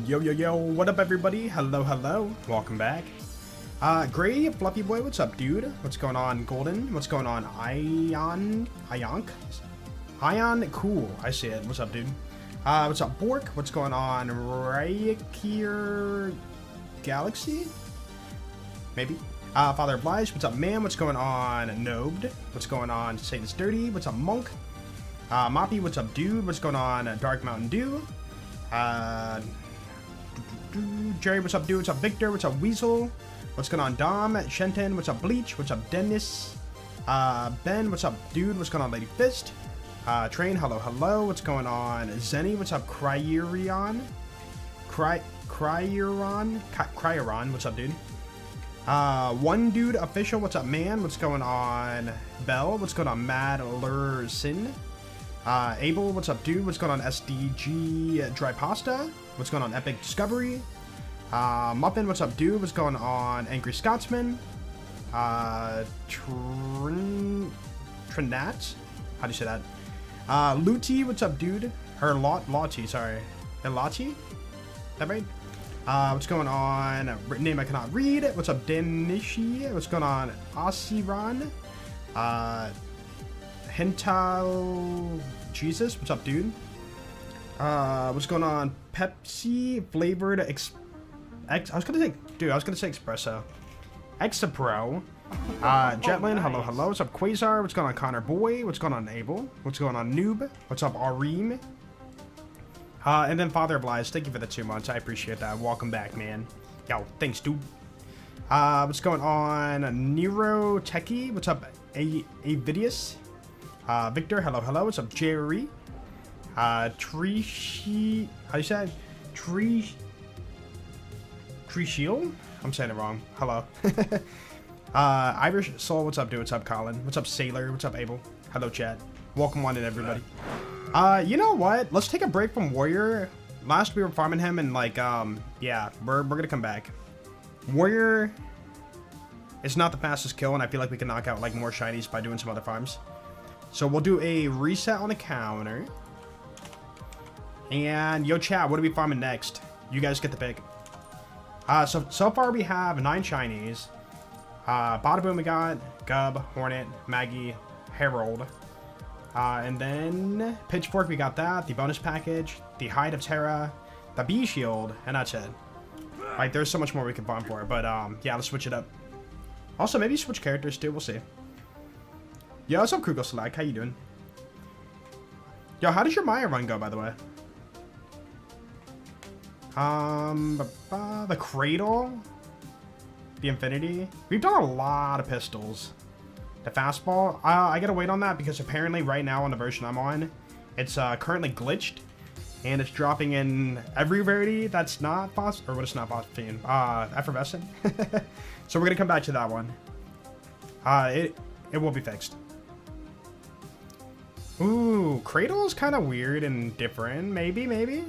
Yo, yo, yo, what up, everybody? Hello, hello. Welcome back. Gray, Fluffy Boy, what's up, dude? What's going on, Golden? What's going on, Ion? Cool, I see it. What's up, dude? What's up, Bork? What's going on, Raikir Galaxy? Maybe. Father Blige, what's up, man? What's going on, Nobed? What's going on, Satan's Dirty? What's up, Monk? Moppy, what's up, dude? What's going on, Dark Mountain Dew? Jerry, what's up, dude? What's up, Victor? What's up, Weasel? What's going on, Dom? Shenton, what's up, Bleach? What's up, Dennis? Ben, what's up, dude? What's going on, Lady Fist? Train, hello, hello. What's going on? Zenny, what's up, Cryurion? Cryoron, what's up, dude? One Dude Official, what's up, man? What's going on? Bell, what's going on, Mad Lursin? Abel, what's up, dude? What's going on, SDG Dry Pasta? What's going on, Epic Discovery? Muffin, what's up, dude? What's going on, Angry Scotsman? Trinat? How do you say that? Luti, what's up, dude? Lottie, sorry. Lottie? That right? What's going on? Name I cannot read. What's up, Danishi? What's going on, Asiran? Hental Jesus, what's up, dude? What's going on? Pepsi flavored I was gonna say espresso. Exapro. Jetlin, hello, hello. What's up, Quasar? What's going on, Connor Boy? What's going on, Abel? What's going on, Noob? What's up, Areem? And then Father of Lies, thank you for the 2 months. I appreciate that. Welcome back, man. Yo, thanks, dude. What's going on? Nero Techie, what's up, Avidius? Victor, hello, hello. What's up, Jerry? Trishi, how do you say it? Trishiel? I'm saying it wrong. Hello. Irish Soul, what's up, dude? What's up, Colin? What's up, Sailor? What's up, Abel? Hello, chat. Welcome on in, everybody. You know what? Let's take a break from Warrior. Last we were farming him and like, yeah, we're gonna come back. Warrior is not the fastest kill, and I feel like we can knock out like more shinies by doing some other farms. So we'll do a reset on the counter. And yo, chat, what are we farming next? You guys get the pick. So far we have 9 shinies. Bada Boom we got Gub, Hornet, Maggie, Herald. And then Pitchfork, we got that, the bonus package, the Hide of Terra, the Bee Shield, and that's it. Like, there's so much more we can farm for, but yeah, let's switch it up. Also, maybe switch characters too, we'll see. Yo, what's up, Krugo Select? How you doing? Yo, how does your Maya run go, by the way? The Cradle, the Infinity. We've done a lot of pistols. The Fastball, I gotta wait on that because apparently right now on the version I'm on, it's currently glitched, and it's dropping in every rarity that's not what is not phosphene, effervescent. So we're gonna come back to that one. It will be fixed. Ooh, Cradle is kind of weird and different. Maybe.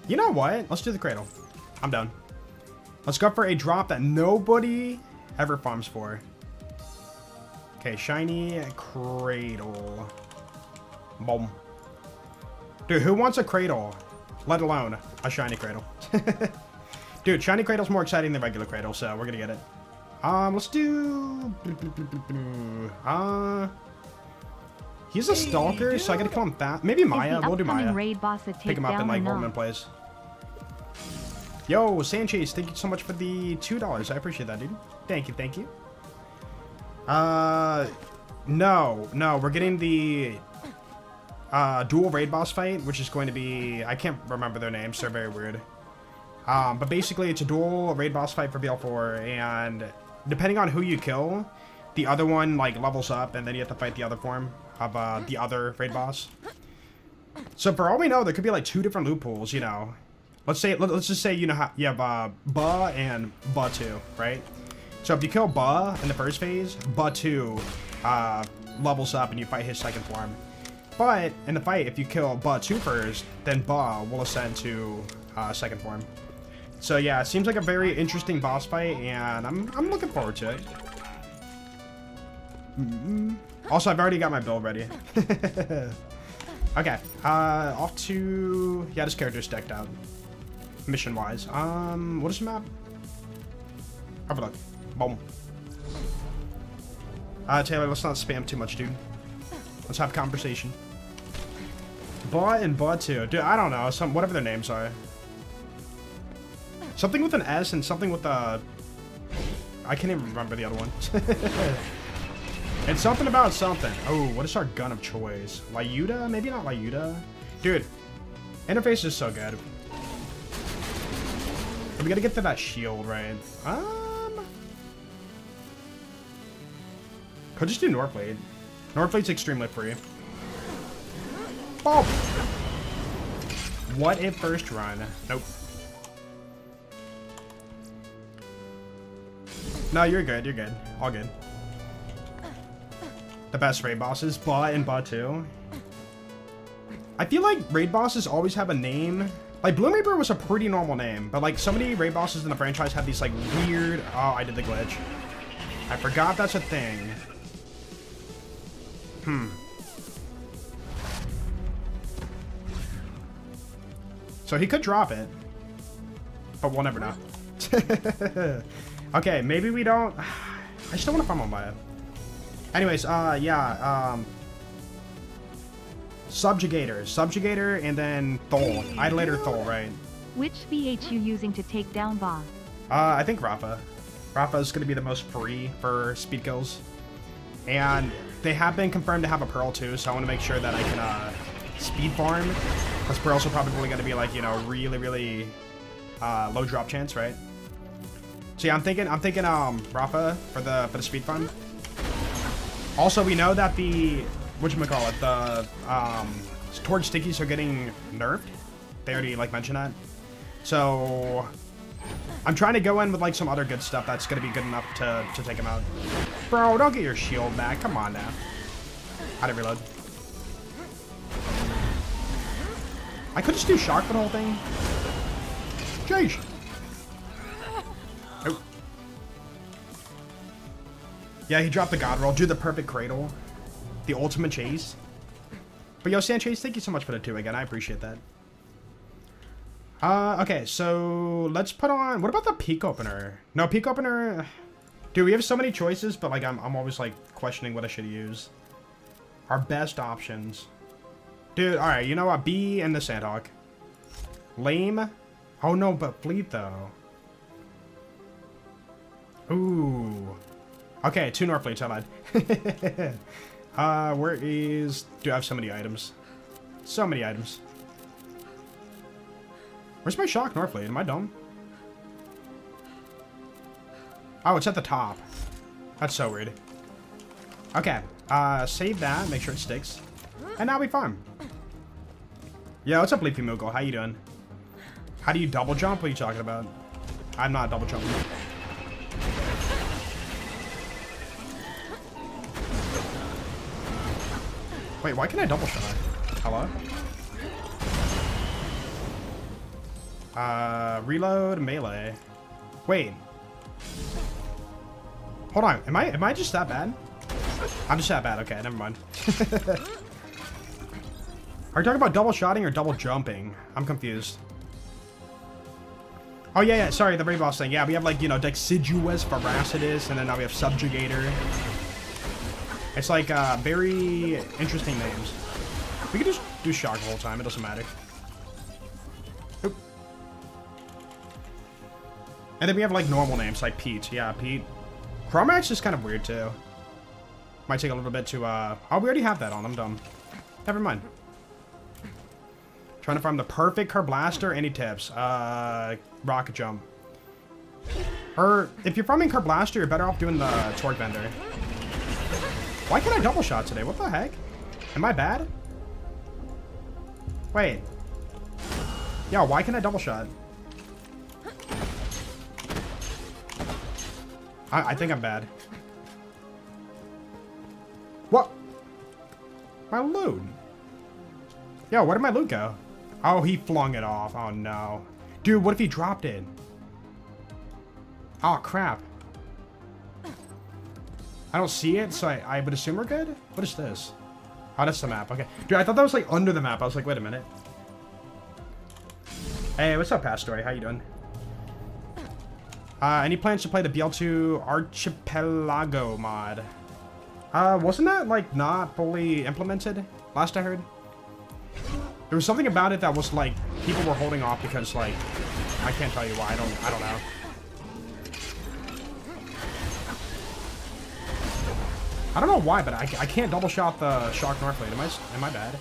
You know what? Let's do the Cradle. I'm done. Let's go for a drop that nobody ever farms for. Okay, shiny Cradle. Boom. Dude, who wants a Cradle? Let alone a shiny Cradle. Dude, shiny Cradle's more exciting than regular Cradle, so we're gonna get it. Let's do... He's a stalker, so I gotta kill him fast. Maybe Maya. We'll do Maya. Pick him up and like roll him in place. Yo, Sanchez, thank you so much for the $2. I appreciate that, dude. Thank you. No, we're getting the dual raid boss fight, which is going to be, I can't remember their names, they're very weird. But basically it's a dual raid boss fight for BL4, and depending on who you kill, the other one like levels up, and then you have to fight the other form of the other raid boss. So for all we know, there could be like 2 different loot pools, you know. Let's just say, you know, you have Ba and Ba 2, right? So if you kill Ba in the first phase, Ba 2 levels up and you fight his second form. But in the fight, if you kill Ba 2 first, then Ba will ascend to second form. So yeah, it seems like a very interesting boss fight, and I'm looking forward to it. Also, I've already got my build ready. Okay, off to... Yeah, this character's decked out. Mission-wise. What is the map? Have a look. Boom. Taylor, let's not spam too much, dude. Let's have conversation. Ba and Ba 2. Dude, I don't know. Whatever their names are. Something with an S and something with a... I can't even remember the other one. It's something about something. Oh, what is our gun of choice? Lyuda? Maybe not Lyuda. Dude, interface is so good. But we gotta get to that shield, right? Could just do Northblade. Northblade's extremely free. Oh! What if first run? Nope. No, you're good. You're good. All good. The best raid bosses, Ba and Ba 2. I feel like raid bosses always have a name. Like, Bloom Reaper was a pretty normal name, but like so many raid bosses in the franchise have these like weird... Oh, I did the glitch. I forgot that's a thing. So he could drop it, but we'll never know. Okay, maybe we don't... I still want to farm on by it. Anyways, yeah, Subjugator, and then Thol. Idolator Thol, right? Which VH you using to take down Ba? I think Rafa. Rafa is going to be the most free for speed kills. And they have been confirmed to have a Pearl too, so I want to make sure that I can speed farm. Because Pearls are probably going to be like, you know, really low drop chance, right? So yeah, I'm thinking Rafa for the speed farm. Also, we know that the whatchamacallit, the Torch Stickies are getting nerfed. They already like mentioned that. So I'm trying to go in with like some other good stuff that's gonna be good enough to take him out. Bro, don't get your shield back. Come on now. I didn't reload. I could just do shock for the whole thing. Jeez. Oh. Yeah, he dropped the God Roll. Do the perfect cradle. The ultimate chase. But yo, Sanchase, thank you so much for the 2 again. I appreciate that. Okay, so let's put on... What about the peak opener? No, peak opener... Dude, we have so many choices, but like I'm always like questioning what I should use. Our best options. Dude, alright, you know what? B and the Sandhawk. Lame. Oh no, but Fleet though. Ooh. Okay, 2 Northblades, I lied. Where is... Dude, I have so many items. So many items. Where's my Shock Northblade? Am I dumb? Oh, it's at the top. That's so weird. Okay, save that, make sure it sticks. And now we farm. Yo, what's up, Leafy Moogle? How you doing? How do you double jump? What are you talking about? I'm not double jumping. Wait, why can't I double shot? Hello? Reload, melee. Wait. Hold on, am I just that bad? I'm just that bad, okay, never mind. Are you talking about double shotting or double jumping? I'm confused. Oh yeah, sorry, the raid boss thing. Yeah, we have like, you know, Deciduous, Voracitus, and then now we have Subjugator. It's like, very interesting names. We can just do shock the whole time, it doesn't matter. Oop. And then we have like normal names, like Pete. Yeah, Pete. Chromax is kind of weird too. Might take a little bit to, oh, we already have that on, I'm dumb. Never mind. Trying to farm the perfect Carblaster, any tips? Rocket Jump. Or, if you're farming Carblaster, you're better off doing the Torque Bender. Why can't I double shot today? What the heck? Am I bad? Wait. Yeah, why can't I double shot? I think I'm bad. What? My loot. Yo, where did my loot go? Oh, he flung it off. Oh, no. Dude, what if he dropped it? Oh, crap. I don't see it, so I would assume we're good? What is this? Oh, that's the map. Okay. Dude, I thought that was, like, under the map. I was like, wait a minute. Hey, what's up, Pastory? How you doing? Any plans to play the BL2 Archipelago mod? Wasn't that, like, not fully implemented? Last I heard? There was something about it that was, like, people were holding off because, like, I can't tell you why. I don't know. I don't know why, but I can't double shot the Shock Northblade. Am I bad?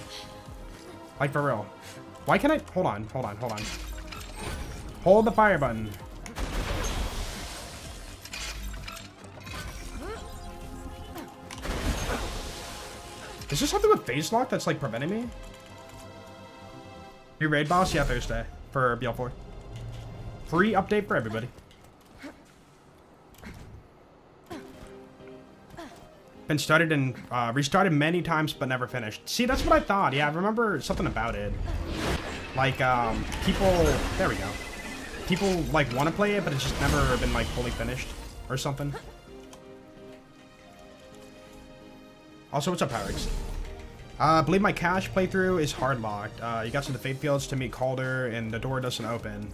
Like, for real. Why can't I... Hold on. Hold the fire button. Is there something with phase lock that's like preventing me? New raid boss? Yeah, Thursday for BL4. Free update for everybody. Been started and restarted many times, but never finished. See, that's what I thought. Yeah, I remember something about it. Like, people... There we go. People, like, want to play it, but it's just never been, like, fully finished. Or something. Also, what's up, Pyrex? I believe my cache playthrough is hard locked. You got to the Fate Fields to meet Calder, and the door doesn't open.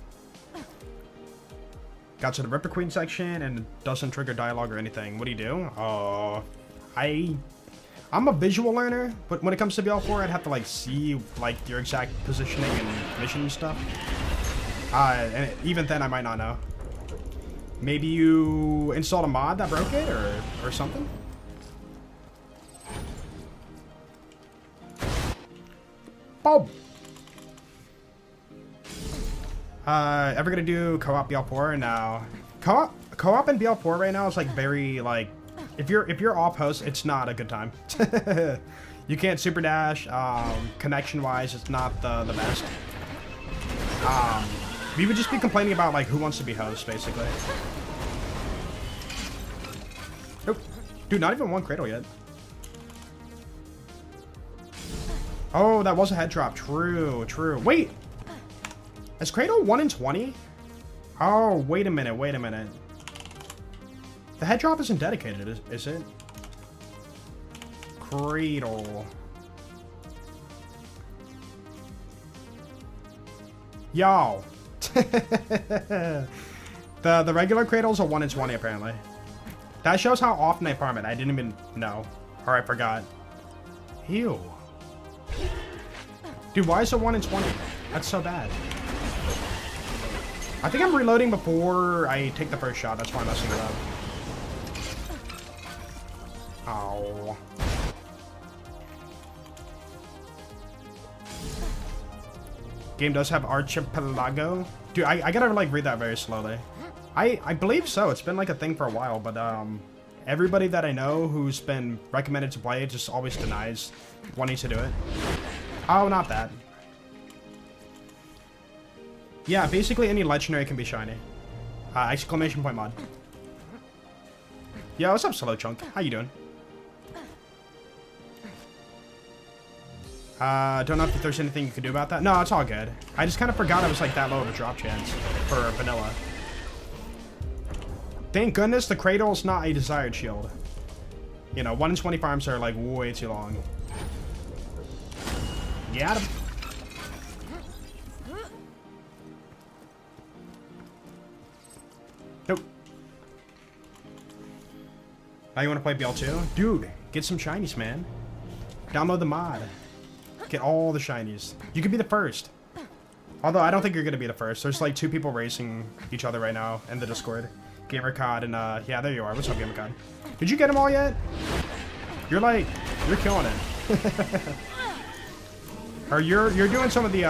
Got to the Ripper Queen section, and it doesn't trigger dialogue or anything. What do you do? I'm a visual learner, but when it comes to BL4, I'd have to, like, see, like, your exact positioning and mission and stuff. And even then, I might not know. Maybe you installed a mod that broke it, or something? Bob! Ever gonna do co-op BL4? No. Co-op in BL4 right now is, like, very, like... If you're off host, it's not a good time. You can't super dash. Connection-wise, it's not the best. We would just be complaining about, like, who wants to be host, basically. Nope. Dude, not even one cradle yet. Oh, that was a head drop. True, true. Wait! Is cradle 1 in 20? Oh, wait a minute, wait a minute. The head drop isn't dedicated, is it? Cradle. Yo. The regular cradles are 1 in 20 apparently. That shows how often I farm it. I didn't even know. Or I forgot. Ew. Dude, why is it 1 in 20? That's so bad. I think I'm reloading before I take the first shot. That's why I'm messing it up. Ow. Game does have Archipelago. Dude, I gotta, like, read that very slowly. I believe so. It's been, like, a thing for a while, but, everybody that I know who's been recommended to play it just always denies wanting to do it. Oh, not that. Yeah, basically any legendary can be shiny. Exclamation point mod. Yo, what's up, Solo Chunk? How you doing? Don't know if there's anything you can do about that. No, it's all good. I just kind of forgot it was, like, that low of a drop chance for vanilla. Thank goodness the cradle's not a desired shield. You know, 1 in 20 farms are, like, way too long. Got him. Nope. Now you want to play BL2? Dude, get some shinies, man. Download the mod. Get all the shinies. You could be the first. Although, I don't think you're going to be the first. There's, like, 2 people racing each other right now in the Discord. GamerCod and, yeah, there you are. What's up, GamerCod? Did you get them all yet? You're, like, you're killing it. Or you're doing some of the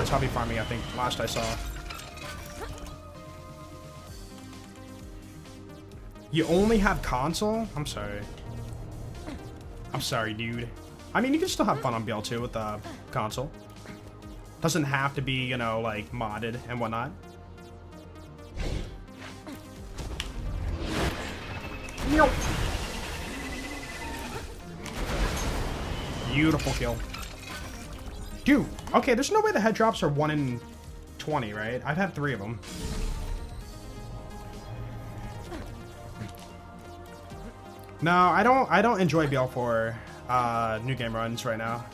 tubby farming, I think, last I saw. You only have console? I'm sorry. I'm sorry, dude. I mean, you can still have fun on BL2 with the console. Doesn't have to be, you know, like, modded and whatnot. Nope. Beautiful kill. Dude, okay, there's no way the head drops are 1 in 20, right? I've had 3 of them. No, I don't enjoy BL4 new game runs right now.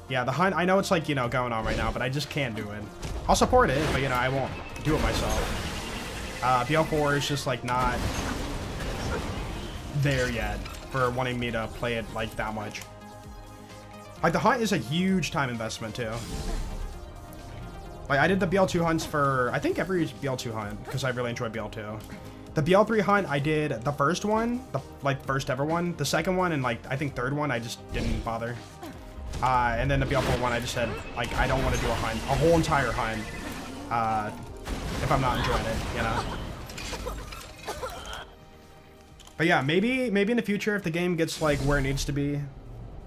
Yeah, the hunt, I know it's, like, you know, going on right now, but I just can't do it. I'll support it, but, you know, I won't do it myself. BL4 is just, like, not there yet for wanting me to play it, like, that much. Like, the hunt is a huge time investment, too. Like, I did the BL2 hunts for, I think, every BL2 hunt, because I really enjoy BL2. The BL3 hunt, I did the first one, the, like, first ever one. The second one and, like, I think third one, I just didn't bother. And then the BL4 one, I just said, like, I don't want to do a hunt, a whole entire hunt, if I'm not enjoying it, you know? But yeah, maybe in the future, if the game gets, like, where it needs to be,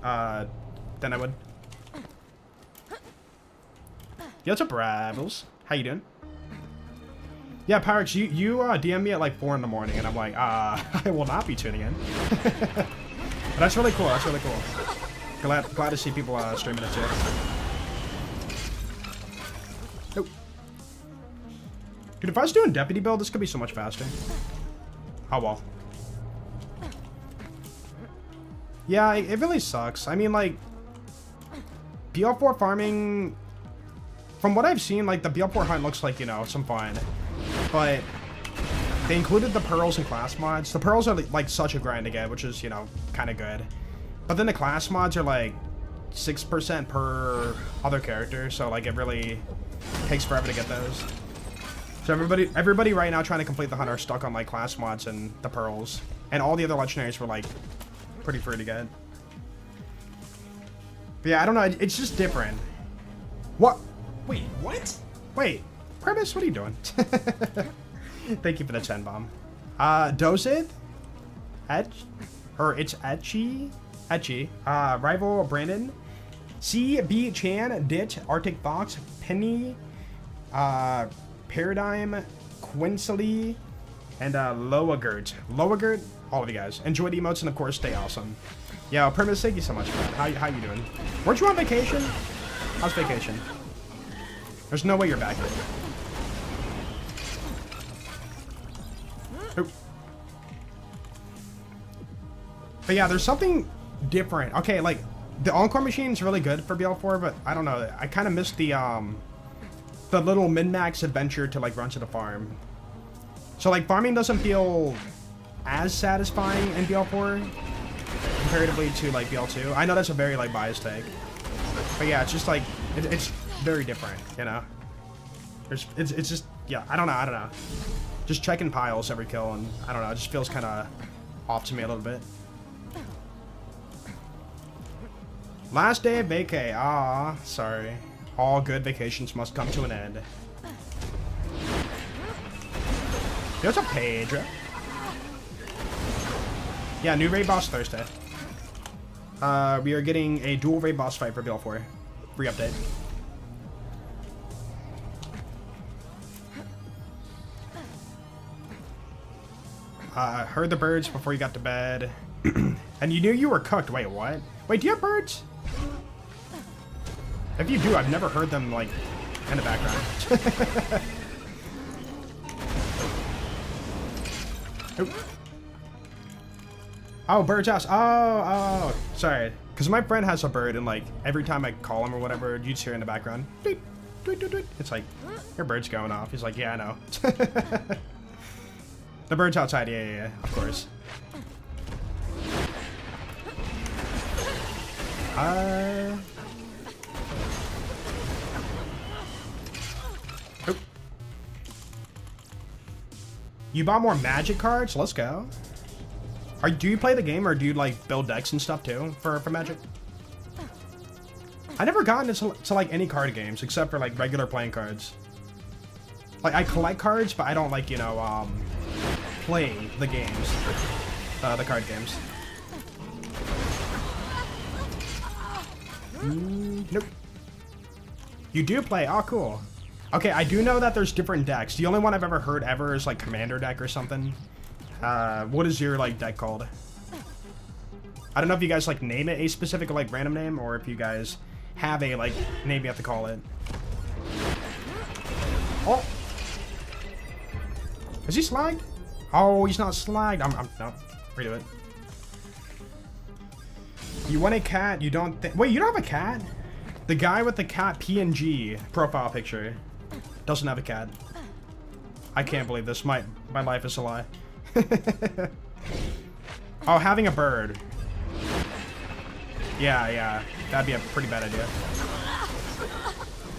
than I would. Yo, what's up, Ravels? How you doing? Yeah, Pyrex, you DM me at like 4 in the morning, and I'm like, I will not be tuning in. But that's really cool. That's really cool. Glad to see people streaming it too. Nope. Dude, if I was doing deputy build, this could be so much faster. Oh well. Yeah, it really sucks. I mean, like, BL4 farming, from what I've seen, like, the BL4 hunt looks like, you know, some fun. But they included the pearls and class mods. The pearls are, like, such a grind to get, which is, you know, kind of good. But then the class mods are, like, 6% per other character, so, like, it really takes forever to get those. So everybody right now trying to complete the hunt are stuck on, like, class mods and the pearls. And all the other legendaries were, like, pretty free to get. But yeah, I don't know. It's just different. What? Wait, what? Wait. Premise, what are you doing? Thank you for the 10 bomb. Dozid? Etch? Or it's Etchy? Etchy. Rival Brandon. CB Chan, Ditch, Arctic Fox, Penny, Paradigm, Quincy, and Loagert. Loagert, all of you guys. Enjoy the emotes and of course stay awesome. Yo, Primus, thank you so much for that. How you doing? Weren't you on vacation? How's vacation? There's no way you're back yet. Oop. But yeah, there's something different. Okay, like, the Encore machine's really good for BL4, but I don't know. I kind of missed the little min-max adventure to, like, run to the farm. So, like, farming doesn't feel as satisfying in BL4 comparatively to, like, BL2. I know that's a very, like, biased take. But yeah, it's just, like, it's very different, you know? It's just, yeah, I don't know. Just checking piles every kill, and I don't know, it just feels kind of off to me a little bit. Last day of vacay. Ah, sorry. All good vacations must come to an end. There's a page. Yeah, new raid boss Thursday. We are getting a dual raid boss fight for BL4. Free update. Heard the birds before you got to bed. And you knew you were cooked. Wait, what? Wait, do you have birds? If you do, I've never heard them, like, in the background. Oh, bird's house. Oh, sorry. Because my friend has a bird, and, like, every time I call him or whatever, you just hear in the background. Doot, doot, doot, doot. It's like, your bird's going off. He's like, yeah, I know. The bird's outside. Yeah, of course. Oop. You bought more magic cards? Let's go. Do you play the game, or do you, like, build decks and stuff too for magic? I never gotten into like any card games except for, like, regular playing cards. Like, I collect cards, but I don't, like, you know, play the games, the card games. Nope. You do play? Oh, cool. Okay, I do know that there's different decks. The only one I've ever heard is, like, Commander deck or something. What is your, like, deck called? I don't know if you guys, like, name it a specific, like, random name, or if you guys have a, like, name you have to call it. Oh! Is he slagged? Oh, he's not slagged. No. Redo it. You want a cat, you don't think... Wait, you don't have a cat? The guy with the cat PNG profile picture doesn't have a cat. I can't believe this. My life is a lie. Oh, having a bird. Yeah. That'd be a pretty bad idea.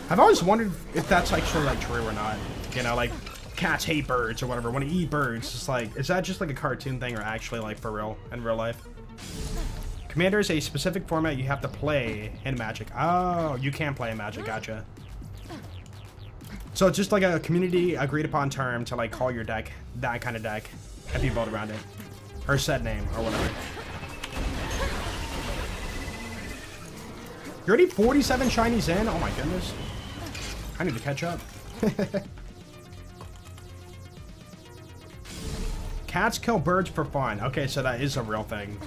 I've always wondered if that's actually, like, true or not. You know, like, cats hate birds or whatever. Want to eat birds. It's like, is that just, like, a cartoon thing or actually, like, for real, in real life? Commander is a specific format you have to play in Magic. Oh, you can play in Magic. Gotcha. So it's just like a community agreed upon term to, like, call your deck that kind of deck if you build around it. Or set name or whatever. You're already 47 shinies in? Oh my goodness. I need to catch up. Cats kill birds for fun. Okay, so that is a real thing.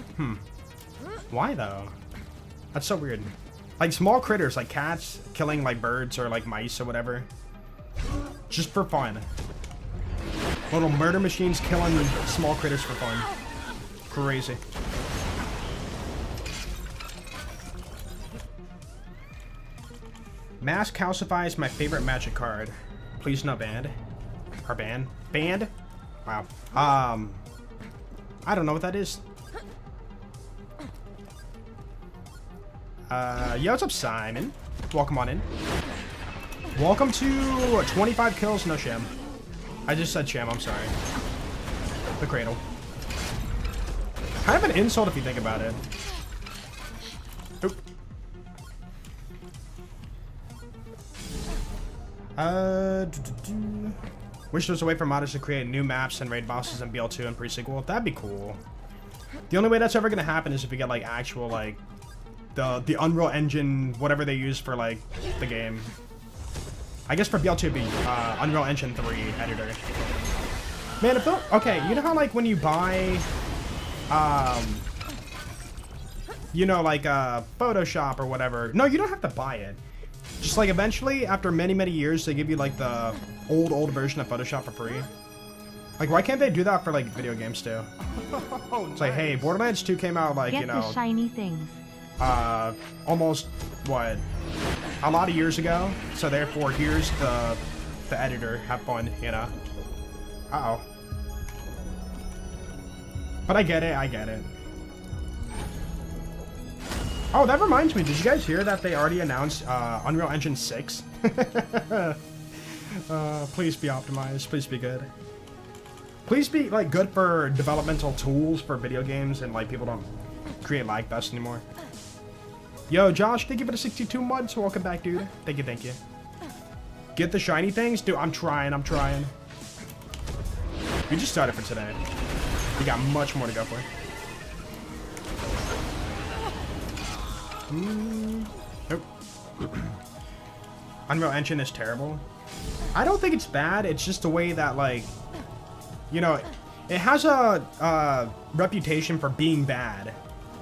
Why though? That's so weird. Like small critters, like cats killing like birds or like mice or whatever. Just for fun. Little murder machines killing small critters for fun. Crazy. Mask Calcify is my favorite magic card. Please no banned. Or banned? Banned? Wow. I don't know what that is. Yo, what's up, Simon? Welcome on in. Welcome to 25 kills, no sham. I just said sham, I'm sorry. The cradle. Kind of an insult if you think about it. Oop. Wish there was a way for modders to create new maps and raid bosses in BL2 and pre-sequel. That'd be cool. The only way that's ever gonna happen is if we get like actual like the Unreal Engine, whatever they use for like the game. I guess for BL2 it'd be Unreal Engine 3 editor. Man, if okay, you know how like when you buy you know, like Photoshop or whatever. No, you don't have to buy it. Just like eventually, after many years, they give you like the old version of Photoshop for free. Like, why can't they do that for like video games too? It's like, hey, Borderlands 2 came out like, Get you know, the shiny things. almost what, a lot of years ago. So therefore, here's the editor. Have fun, you know. Uh-oh. But I get it. I get it. Oh, that reminds me. Did you guys hear that they already announced Unreal Engine 6? Please be optimized. Please be good. Please be like good for developmental tools for video games and like people don't create lag dust anymore. Yo, Josh, thank you for the 62 months. Welcome back, dude. Thank you, thank you. Get the shiny things? Dude, I'm trying. We just started for today. We got much more to go for. Nope. Unreal Engine is terrible. I don't think it's bad. It's just the way that, like, you know, it has a reputation for being bad.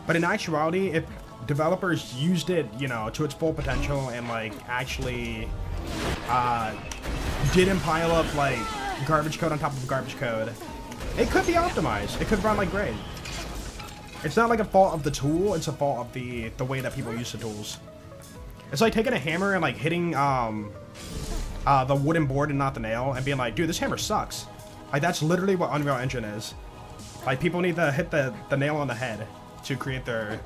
But in actuality, if developers used it, you know, to its full potential and, like, actually didn't pile up, like, garbage code on top of garbage code, it could be optimized. It could run like great. It's not like a fault of the tool, it's a fault of the way that people use the tools. It's like taking a hammer and like hitting the wooden board and not the nail and being like, dude, this hammer sucks. Like that's literally what Unreal Engine is. Like people need to hit the nail on the head to create their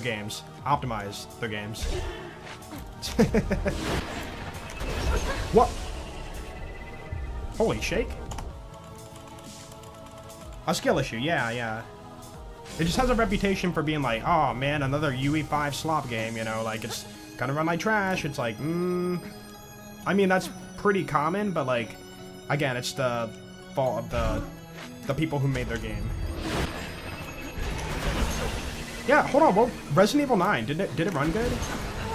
games. Optimize their games. What? Holy shake. A skill issue, yeah. It just has a reputation for being like, oh man, another UE5 slop game, you know, like it's gonna run like trash. It's like, I mean, that's pretty common, but like, again, it's the fault of the people who made their game. Yeah, hold on, well, Resident Evil 9, did it run good?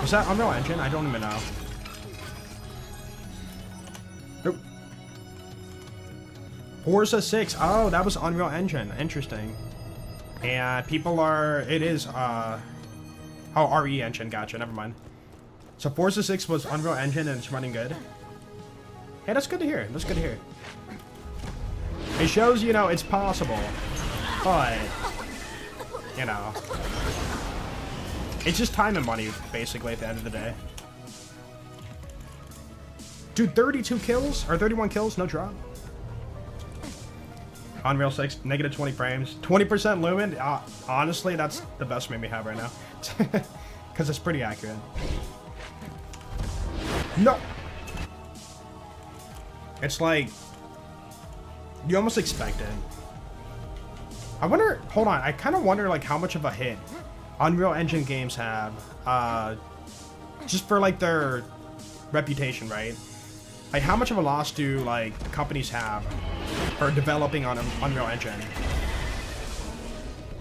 Was that Unreal Engine? I don't even know. Nope. Forza 6, oh, that was Unreal Engine, interesting. And people are, it is, oh, RE Engine, gotcha, never mind. So Forza 6 was Unreal Engine and it's running good. Hey, that's good to hear, that's good to hear. It shows, you know, it's possible, but, you know, it's just time and money, basically, at the end of the day. Dude, 32 kills, or 31 kills, no drop. Unreal 6, negative 20 frames. 20% lumen? Honestly, that's the best meme we have right now. Because it's pretty accurate. No! It's like, you almost expect it. I wonder, hold on, I kind of wonder like how much of a hit Unreal Engine games have. Just for like their reputation, right? Like how much of a loss do like companies have for developing on Unreal Engine?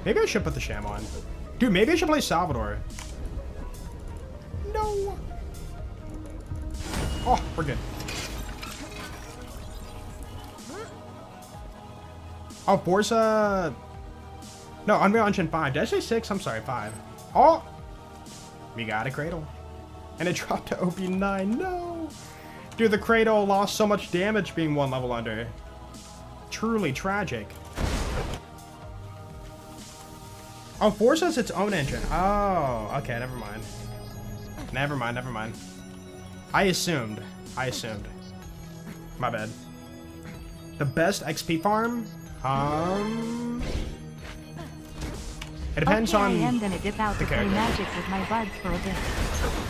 Maybe I should put the sham on. Dude, maybe I should play Salvador. Oh, we're good. Oh, Forza... No, Unreal Engine 5. Did I say 6? I'm sorry, 5. Oh! We got a Cradle. And it dropped to OP9. No! Dude, the Cradle lost so much damage being one level under. Truly tragic. Oh, Forza has its own engine. Oh, okay, never mind. Never mind, never mind. I assumed. My bad. The best XP farm? It depends on I am gonna dip out to play Magic with my buds for a bit.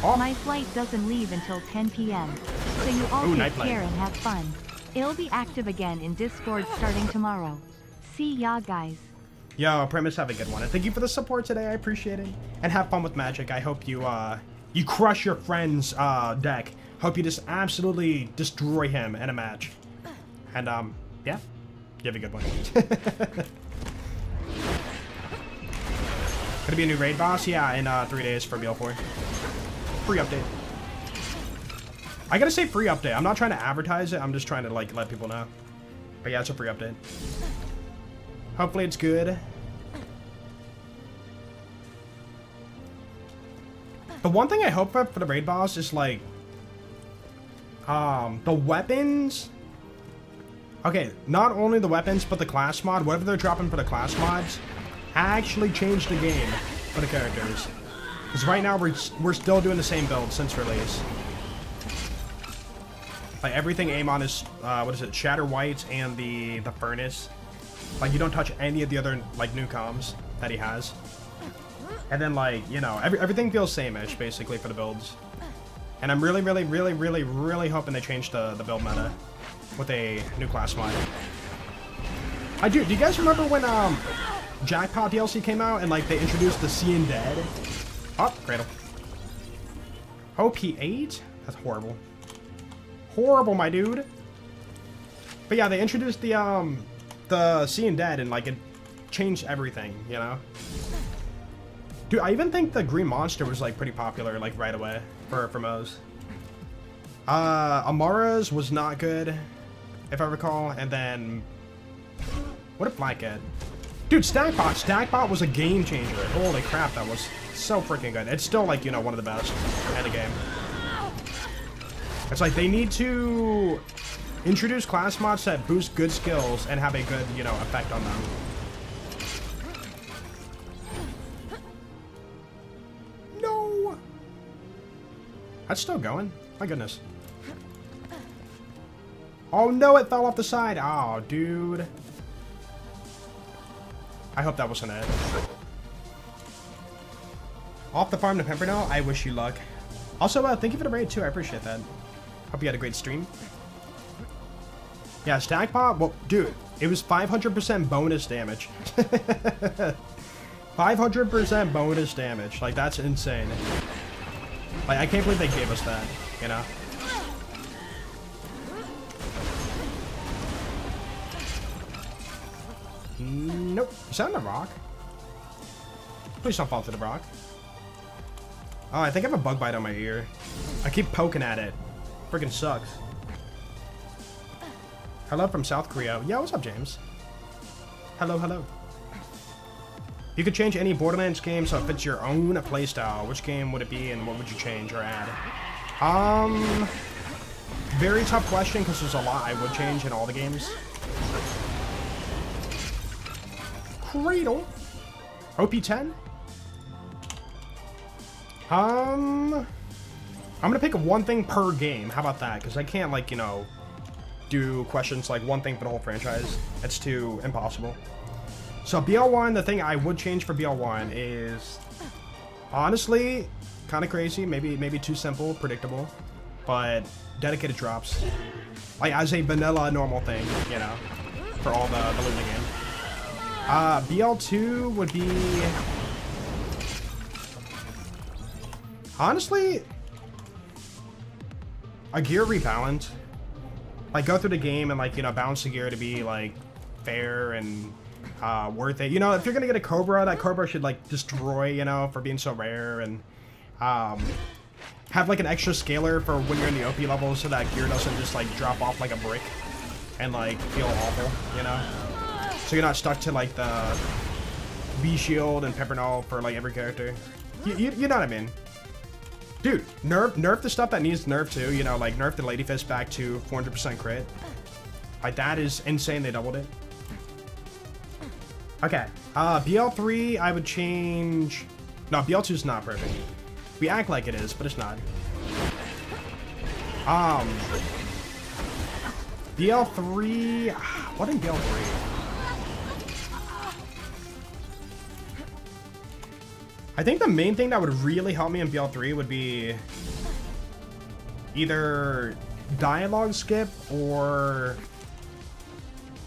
Oh. My flight doesn't leave until 10 p.m. So you all take care and have fun. It'll be active again in Discord starting tomorrow. See ya, guys. Yo, Premise, have a good one. And thank you for the support today. I appreciate it. And have fun with Magic. I hope you, you crush your friend's, deck. Hope you just absolutely destroy him in a match. And, yeah. You have a good one. Gonna be a new raid boss? Yeah, in 3 days for BL4. Free update. I gotta say free update. I'm not trying to advertise it. I'm just trying to, like, let people know. But yeah, it's a free update. Hopefully it's good. The one thing I hope for the raid boss is, like, the weapons. Okay, not only the weapons, but the class mod, whatever they're dropping for the class mods, actually changed the game for the characters. Because right now we're still doing the same build since release. Like everything Amon is, what is it, Shatter White and the Furnace. Like you don't touch any of the other like new comms that he has. And then like, you know, everything feels same-ish basically for the builds. And I'm really hoping they change the build meta with a new class mod. Do you guys remember when Jackpot DLC came out and like they introduced the Seeing Dead? Oh, Cradle. OP8? That's horrible. Horrible, my dude. But yeah, they introduced the Seeing Dead and like it changed everything, you know? Dude, I even think the Green Monster was like pretty popular like right away for Moze. Amara's was not good, if I recall, and then what if Blackhead? Dude, Stackbot was a game changer. Holy crap, that was so freaking good. It's still like, you know, one of the best in the game. It's like they need to introduce class mods that boost good skills and have a good, you know, effect on them. No! That's still going. My goodness. Oh no, it fell off the side. Oh, dude. I hope that wasn't it. Off the farm to Pimpernel, I wish you luck. Also, thank you for the raid too, I appreciate that. Hope you had a great stream. Yeah, Stackbot, well, dude, it was 500% bonus damage. 500% bonus damage, like that's insane. Like, I can't believe they gave us that, you know? Nope. Is that on the rock? Please don't fall through the rock. Oh, I think I have a bug bite on my ear. I keep poking at it. Freaking sucks. Hello from South Korea. Yeah, what's up, James? Hello, hello. You could change any Borderlands game so it fits your own playstyle. Which game would it be and what would you change or add? Very tough question because there's a lot I would change in all the games. Cradle. OP10? I'm gonna pick one thing per game. How about that? Because I can't, like, you know, do questions like one thing for the whole franchise. It's too impossible. So BL1, the thing I would change for BL1 is honestly kind of crazy, maybe too simple, predictable, but dedicated drops, like as a vanilla normal thing, you know, for all the looting game. BL2 would be honestly a gear rebalance. Like go through the game and like, you know, balance the gear to be like fair and worth it. You know, if you're gonna get a Cobra, that Cobra should like destroy, you know, for being so rare. And have like an extra scaler for when you're in the OP level so that gear doesn't just like drop off like a brick and like feel awful, you know? So you're not stuck to like the B shield and Pimpernel for like every character. You know what I mean? Dude, nerf the stuff that needs nerf too, you know, like nerf the Lady Fist back to 400% crit. Like that is insane, they doubled it. Okay, BL3 I would change... No, BL2 is not perfect. We act like it is, but it's not. BL3... What in BL3? I think the main thing that would really help me in BL3 would be either dialogue skip or...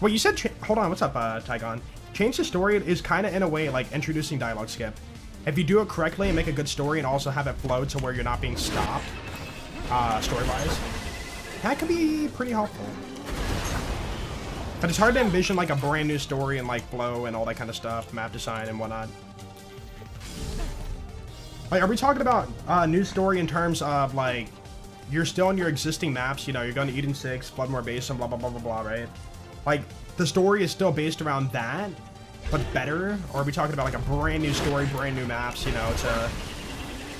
Well, you said... Hold on, what's up, Tygon? Change the story is kind of, in a way, like introducing dialogue skip. If you do it correctly and make a good story and also have it flow to where you're not being stopped, story-wise, that could be pretty helpful. But it's hard to envision, like, a brand new story and, like, flow and all that kind of stuff, map design and whatnot. Like, are we talking about new story in terms of, like, you're still on your existing maps, you know, you're going to Eden 6, Bloodmore Basin, blah, blah, blah, blah, blah, right? Like, the story is still based around that, but better? Or are we talking about like a brand new story, brand new maps, you know, to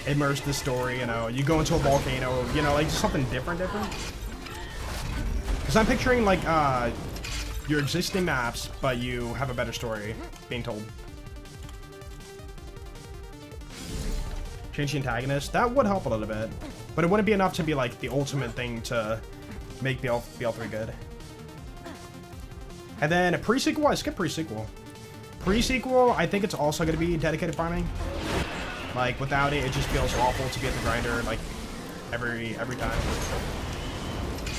immerse the story, you know, you go into a volcano, you know, like just something different? Because I'm picturing like your existing maps, but you have a better story being told. Change the antagonist, that would help a little bit, but it wouldn't be enough to be like the ultimate thing to make BL3 good. And then a pre-sequel, I skip pre-sequel. Pre-sequel, I think it's also going to be dedicated farming. Like, without it, it just feels awful to be at the grinder, like, every time.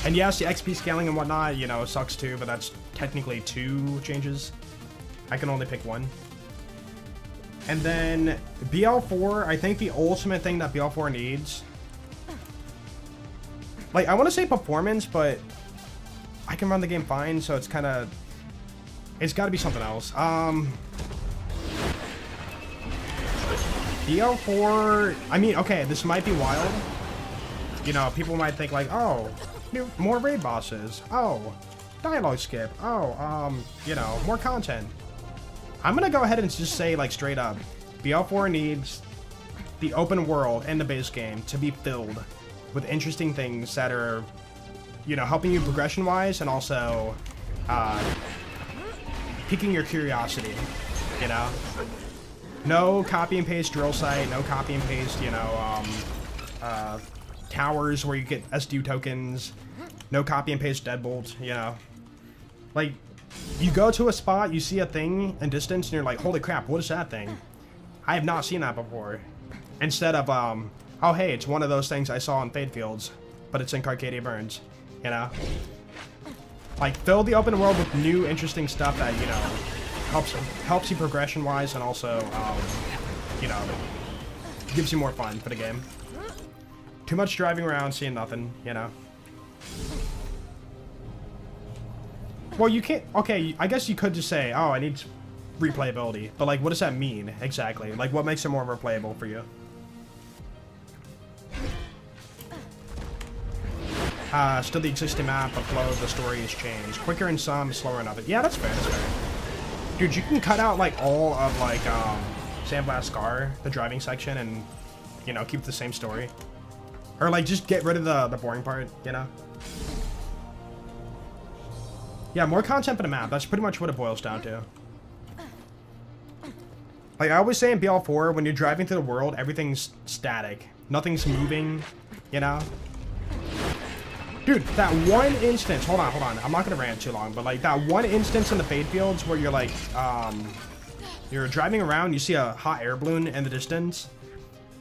And yes, the XP scaling and whatnot, you know, sucks too, but that's technically 2 changes. I can only pick 1. And then BL4, I think the ultimate thing that BL4 needs... Like, I want to say performance, but I can run the game fine, so it's kind of... It's got to be something else. BL4... I mean, okay, this might be wild. You know, people might think like, oh, more raid bosses. Oh, dialogue skip. Oh, you know, more content. I'm gonna go ahead and just say, like, straight up, BL4 needs the open world and the base game to be filled with interesting things that are, you know, helping you progression-wise and also piquing your curiosity, you know? No copy and paste drill site, no copy and paste, you know, towers where you get SDU tokens, no copy and paste deadbolt, you know? Like, you go to a spot, you see a thing in distance, and you're like, holy crap, what is that thing? I have not seen that before. Instead of, oh hey, it's one of those things I saw in Fade Fields, but it's in Carcadia Burns, you know? Like, fill the open world with new, interesting stuff that, you know, helps you progression-wise and also, you know, gives you more fun for the game. Too much driving around, seeing nothing, you know? Well, you can't... Okay, I guess you could just say, oh, I need replayability. But, like, what does that mean, exactly? Like, what makes it more replayable for you? Still the existing map, but flow of the story has changed. Quicker in some, slower in others. Yeah, that's fair, that's fair. Dude, you can cut out, like, all of, like, Sandblast Scar, the driving section, and, you know, keep the same story. Or, like, just get rid of the boring part, you know? Yeah, more content for the map. That's pretty much what it boils down to. Like, I always say in BL4, when you're driving through the world, everything's static. Nothing's moving, you know? Dude, that one instance... Hold on. I'm not gonna rant too long, but, like, that one instance in the Fade Fields where you're, like, you're driving around, you see a hot air balloon in the distance,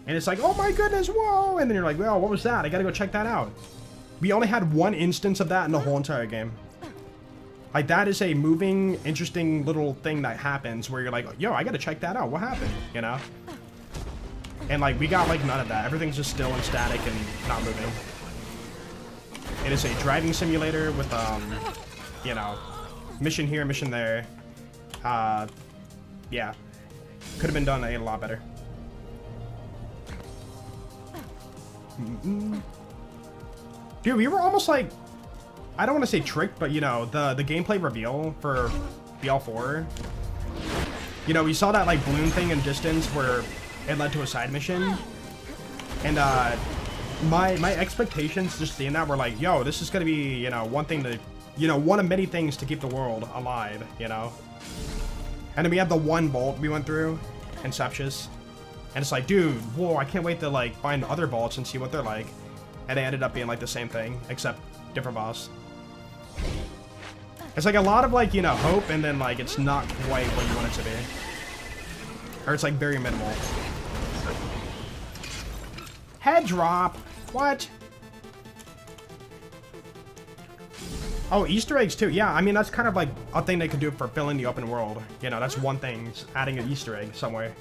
and it's like, oh my goodness, whoa! And then you're like, well, what was that? I gotta go check that out. We only had one instance of that in the whole entire game. Like, that is a moving, interesting little thing that happens where you're like, yo, I gotta check that out. What happened? You know? And, like, we got, like, none of that. Everything's just still and static and not moving. It is a driving simulator with, you know, mission here, mission there. Yeah. Could have been done a lot better. Dude, we were almost like, I don't want to say tricked, but you know, the gameplay reveal for BL4. You know, we saw that like balloon thing in distance where it led to a side mission. And my expectations just seeing that were like, yo, this is gonna be, you know, one thing to, you know, one of many things to keep the world alive, you know. And then we had the one bolt we went through, Inceptious. And it's like, dude, whoa, I can't wait to like find other bolts and see what they're like. And they ended up being like the same thing, except different boss. It's like a lot of like, you know, hope, and then like it's not quite what you want it to be. Or it's like very minimal. Head drop. What? Oh, Easter eggs too. Yeah, I mean, that's kind of like a thing they could do for filling the open world. You know, that's one thing, adding an Easter egg somewhere.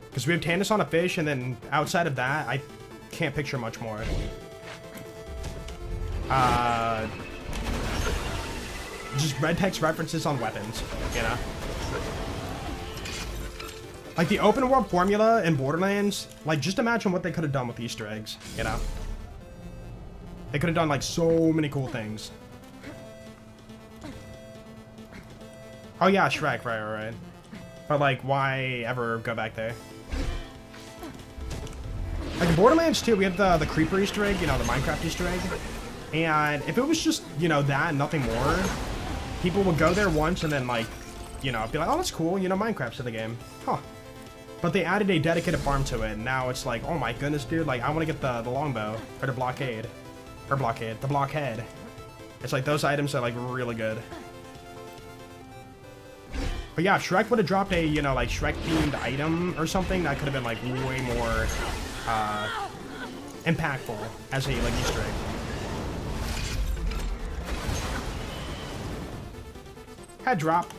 Because we have Tannis on a fish, and then outside of that, I can't picture much more. Just red text references on weapons, you know? Like the open world formula in Borderlands, like just imagine what they could have done with Easter eggs, you know? They could have done like so many cool things. Oh yeah, Shrek, right. But like, why ever go back there? Like in Borderlands 2, we had the Creeper Easter egg, you know, the Minecraft Easter egg. And if it was just, you know, that and nothing more, people would go there once and then like, you know, be like, oh, that's cool, you know, Minecraft's in the game. Huh. But they added a dedicated farm to it, and now it's like, oh my goodness, dude, like, I want to get the longbow, or the blockade. Or blockade, the blockhead. It's like, those items are like really good. But yeah, if Shrek would have dropped a, you know, like, Shrek-themed item or something, that could have been like way more impactful as a like Easter egg. Head drop.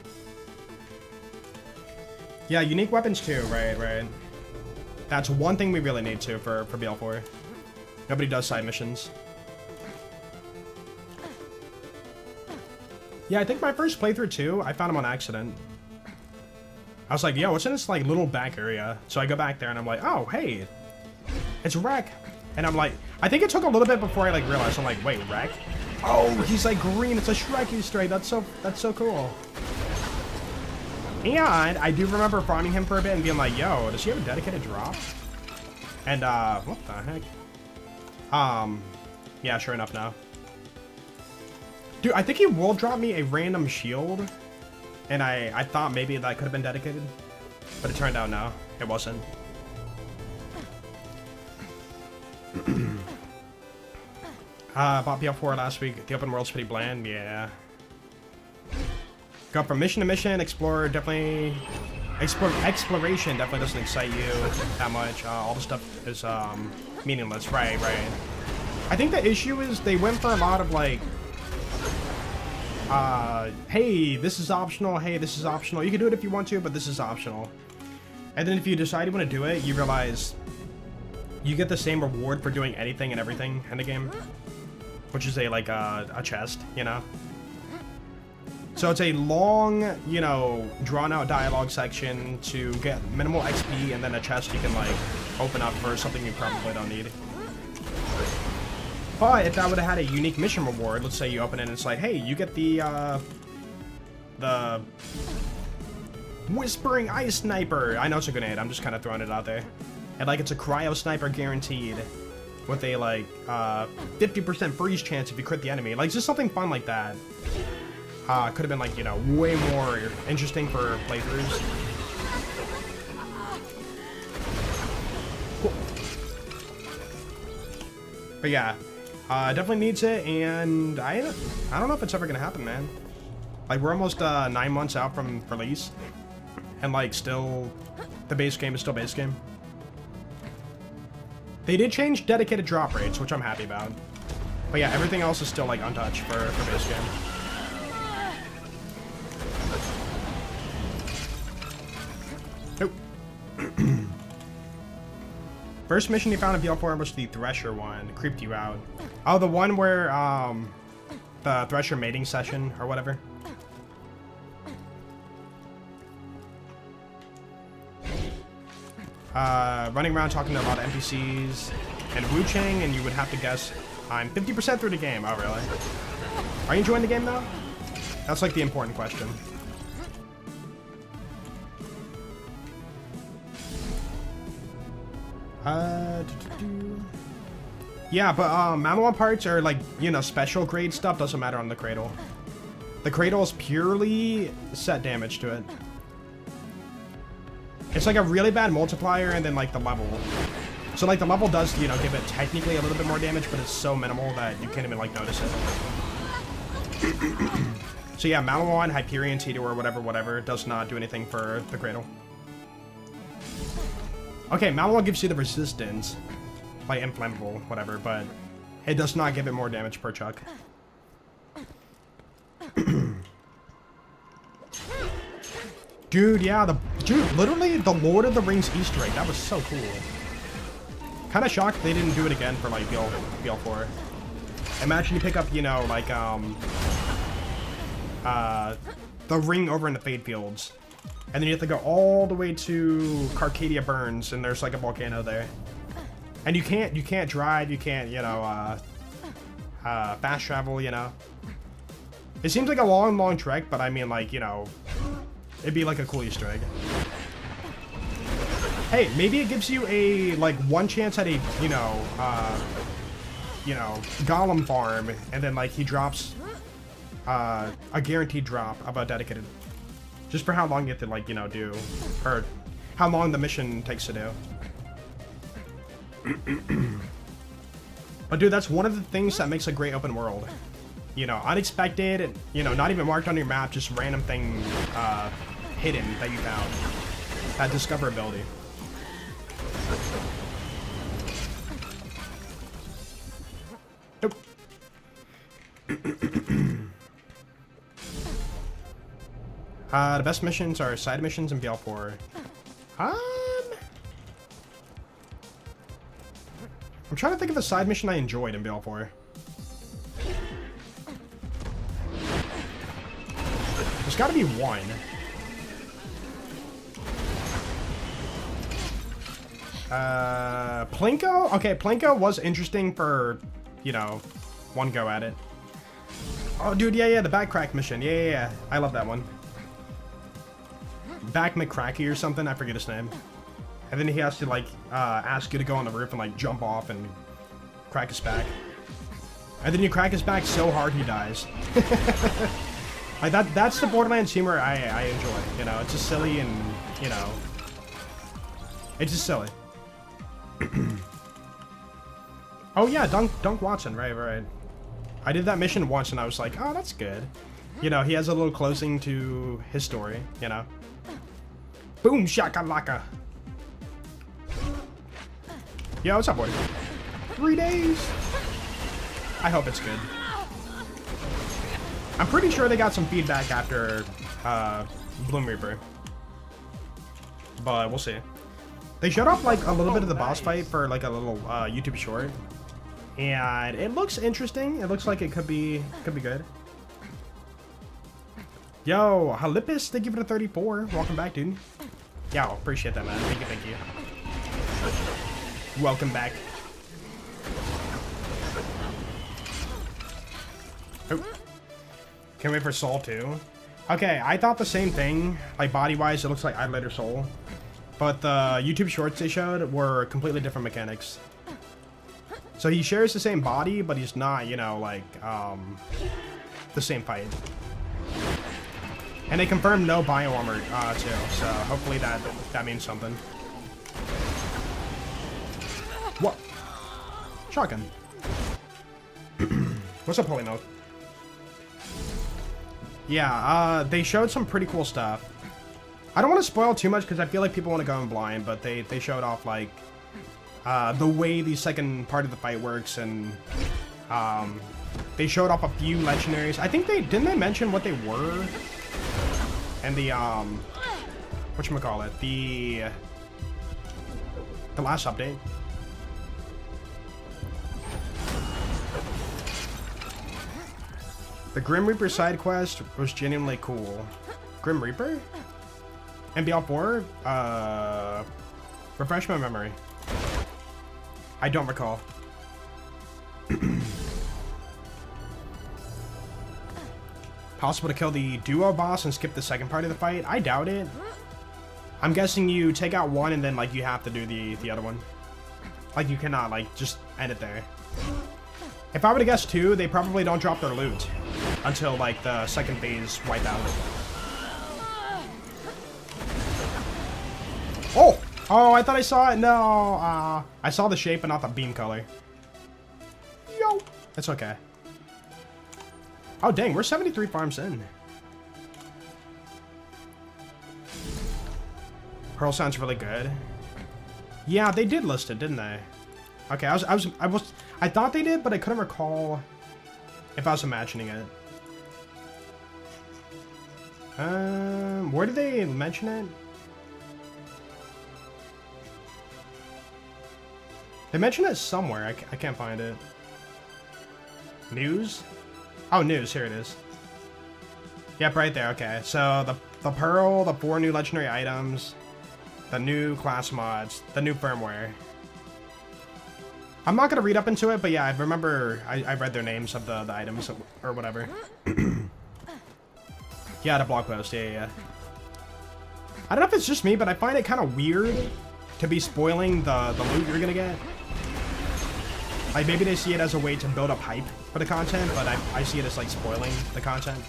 Yeah, unique weapons too, right. That's one thing we really need to for BL4. Nobody does side missions. Yeah, I think my first playthrough too, I found him on accident. I was like, yo, what's in this like little back area? So I go back there and I'm like, oh, hey, it's Wreck. And I'm like, I think it took a little bit before I like realized. I'm like, wait, Wreck? Oh, he's like green. It's a Shrek Easter egg. That's so cool. And I do remember farming him for a bit and being like, yo, does he have a dedicated drop? And, what the heck? Yeah, sure enough now. Dude, I think he will drop me a random shield. And I thought maybe that could have been dedicated. But it turned out no, it wasn't. Bought BL4 last week. The open world's pretty bland, yeah. Go from mission to mission, exploration definitely doesn't excite you that much. All the stuff is meaningless, right. I think the issue is they went for a lot of like, hey, this is optional, hey, this is optional. You can do it if you want to, but this is optional. And then if you decide you want to do it, you realize you get the same reward for doing anything and everything in the game, which is a chest, you know? So it's a long, you know, drawn-out dialogue section to get minimal XP, and then a chest you can, like, open up for something you probably don't need. But if that would have had a unique mission reward, let's say you open it and it's like, hey, you get the Whispering Ice Sniper. I know it's a grenade, I'm just kind of throwing it out there. And, like, it's a Cryo Sniper guaranteed with a, like, 50% freeze chance if you crit the enemy. Like, just something fun like that. Could have been, like, you know, way more interesting for playthroughs. Cool. But yeah, definitely needs it, and I don't know if it's ever gonna happen, man. Like, we're almost 9 months out from release, and like, still, the base game is still base game. They did change dedicated drop rates, which I'm happy about. But yeah, everything else is still like untouched for base game. Nope. First mission you found in BL4 was the Thresher one. It creeped you out. Oh, the one where, the Thresher mating session, or whatever. Running around talking to a lot of NPCs. and Wu Chang, and you would have to guess I'm 50% through the game. Oh, really? Are you enjoying the game, though? That's, like, the important question. Yeah, but Mammal parts are, like, you know, special grade stuff. Doesn't matter on the Cradle. The Cradle is purely set damage to it. It's like a really bad multiplier and then, like, the level. So, like, the level does, you know, give it technically a little bit more damage, but it's so minimal that you can't even, like, notice it. So, yeah, Mammal, Hyperion, Tito, or whatever, does not do anything for the Cradle. Okay, Mammal gives you the resistance. Like, inflammable, whatever, but it does not give it more damage per chuck. Dude, yeah, literally the Lord of the Rings Easter egg. That was so cool. Kind of shocked they didn't do it again for, like, BL4. Imagine you pick up, you know, like, the ring over in the Fade Fields. And then you have to go all the way to Carcadia Burns, and there's, like, a volcano there. And you can't drive, you can't, you know, fast travel, you know. It seems like a long trek, but I mean, like, you know, it'd be like a cool Easter egg. Hey, maybe it gives you a, like, one chance at a, you know, Golem farm, and then, like, he drops, a guaranteed drop of a dedicated. Just for how long you have to, like, you know, do, or how long the mission takes to do. But dude, that's one of the things that makes a great open world. You know, unexpected, you know, not even marked on your map, just random thing hidden that you found. That discoverability. Nope. The best missions are side missions in BL4. I'm trying to think of a side mission I enjoyed in BL4. There's gotta be one. Plinko? Okay, Plinko was interesting for, you know, one go at it. Oh, dude, yeah, the back crack mission. Yeah. I love that one. Back McCracky or something, I forget his name. And then he has to, like, ask you to go on the roof and, like, jump off and crack his back. And then you crack his back so hard he dies. Like, that's the Borderlands humor I enjoy, you know? It's just silly and, you know... It's just silly. Oh, yeah, Dunk Watson, right. I did that mission once and I was like, oh, that's good. You know, he has a little closing to his story, you know? Boom, shakalaka. Yo, what's up, boy? 3 days. I hope it's good. I'm pretty sure they got some feedback after Bloom Reaper, but we'll see. They showed off like a little bit of the boss fight for like a little YouTube short, and it looks interesting. It looks like it could be good. Yo, Halipis, thank you for the 34. Welcome back, dude. Yeah, appreciate that, man. Thank you. Welcome back. Oh. Can't wait for Soul 2. Okay, I thought the same thing. Like, body-wise, it looks like Idolator Soul. But the YouTube shorts they showed were completely different mechanics. So he shares the same body, but he's not, you know, like, the same fight. And they confirmed no bio armor, too. So hopefully that means something. What? Shotgun. What's up, Holy Milk? Yeah, they showed some pretty cool stuff. I don't want to spoil too much because I feel like people want to go in blind, but they showed off, like, the way the second part of the fight works, and they showed off a few legendaries. I think didn't they mention what they were? And the, whatchamacallit, the last update. The Grim Reaper side quest was genuinely cool. Grim Reaper? MBL4? Refresh my memory. I don't recall. Possible to kill the duo boss and skip the second part of the fight? I doubt it. I'm guessing you take out one and then like you have to do the other one. Like you cannot like just end it there. If I were to guess two, they probably don't drop their loot until like the second phase wipe out. Oh! Oh, I thought I saw it. No, I saw the shape but not the beam color. Yo! It's okay. Oh, dang, we're 73 farms in. Pearl sounds really good. Yeah, they did list it, didn't they? Okay, I thought they did, but I couldn't recall if I was imagining it. Where did they mention it? They mentioned it somewhere. I can't find it. News? Oh, news. Here it is. Yep, right there. Okay, so the Pearl, the 4 new legendary items, the new class mods, the new firmware. I'm not gonna read up into it, but yeah, I remember I read their names of the items or whatever. Yeah, the blog post. Yeah. I don't know if it's just me, but I find it kind of weird to be spoiling the loot you're gonna get. Like, maybe they see it as a way to build up hype for the content, but I see it as, like, spoiling the content.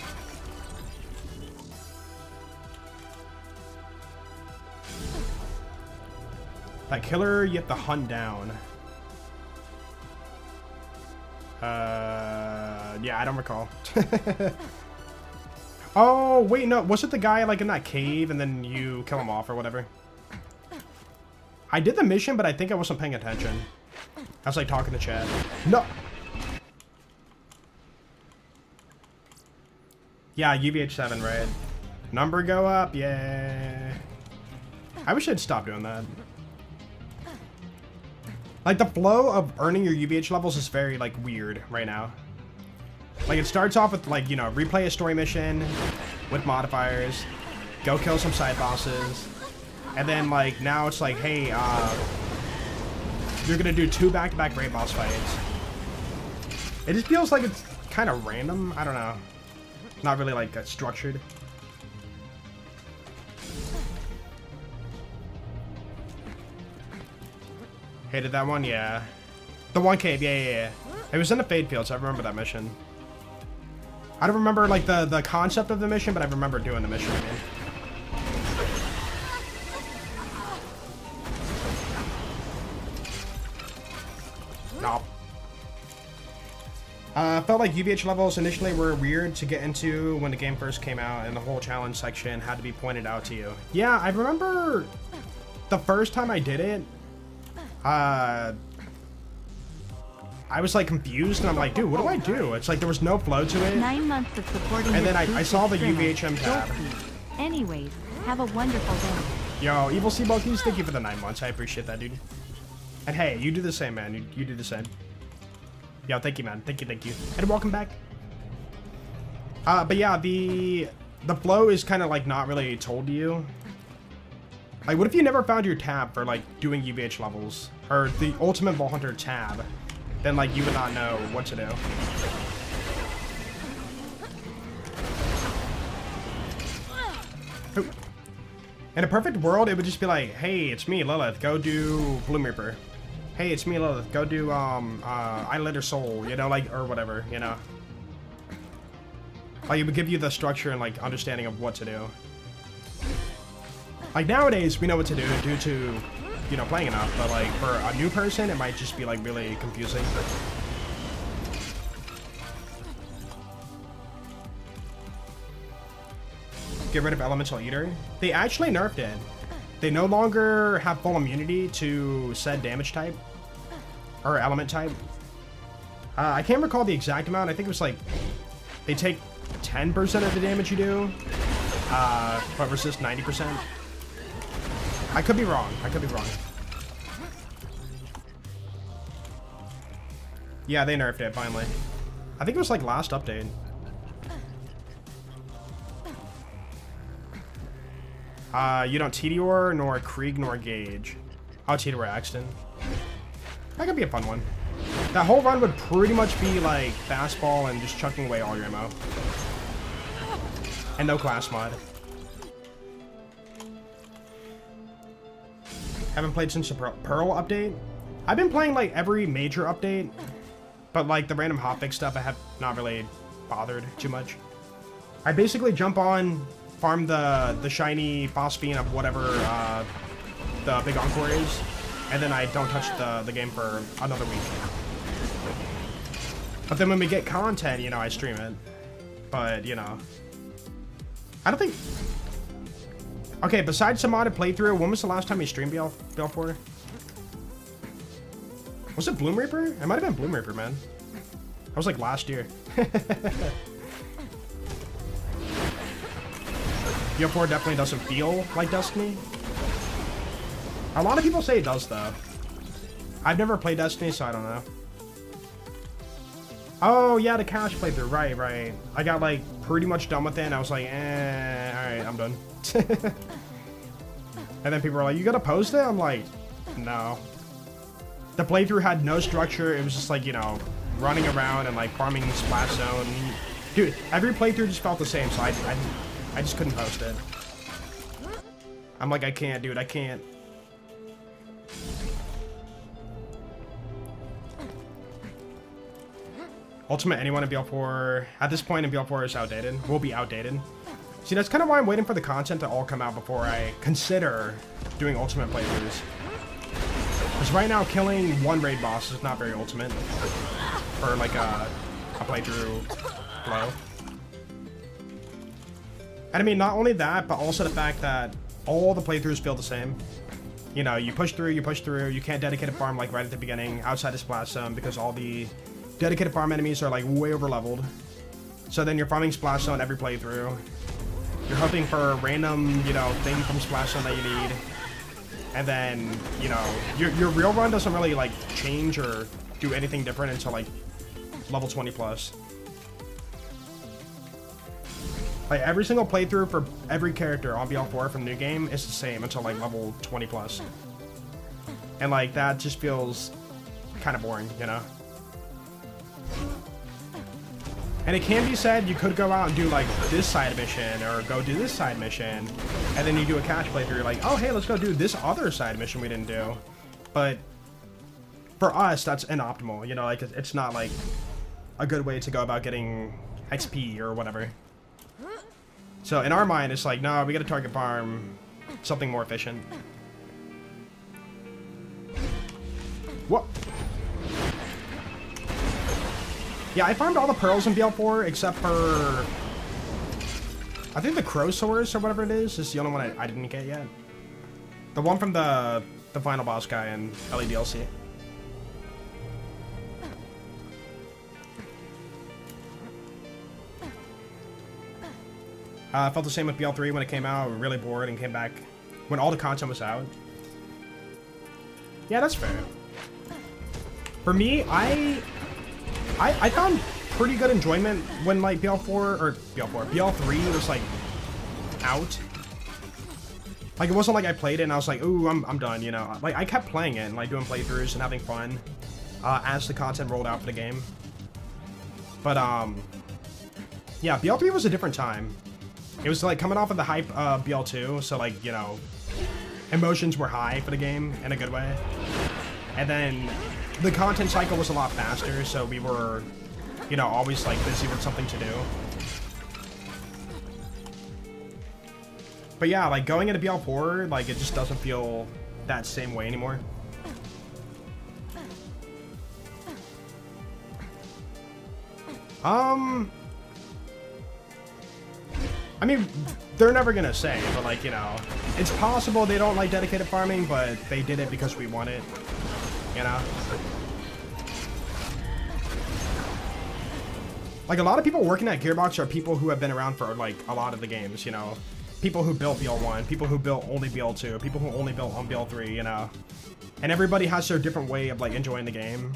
That killer you have to hunt down. Yeah, I don't recall. Oh, wait, no. Was it the guy, like, in that cave and then you kill him off or whatever? I did the mission, but I think I wasn't paying attention. I was like talking to chat. No. Yeah, UVH7, right? Number go up, yeah. I wish I'd stop doing that. Like the flow of earning your UVH levels is very like weird right now. Like it starts off with like, you know, replay a story mission with modifiers, go kill some side bosses, and then like now it's like, hey, you're gonna do 2 back-to-back raid boss fights. It just feels like it's kind of random. I don't know. Not really like structured. Hated that one, yeah. The one cave, yeah. It was in the Fade Fields. I remember that mission. I don't remember like the concept of the mission, but I remember doing the mission. I mean. No. Felt like UVH levels initially were weird to get into when the game first came out, and the whole challenge section had to be pointed out to you. Yeah, I remember the first time I did it, I was like confused, and I'm like, dude, what do I do? It's like there was no flow to it. 9 months of supporting. And then I saw the UVHM tab. Anyways, have a wonderful day. Yo, Evil Sea Monkeys, thank you for the 9 months. I appreciate that, dude. And hey, you do the same, man. You do the same. Yo, thank you, man. Thank you. And welcome back. But yeah, the flow is kind of like not really told to you. Like, what if you never found your tab for like doing UVH levels? Or the Ultimate Vault Hunter tab? Then like you would not know what to do. In a perfect world, it would just be like, hey, it's me, Lilith, go do Bloom Reaper. Hey, it's me, Lilith, go do Eyelider Soul, you know, like, or whatever, you know. Like, it would give you the structure and like understanding of what to do. Like nowadays, we know what to do due to, you know, playing enough, but like for a new person, it might just be like really confusing. Get rid of Elemental Eater. They actually nerfed it. They no longer have full immunity to said damage type or element type. I can't recall the exact amount. I think it was like they take 10% of the damage you do, but resist 90%. I could be wrong. Yeah, they nerfed it finally. I think it was like last update. You don't Tedior, nor Krieg, nor Gage. Oh, Tedior Axton. That could be a fun one. That whole run would pretty much be like fastball and just chucking away all your ammo. And no class mod. Haven't played since the Pearl update. I've been playing like every major update, but like the random hotfix stuff I have not really bothered too much. I basically jump on, farm the shiny phosphene of whatever the big encore is, and then I don't touch the game for another week. But then when we get content, you know, I stream it. But, you know, I don't think... Okay, besides the modded playthrough, when was the last time you streamed BL4? Was it Bloom Reaper? It might have been Bloom Reaper, man. That was like last year. BL4 definitely doesn't feel like Destiny. A lot of people say it does, though. I've never played Destiny, so I don't know. Oh, yeah, the cash playthrough. Right, right. I got, like, pretty much done with it, and I was like, alright, I'm done. And then people were like, you gotta post it? I'm like, no. The playthrough had no structure. It was just, like, you know, running around and, like, farming Splash Zone. Dude, every playthrough just felt the same, so I just couldn't post it. I'm like, I can't, dude, I can't. Ultimate anyone in BL4, at this point in BL4 is outdated, will be outdated. See, that's kind of why I'm waiting for the content to all come out before I consider doing ultimate playthroughs. Because right now, killing one raid boss is not very ultimate. For like a playthrough flow. And I mean, not only that, but also the fact that all the playthroughs feel the same. You know, you push through, you can't dedicate a farm like right at the beginning, outside the Splash Zone, because all the dedicated farm enemies are like way over leveled. So then you're farming Splash Zone every playthrough. You're hoping for a random, you know, thing from Splash Zone that you need. And then, you know, your real run doesn't really like change or do anything different until like level 20 plus. Like every single playthrough for every character on BL4 from New Game is the same until like level 20 plus. And like that just feels kind of boring, you know? And it can be said you could go out and do like this side mission or go do this side mission, and then you do a cash playthrough, you're like, oh hey, let's go do this other side mission we didn't do. But for us, that's inoptimal, you know, like it's not like a good way to go about getting XP or whatever. So in our mind, it's like, no, we gotta target farm something more efficient. Whoa. Yeah, I farmed all the pearls in BL4 except for... I think the Crowsaurus or whatever it is the only one I didn't get yet. The one from the final boss guy in LE DLC. I felt the same with BL3 when it came out. Really bored and came back when all the content was out. Yeah, that's fair. For me, I found pretty good enjoyment when like BL3 was like out. Like it wasn't like I played it and I was like, ooh, I'm done, you know. Like I kept playing it and like doing playthroughs and having fun as the content rolled out for the game. But yeah, BL3 was a different time. It was like coming off of the hype of BL2, so like, you know, emotions were high for the game in a good way. And then the content cycle was a lot faster, so we were, you know, always like busy with something to do. But yeah, like going into BL4, like it just doesn't feel that same way anymore. I mean, they're never gonna say, but like, you know, it's possible they don't like dedicated farming, but they did it because we want it, you know? Like, a lot of people working at Gearbox are people who have been around for, like, a lot of the games, you know? People who built BL1, people who built only BL2, people who only built on BL3, you know? And everybody has their different way of, like, enjoying the game.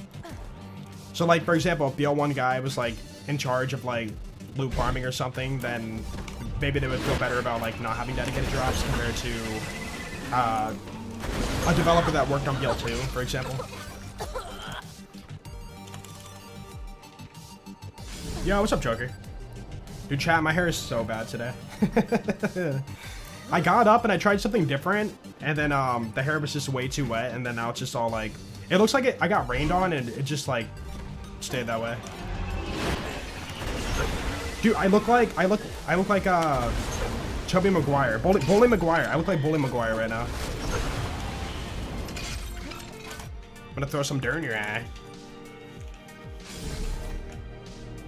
So, like, for example, if BL1 guy was, like, in charge of, like, loot farming or something, then maybe they would feel better about like not having dedicated drops compared to a developer that worked on BL2, for example. Yo, what's up, Joker? Dude, chat, my hair is so bad today. I got up and I tried something different, and then the hair was just way too wet, and then now it's just all like, it looks like I got rained on, and it just like stayed that way. Dude, I look like Tobey Maguire, Bully Maguire. I look like Bully Maguire right now. I'm gonna throw some dirt in your eye.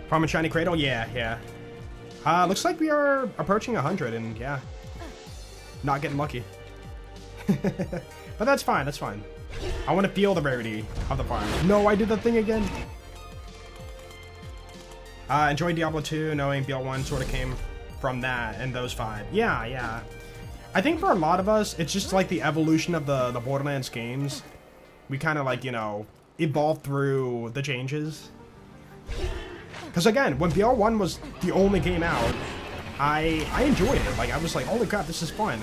Farm a shiny cradle? Yeah. Looks like we are approaching 100, and yeah, not getting lucky. But that's fine, that's fine. I want to feel the rarity of the farm. No, I did the thing again. Enjoyed Diablo 2, knowing BL1 sort of came from that and those 5. Yeah. I think for a lot of us, it's just like the evolution of the Borderlands games. We kind of like, you know, evolved through the changes. Because again, when BL1 was the only game out, I enjoyed it. Like, I was like, holy crap, this is fun.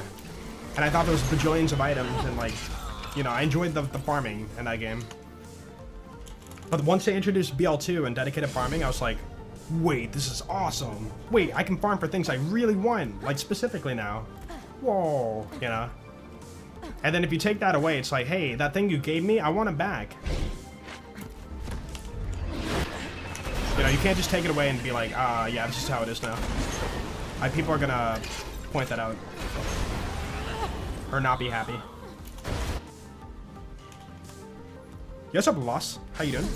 And I thought there was bajillions of items, and like, you know, I enjoyed the farming in that game. But once they introduced BL2 and dedicated farming, I was like, wait, this is awesome. Wait, I can farm for things I really want, like specifically now. Whoa, you know. And then if you take that away, it's like, hey, that thing you gave me, I want it back. You know, you can't just take it away and be like, yeah, this is how it is now. Like, people are gonna point that out. Or not be happy. Yes, up, Loss. How you doing?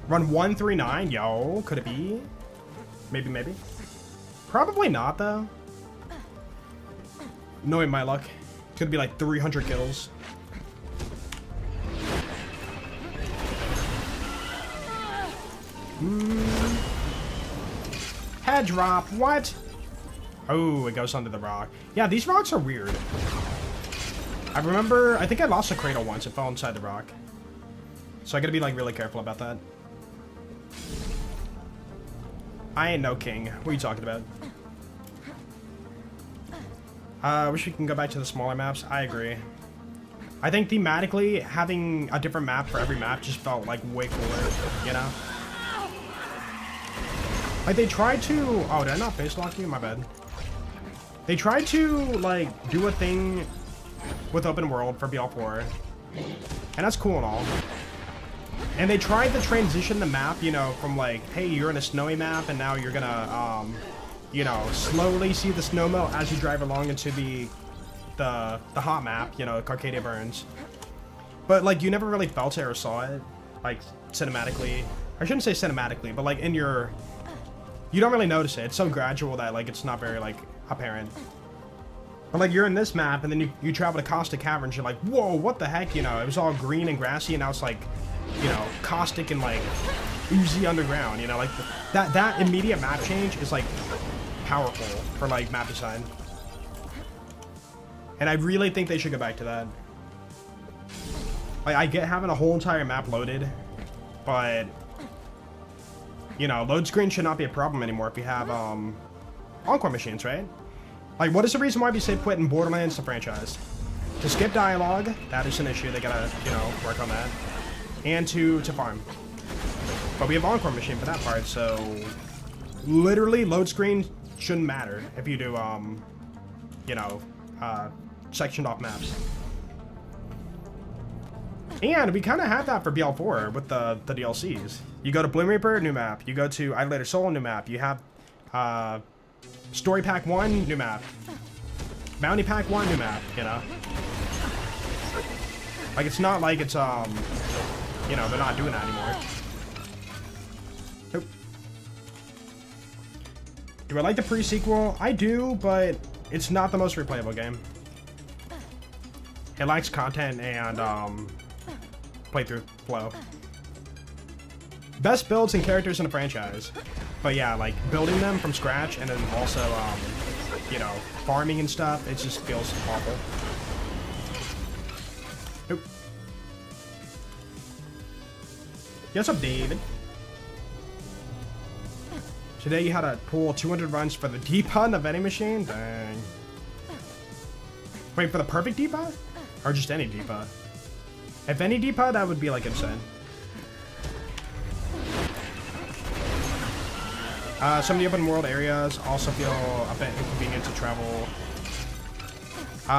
Run 139? Yo, could it be? Maybe. Probably not, though. Knowing my luck. It's gonna be like 300 kills. Head drop, what? Oh, it goes under the rock. Yeah, these rocks are weird. I remember, I think I lost a cradle once. It fell inside the rock. So I gotta be like really careful about that. I ain't no king. What are you talking about? I wish we can go back to the smaller maps. I agree. I think thematically, having a different map for every map just felt like way cooler, you know? Like, they tried to... Oh, did I not face lock you? My bad. They tried to, like, do a thing with open world for BL4. And that's cool and all. And they tried to transition the map, you know, from like, hey, you're in a snowy map, and now you're gonna, you know, slowly see the snow melt as you drive along into the hot map, you know, Carcadia Burns. But, like, you never really felt it or saw it, like, cinematically. I shouldn't say cinematically, but, like, in your... You don't really notice it. It's so gradual that, like, it's not very, like, apparent. But, like, you're in this map, and then you travel to Caustic Caverns, you're like, whoa, what the heck, you know? It was all green and grassy, and now it's, like, you know, caustic and, like, oozy underground, you know? Like, that immediate map change is, like, powerful for, like, map design. And I really think they should go back to that. Like, I get having a whole entire map loaded, but... You know, load screen should not be a problem anymore if you have, Encore machines, right? Like, what is the reason why we say quit in Borderlands the franchise? To skip dialogue, that is an issue, they gotta, you know, work on that. And to farm. But we have Encore machine for that part, so... Literally, load screen shouldn't matter if you do, you know, sectioned off maps. And we kind of have that for BL4 with the DLCs. You go to Bloom Reaper, new map. You go to Idolator Soul, new map. You have Story Pack 1, new map. Bounty Pack 1, new map, you know? Like, it's not like it's, you know, they're not doing that anymore. Nope. Do I like the pre-sequel? I do, but it's not the most replayable game. It lacks content and, playthrough flow. Best builds and characters in the franchise. But yeah, like, building them from scratch and then also, you know, farming and stuff, it just feels awful. Nope. Yes, up, David. Today you had to pull 200 runs for the D-pad of any machine? Dang. Wait, for the perfect D-pad? Or just any D-pad? If any D-pad, that would be, like, insane. Some of the open world areas also feel a bit inconvenient to travel.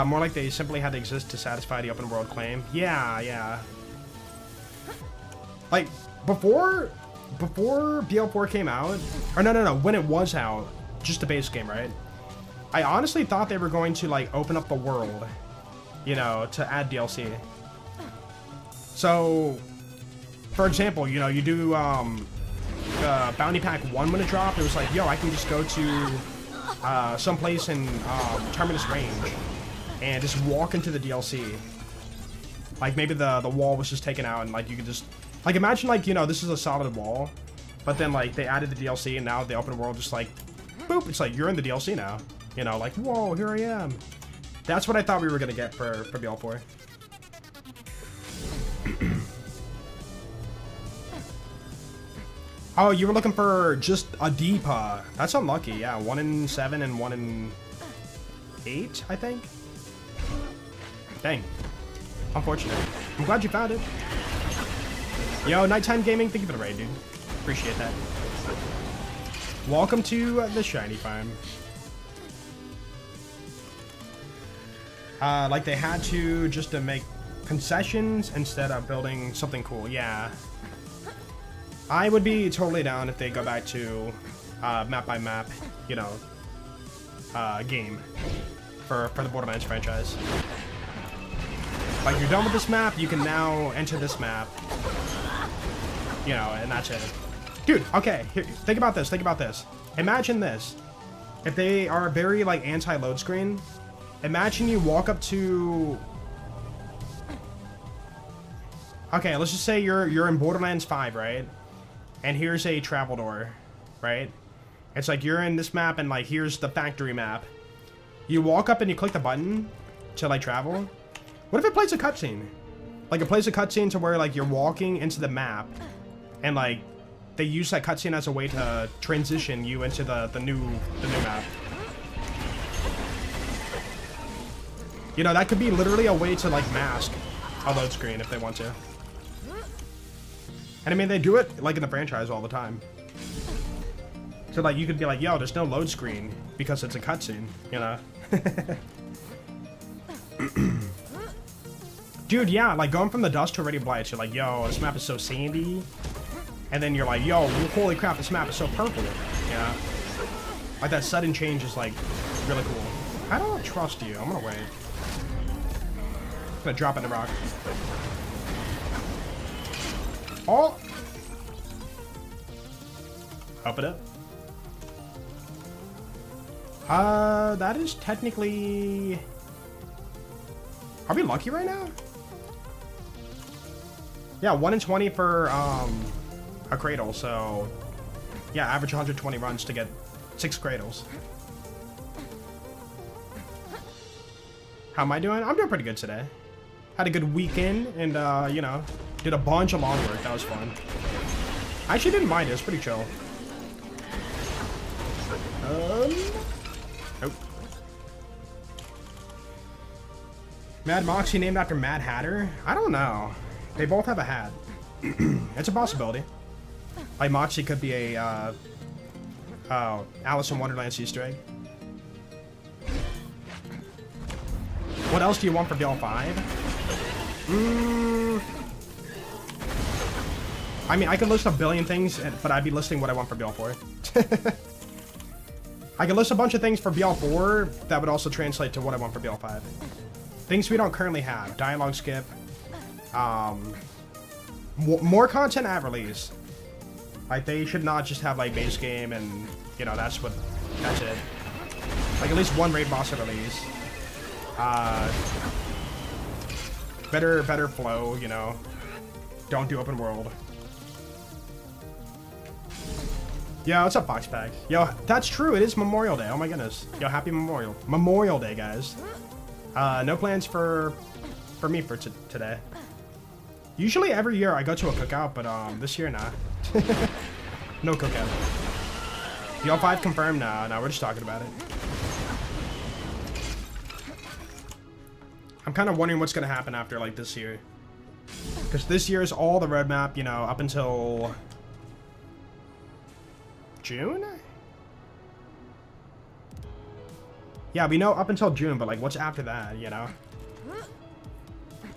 More like they simply had to exist to satisfy the open world claim. Yeah, yeah. Like, before BL4 came out, or no, when it was out, just the base game, right? I honestly thought they were going to, like, open up the world, you know, to add DLC. So, for example, you know, you do, Bounty Pack 1 when it dropped, it was like, yo, I can just go to, someplace in, Terminus Range, and just walk into the DLC. Like, maybe the wall was just taken out, and, like, you could just... Like, imagine, like, you know, this is a solid wall, but then, like, they added the DLC, and now the open world just, like, boop, it's like, you're in the DLC now. You know, like, whoa, here I am. That's what I thought we were gonna get for BL4. Oh, you were looking for just a Deepa. That's unlucky, yeah. 1 in 7 and 1 in 8, I think? Dang. Unfortunate. I'm glad you found it. Yo, Nighttime Gaming, thank you for the raid, dude. Appreciate that. Welcome to the Shiny Farm. Like they had to just to make concessions instead of building something cool. Yeah. I would be totally down if they go back to map by map, you know, game for the Borderlands franchise. Like, you're done with this map, you can now enter this map. You know, and that's it. Dude, okay, here, think about this, Imagine this. If they are very, like, anti-load screen, imagine you walk up to... Okay, let's just say you're in Borderlands 5, right? And here's a travel door, right? It's like you're in this map and, like, here's the factory map. You walk up and you click the button to, like, travel. What if it plays a cutscene? Like, it plays a cutscene to where, like, you're walking into the map and, like, they use that cutscene as a way to transition you into the new map. You know, that could be literally a way to, like, mask a load screen if they want to. And I mean, they do it, like, in the franchise all the time. So, like, you could be like, yo, there's no load screen because it's a cutscene, you know? Dude, yeah, like, going from the dust to Ready Blight, you're like, yo, this map is so sandy. And then you're like, yo, holy crap, this map is so purple. Yeah. Like, that sudden change is, like, really cool. I don't trust you. I'm gonna wait. I'm gonna drop in the rock. Oh! Up it up. That is technically... Are we lucky right now? Yeah, 1 in 20 for, a cradle, so... Yeah, average 120 runs to get 6 cradles. How am I doing? I'm doing pretty good today. Had a good weekend, and, you know, did a bunch of lawn work. That was fun. I actually didn't mind it. It was pretty chill. Nope. Mad Moxie named after Mad Hatter? I don't know. They both have a hat. It's a possibility. Like, Moxie could be a, Alice in Wonderland Easter egg. What else do you want for BL5? I mean, I could list a billion things, but I'd be listing what I want for BL4. I could list a bunch of things for BL4 that would also translate to what I want for BL5. Things we don't currently have. Dialogue skip. More content at release. Like, they should not just have, like, base game and, you know, that's it. Like, at least one raid boss at release. Better flow, you know. Don't do open world. Yo, what's up, Foxpack? Yo, that's true, it is Memorial Day. Oh my goodness. Yo, happy Memorial Day, guys. No plans for me for today. Usually every year I go to a cookout, but this year, nah. No cookout. BL5 confirmed? Nah, we're just talking about it. I'm kind of wondering what's gonna happen after, like, this year. Because this year is all the roadmap, you know, up until... June? Yeah, we know up until June, but like, what's after that, you know?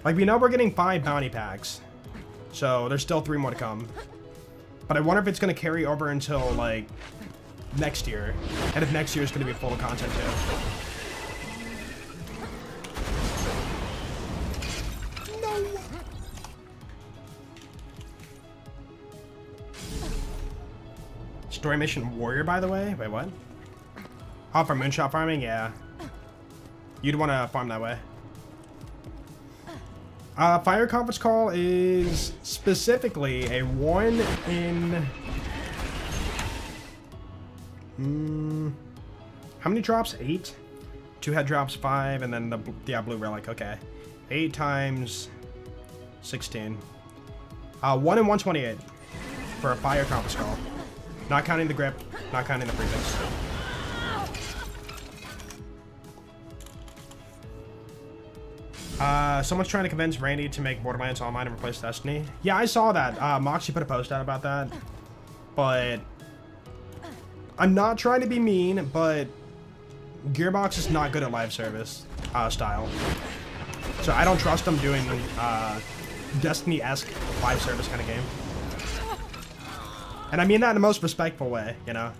Like, we know we're getting 5 bounty packs. So, there's still 3 more to come. But I wonder if it's going to carry over until, like, next year. And if next year is going to be full of content, too. No! Story mission warrior, by the way? Wait, what? Oh, for moonshot farming? Yeah. You'd want to farm that way. Fire conference call is specifically a 1 in... how many drops? 8? 2 head drops, 5, and then the blue relic. Okay. 8 times 16. 1 in 128 for a fire conference call. Not counting the grip, not counting the prefix. Someone's trying to convince Randy to make Borderlands Online and replace Destiny. Yeah, I saw that. Moxie put a post out about that. But I'm not trying to be mean, but Gearbox is not good at live service style. So I don't trust them doing Destiny-esque live service kind of game. And I mean that in the most respectful way, you know?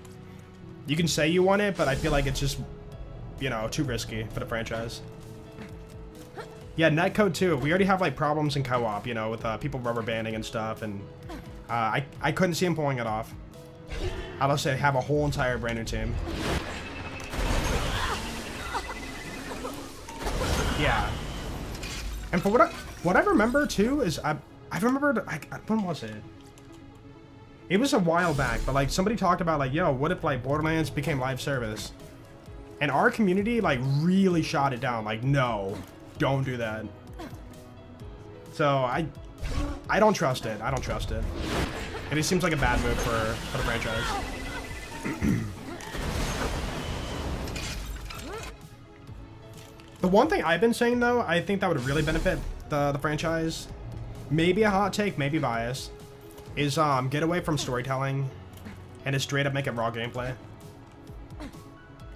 You can say you want it, but I feel like it's just, you know, too risky for the franchise. Yeah, netcode too. We already have like problems in co-op, you know, with people rubber banding and stuff, and I couldn't see him pulling it off. I'll say have a whole entire brand new team. Yeah. And for what I remember too is I remembered when was it? It was a while back, but like somebody talked about like, yo, what if like Borderlands became live service? And our community like really shot it down. Like, no. Don't do that. So I don't trust it. I don't trust it. And it seems like a bad move for the franchise. The one thing I've been saying though, I think that would really benefit the franchise, maybe a hot take, maybe bias, is get away from storytelling and just straight up make it raw gameplay.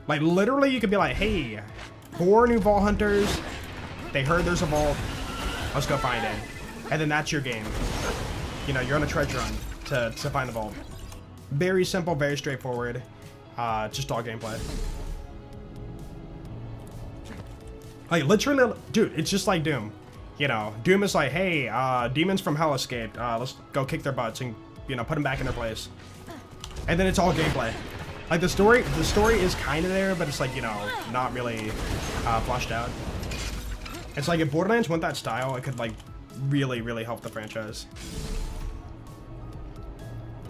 Like literally you could be like, hey, 4 new vault hunters. They heard there's a vault. Let's go find it. And then that's your game. You know, you're on a treasure hunt to find the vault. Very simple, very straightforward. Just all gameplay. Like, literally, dude, it's just like Doom. You know, Doom is like, hey, demons from hell escaped. Let's go kick their butts and, you know, put them back in their place. And then it's all gameplay. Like, the story is kind of there, but it's like, you know, not really fleshed out. It's like if Borderlands went that style, it could like really, really help the franchise.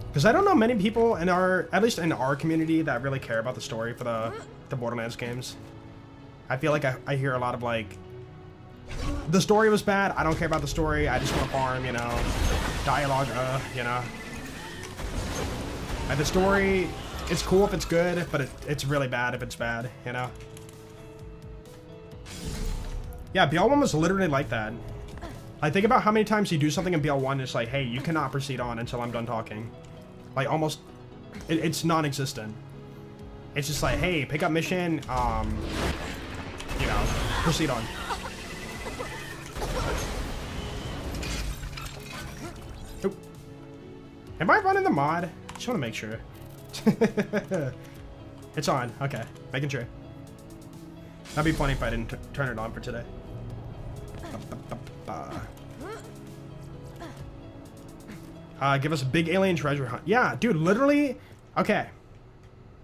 Because I don't know many people in at least in our community, that really care about the story for the Borderlands games. I feel like I hear a lot of like, the story was bad, I don't care about the story, I just want to farm, you know, dialogue, you know. And the story, it's cool if it's good, but it's really bad if it's bad, you know. Yeah, BL1 was literally like that. I think about how many times you do something in BL1 and it's like, hey, you cannot proceed on until I'm done talking. Like, almost, it's non-existent. It's just like, hey, pick up mission, you know, proceed on. Oop. Am I running the mod? Just want to make sure. It's on, okay, making sure. That'd be funny if I didn't turn it on for today. Give us a big alien treasure hunt. Yeah, dude, literally. Okay.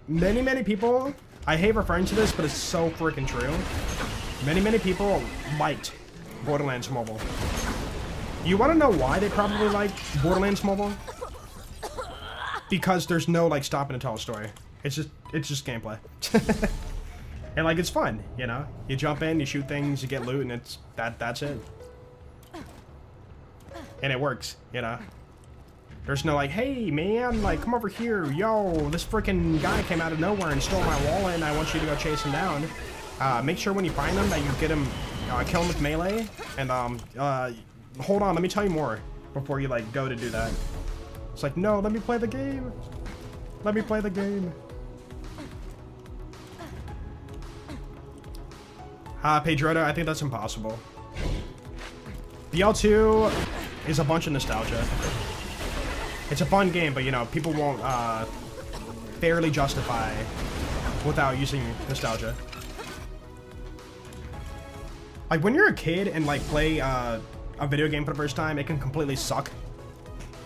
Many people, I hate referring to this, but it's so freaking true. Many people liked Borderlands Mobile. You want to know why they probably liked Borderlands Mobile? Because there's no like stopping and tell a story. It's just gameplay. And like it's fun, you know? You jump in, you shoot things, you get loot, and that's it. And it works, you know? There's no like, hey man, like come over here, yo, this freaking guy came out of nowhere and stole my wallet and I want you to go chase him down. Make sure when you find him that you get him, kill him with melee, and hold on, let me tell you more before you like go to do that. It's like, no, let me play the game. Let me play the game. Pedroto, I think that's impossible. BL2 is a bunch of nostalgia. It's a fun game, but you know, people won't fairly justify without using nostalgia. Like when you're a kid and like play a video game for the first time, it can completely suck.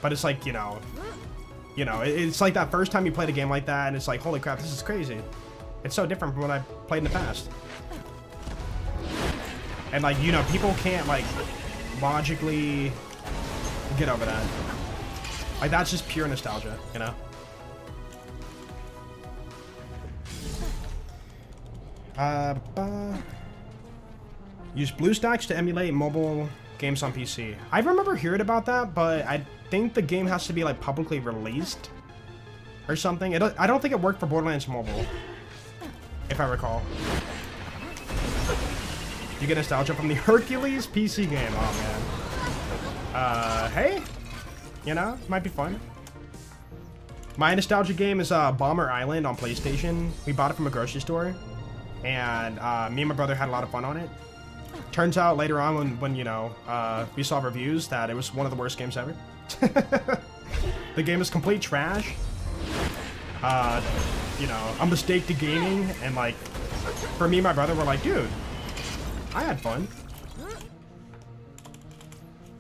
But it's like, you know, it's like that first time you played a game like that and it's like, holy crap, this is crazy. It's so different from what I played in the past. And like, you know, people can't like logically get over that. Like that's just pure nostalgia, you know? Use BlueStacks to emulate mobile games on PC. I remember hearing about that, but I think the game has to be like publicly released or something. I don't think it worked for Borderlands Mobile, if I recall. You get nostalgia from the Hercules PC game. Oh man. Hey, you know, might be fun. My nostalgia game is Bomber Island on PlayStation. We bought it from a grocery store, and me and my brother had a lot of fun on it. Turns out later on when you know, we saw reviews that it was one of the worst games ever. The game is complete trash. You know, a mistake to gaming, and like, for me and my brother, we're like, dude, I had fun.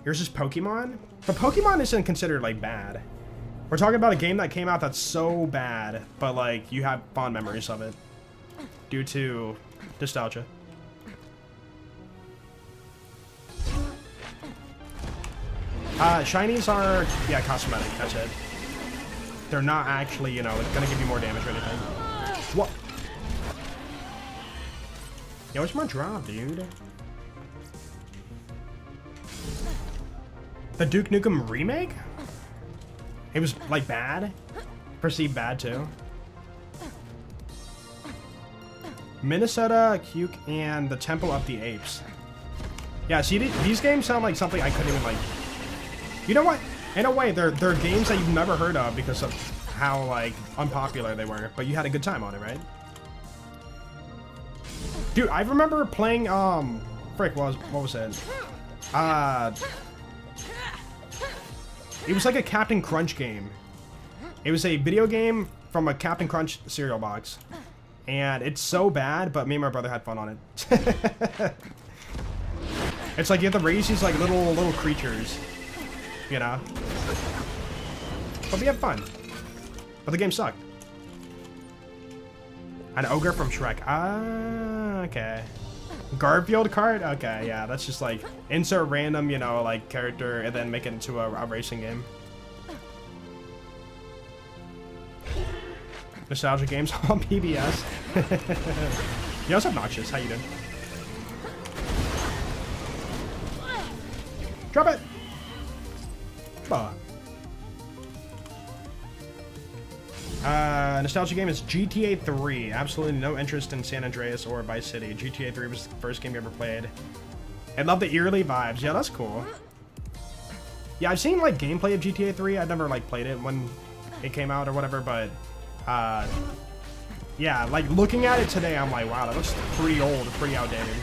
Here's just Pokemon. But Pokemon isn't considered like bad. We're talking about a game that came out that's so bad, but like, you have fond memories of it due to nostalgia. Shinies are, yeah, cosmetic, that's it. They're not actually, you know, gonna give you more damage or anything. What? Yo, what's my drop, dude? The Duke Nukem remake? It was, like, bad? Perceived bad, too. Minnesota, Cuke, and the Temple of the Apes. Yeah, see, these games sound like something I couldn't even, like... You know what? In a way, they're games that you've never heard of because of how, like, unpopular they were. But you had a good time on it, right? Dude, I remember playing, frick, what was it? It was like a Captain Crunch game. It was a video game from a Captain Crunch cereal box. And it's so bad, but me and my brother had fun on it. It's like you have to raise these, like, little creatures. You know? But we had fun. But the game sucked. An ogre from Shrek. Ah, okay. Garfield card? Okay, yeah, that's just like insert random, you know, like character and then make it into a racing game. Nostalgia games on PBS. Yeah, what's obnoxious? How you doing? Drop it! Nostalgia game is GTA 3. Absolutely no interest in San Andreas or Vice City. GTA 3 was the first game you ever played. I love the eerily vibes. Yeah, that's cool. Yeah, I've seen like gameplay of GTA 3. I never like played it when it came out or whatever, but yeah, like looking at it today, I'm like, wow, that looks pretty old, pretty outdated.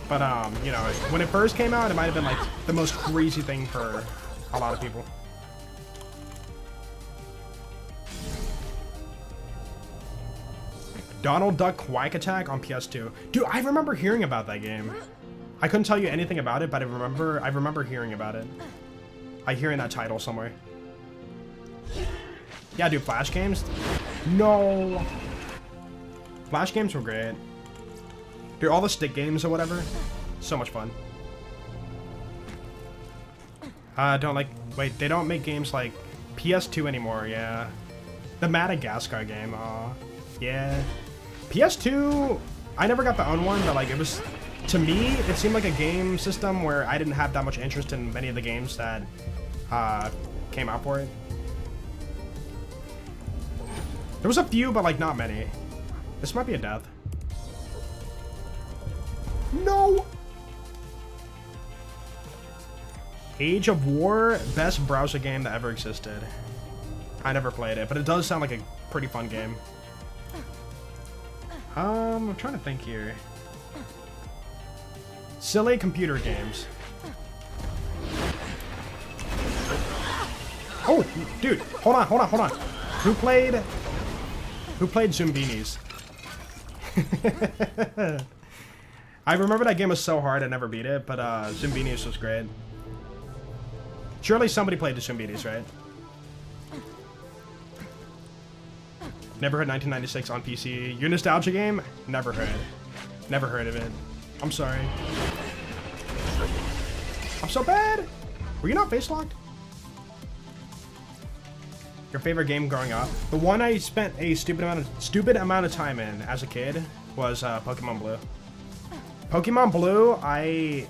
But you know, when it first came out, it might have been like the most crazy thing for a lot of people. Donald Duck Quack Attack on PS2. Dude, I remember hearing about that game. I couldn't tell you anything about it, but I remember hearing about it. I hearing that title somewhere. Yeah, dude, Flash games? No. Flash games were great. Dude, all the stick games or whatever. So much fun. Don't like... Wait, they don't make games like PS2 anymore, yeah. The Madagascar game, aw. Yeah. PS2, I never got to own one, but like it was... To me, it seemed like a game system where I didn't have that much interest in many of the games that came out for it. There was a few, but like not many. This might be a death. No! Age of War, best browser game that ever existed. I never played it, but it does sound like a pretty fun game. I'm trying to think here. Silly computer games. Oh, dude, hold on. Who played Zumbinis? I remember that game was so hard I never beat it, but Zumbinis was great. Surely somebody played the Zumbinis, right? Never heard 1996 on PC. Your nostalgia game? Never heard. Never heard of it. I'm sorry. I'm so bad. Were you not face locked? Your favorite game growing up? The one I spent a stupid amount of time in as a kid was Pokemon Blue. Pokemon Blue, I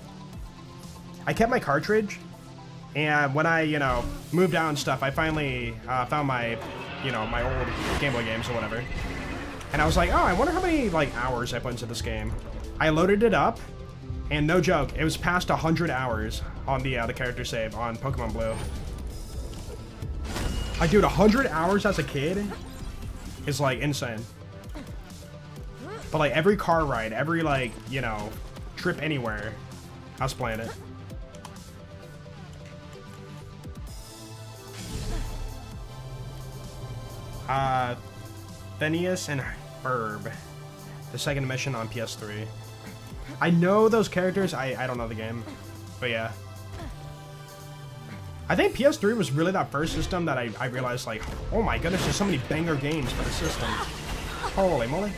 kept my cartridge, and when I, you know, moved out and stuff, I finally found my, you know, my old Game Boy games or whatever. And I was like, oh, I wonder how many, like, hours I put into this game. I loaded it up, and no joke, it was past 100 hours on the character save on Pokemon Blue. Like, dude, 100 hours as a kid is, like, insane. But, like, every car ride, every, like, you know, trip anywhere, I was playing it. Phineas and Ferb. The second mission on PS3. I know those characters, I don't know the game. But, yeah. I think PS3 was really that first system that I realized, like, oh my goodness, there's so many banger games for the system. Holy moly.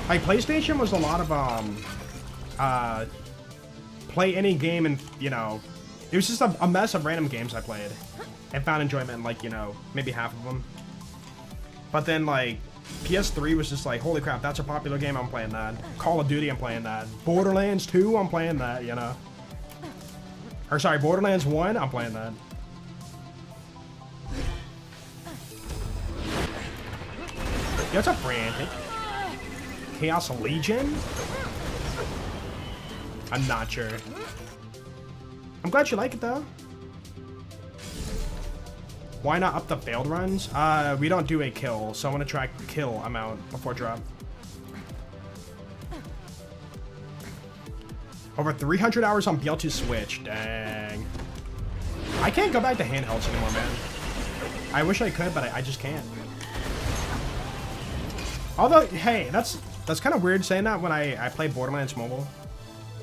Like, PlayStation was a lot of, play any game and, you know, it was just a mess of random games I played. And found enjoyment in, like, you know, maybe half of them. But then, like, PS3 was just like, holy crap, that's a popular game, I'm playing that. Call of Duty, I'm playing that. Borderlands 2, I'm playing that, you know. Or sorry, Borderlands 1, I'm playing that. Yeah, what's up, Frantic? Chaos Legion? I'm not sure. I'm glad you like it, though. Why not up the failed runs? We don't do a kill, so I want to track the kill amount before drop. Over 300 hours on BL2 Switch. Dang. I can't go back to handhelds anymore, man. I wish I could, but I just can't. Although, hey, that's kind of weird saying that when I play Borderlands Mobile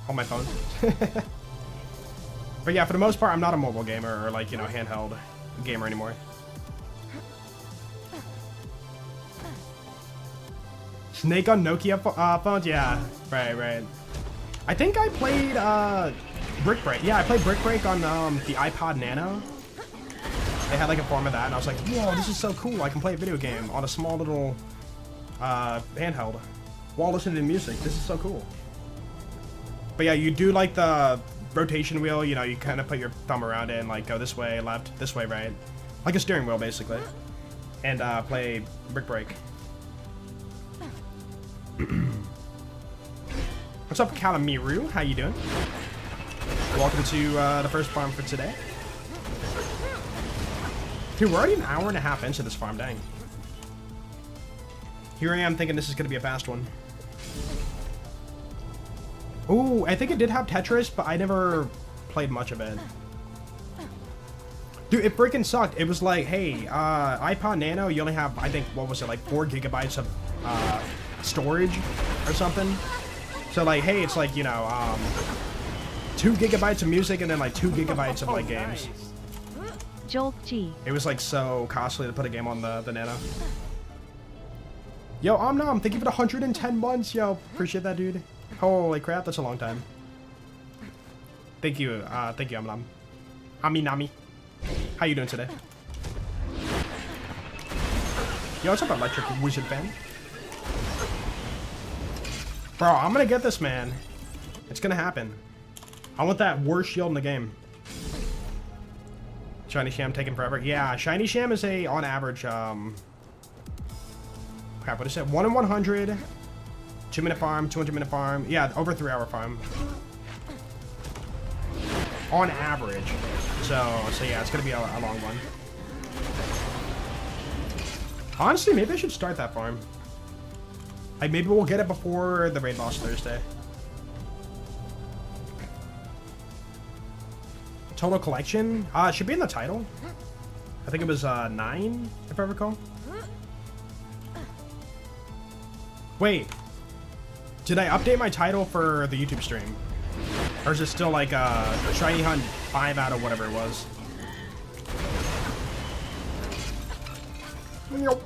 on my phone. But yeah, for the most part, I'm not a mobile gamer or, like, you know, handheld gamer anymore. Snake on Nokia phones? Yeah, right. I think I played Brick Break. Yeah, I played Brick Break on the iPod Nano. They had like a form of that, and I was like, whoa, this is so cool. I can play a video game on a small little handheld while listening to music. This is so cool. But yeah, you do like the rotation wheel, you know, you kind of put your thumb around it and like go this way, left, this way, right. Like a steering wheel, basically. And play Brick Break. What's up, Kalamiru? How you doing? Welcome to the first farm for today. Dude, we're already an hour and a half into this farm, dang. Here I am thinking this is going to be a fast one. Ooh, I think it did have Tetris, but I never played much of it. Dude, it freaking sucked. It was like, hey, iPod Nano, you only have, I think, what was it, like 4 gigabytes of storage or something? So, like, hey, it's like, you know, 2 gigabytes of music and then, like, 2 gigabytes of, like, games. Jolt G. It was, like, so costly to put a game on the Nano. Yo, Omnom, thank you for the 110 months, yo. Appreciate that, dude. Holy crap, that's a long time. Thank you, Omnom. Nami. How you doing today? Yo, what's up, Electric Wizard fan? Bro, I'm gonna get this, man. It's gonna happen. I want that worst shield in the game. Shiny Sham taking forever. Yeah, Shiny Sham is a, on average, crap, what is it? 1 in 100, 2-minute farm, 200-minute farm. Yeah, over 3-hour farm. On average. So yeah, it's gonna be a long one. Honestly, maybe I should start that farm. Like, maybe we'll get it before the raid boss Thursday. Total collection? It should be in the title. I think it was 9, if I recall. Wait. Did I update my title for the YouTube stream? Or is it still like Shiny Hunt 5 out of whatever it was? Nope.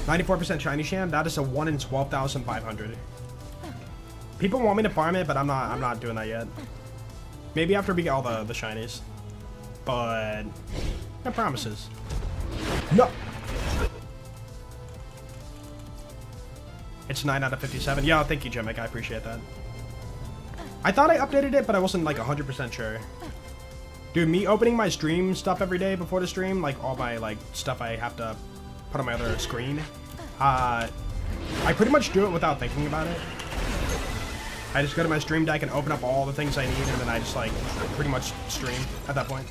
94% Shiny Sham. That is a 1 in 12,500. People want me to farm it, but I'm not doing that yet. Maybe after we get all the shinies. But no promises. No. It's 9 out of 57. Yeah, thank you, Jimmick. I appreciate that. I thought I updated it, but I wasn't like 100% sure. Dude, me opening my stream stuff every day before the stream, like all my like stuff I have to put on my other screen, I pretty much do it without thinking about it. I just go to my stream deck and open up all the things I need, and then I just like pretty much stream at that point.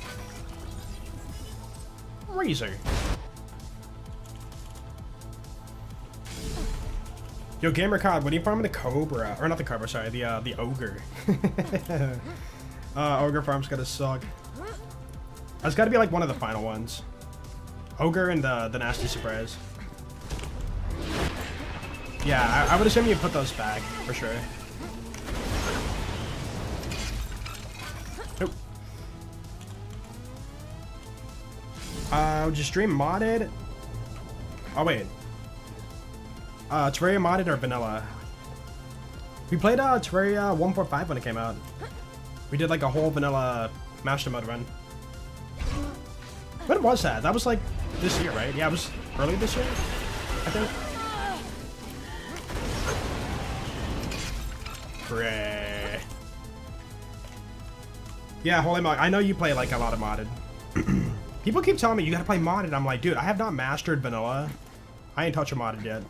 Razor. Yo, GamerCod, when are you farming the Cobra? Or not the Cobra, sorry, the Ogre. Ogre farm's gonna suck. That's gotta be like one of the final ones. Ogre and the Nasty Surprise. Yeah, I would assume you put those back, for sure. Nope. Would you stream modded? Oh, wait. Terraria modded or vanilla? We played Terraria 1.5 when it came out. We did like a whole vanilla master mode run. When was that? That was like this year, right? Yeah, it was early this year, I think. Hooray. Yeah, holy moly. I know you play like a lot of modded. People keep telling me you gotta play modded. I'm like, dude, I have not mastered vanilla. I ain't touched a modded yet.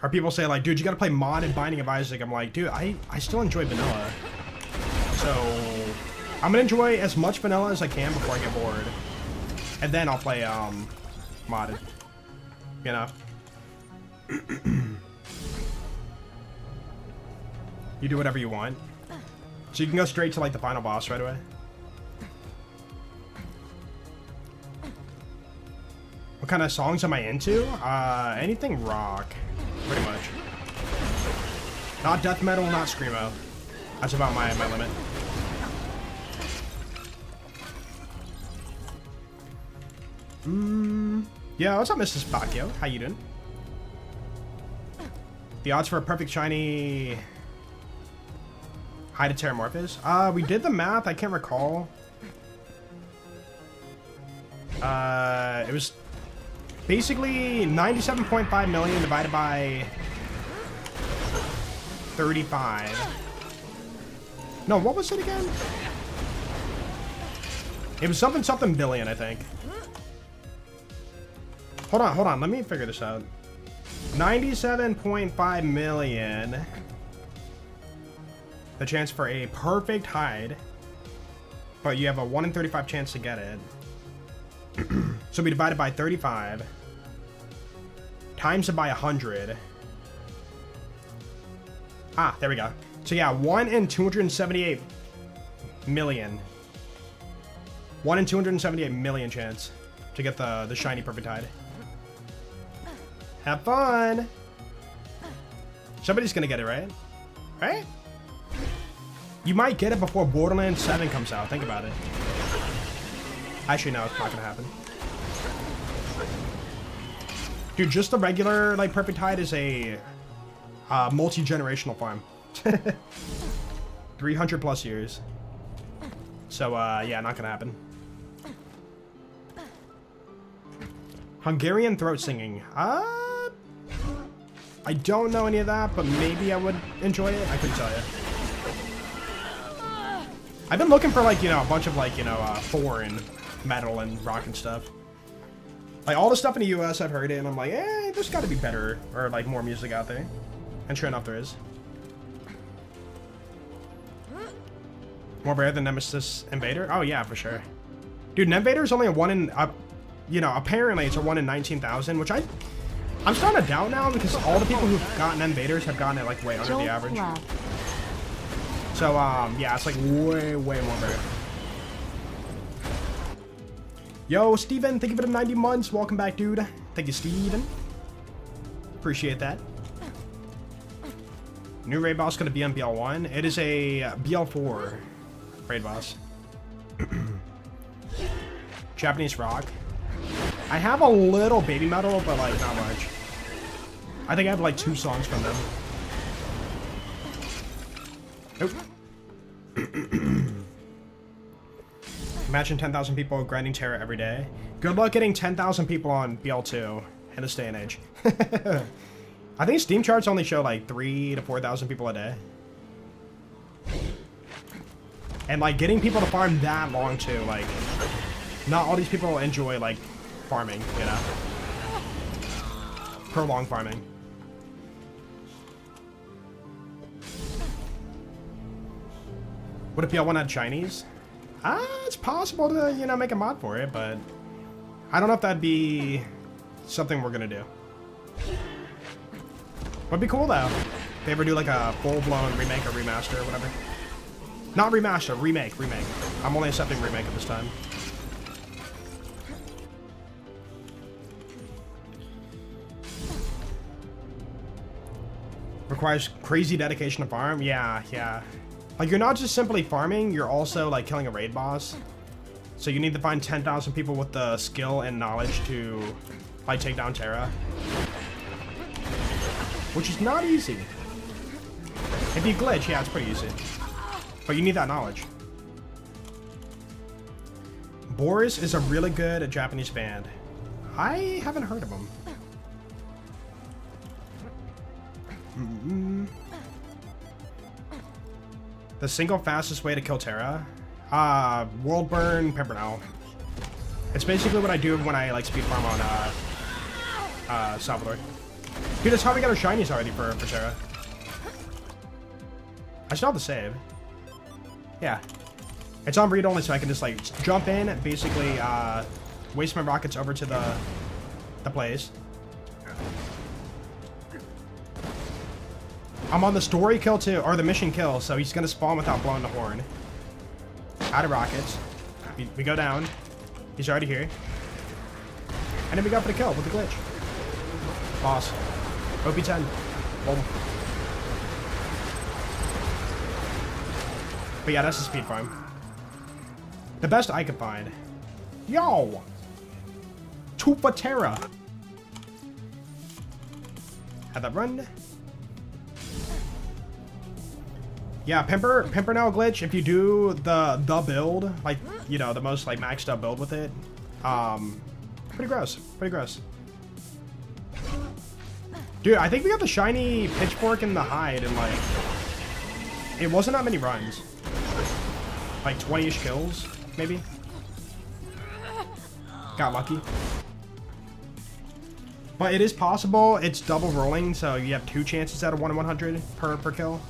Or people say like, dude, you gotta play modded Binding of Isaac. I'm like, dude, I still enjoy vanilla. So I'm gonna enjoy as much vanilla as I can before I get bored. And then I'll play modded. You know? You do whatever you want. So you can go straight to like the final boss right away. What kind of songs am I into? Anything rock. Pretty much. Not death metal, not screamo. That's about my limit. Yeah, what's up, Mrs. Bacchio? How you doing? The odds for a perfect shiny high to Terramorphous? We did the math, I can't recall. It was basically 97.5 million divided by 35. No, what was it again? It was something billion, I think. Hold on, let me figure this out. 97.5 million. The chance for a perfect hide. But you have a 1 in 35 chance to get it. So we divide it by 35. Times it by 100. Ah, there we go. So yeah, 1 in 278 million. 1 in 278 million chance to get the shiny perfect hide. Have fun! Somebody's gonna get it, right? Right? You might get it before Borderlands 7 comes out. Think about it. Actually, no, it's not gonna happen. Dude, just the regular, like, perfect hide is a multi-generational farm. 300 plus years. So, yeah, not gonna happen. Hungarian throat singing. I don't know any of that, but maybe I would enjoy it. I couldn't tell you. I've been looking for, like, you know, a bunch of, like, you know, foreign metal and rock and stuff. Like, all the stuff in the US, I've heard it, and I'm like, there's gotta be better, or, like, more music out there. And sure enough, there is. More rare than Nemesis Invader? Oh, yeah, for sure. Dude, Invader is only a 1 in, you know, apparently it's a 1 in 19,000, which I'm starting to doubt now because all the people who've gotten invaders have gotten it like way under the average. So yeah, it's like way more rare. Yo, Steven, thank you for the 90 months. Welcome back, dude. Thank you, Steven. Appreciate that. New raid boss gonna be on BL1. It is a BL4 raid boss. Japanese rock. I have a little baby metal, but like not much. I think I have like 2 songs from them. Nope. Imagine 10,000 people grinding Terra every day. Good luck getting 10,000 people on BL2 in this day and age. I think Steam charts only show like 3,000 to 4,000 people a day. And like getting people to farm that long too, like not all these people enjoy like farming, you know? Prolonged farming. Would it be L1 had Chinese? It's possible to, you know, make a mod for it, but I don't know if that'd be something we're gonna do. Would be cool though. If they ever do like a full-blown remake or remaster or whatever. Not remaster, remake. I'm only accepting remake at this time. Requires crazy dedication to farm. Yeah. Like, you're not just simply farming, you're also, like, killing a raid boss. So you need to find 10,000 people with the skill and knowledge to, like, take down Terra. Which is not easy. If you glitch, yeah, it's pretty easy. But you need that knowledge. Boris is a really good Japanese band. I haven't heard of them. The single fastest way to kill Terra? World Burn, Pimpernel. It's basically what I do when I like speed farm on Salvador. Dude, that's how we got our shinies already for Terra. I still have to save. Yeah. It's on read only, so I can just like jump in, basically waste my rockets over to the place. I'm on the story kill too, or the mission kill, so he's gonna spawn without blowing the horn. Out of rockets. We go down. He's already here. And then we go for the kill with the glitch. Boss. OP10. Boom. But yeah, that's the speed farm. The best I could find. Yo! Tupa Terra. Had that run. Yeah, Pimpernel glitch, if you do the build, like, you know, the most, like, maxed up build with it, pretty gross. Dude, I think we got the shiny pitchfork and the hide, and, like, it wasn't that many runs. Like, 20-ish kills, maybe. Got lucky. But it is possible, it's double rolling, so you have 2 chances out of 1 in 100 per kill.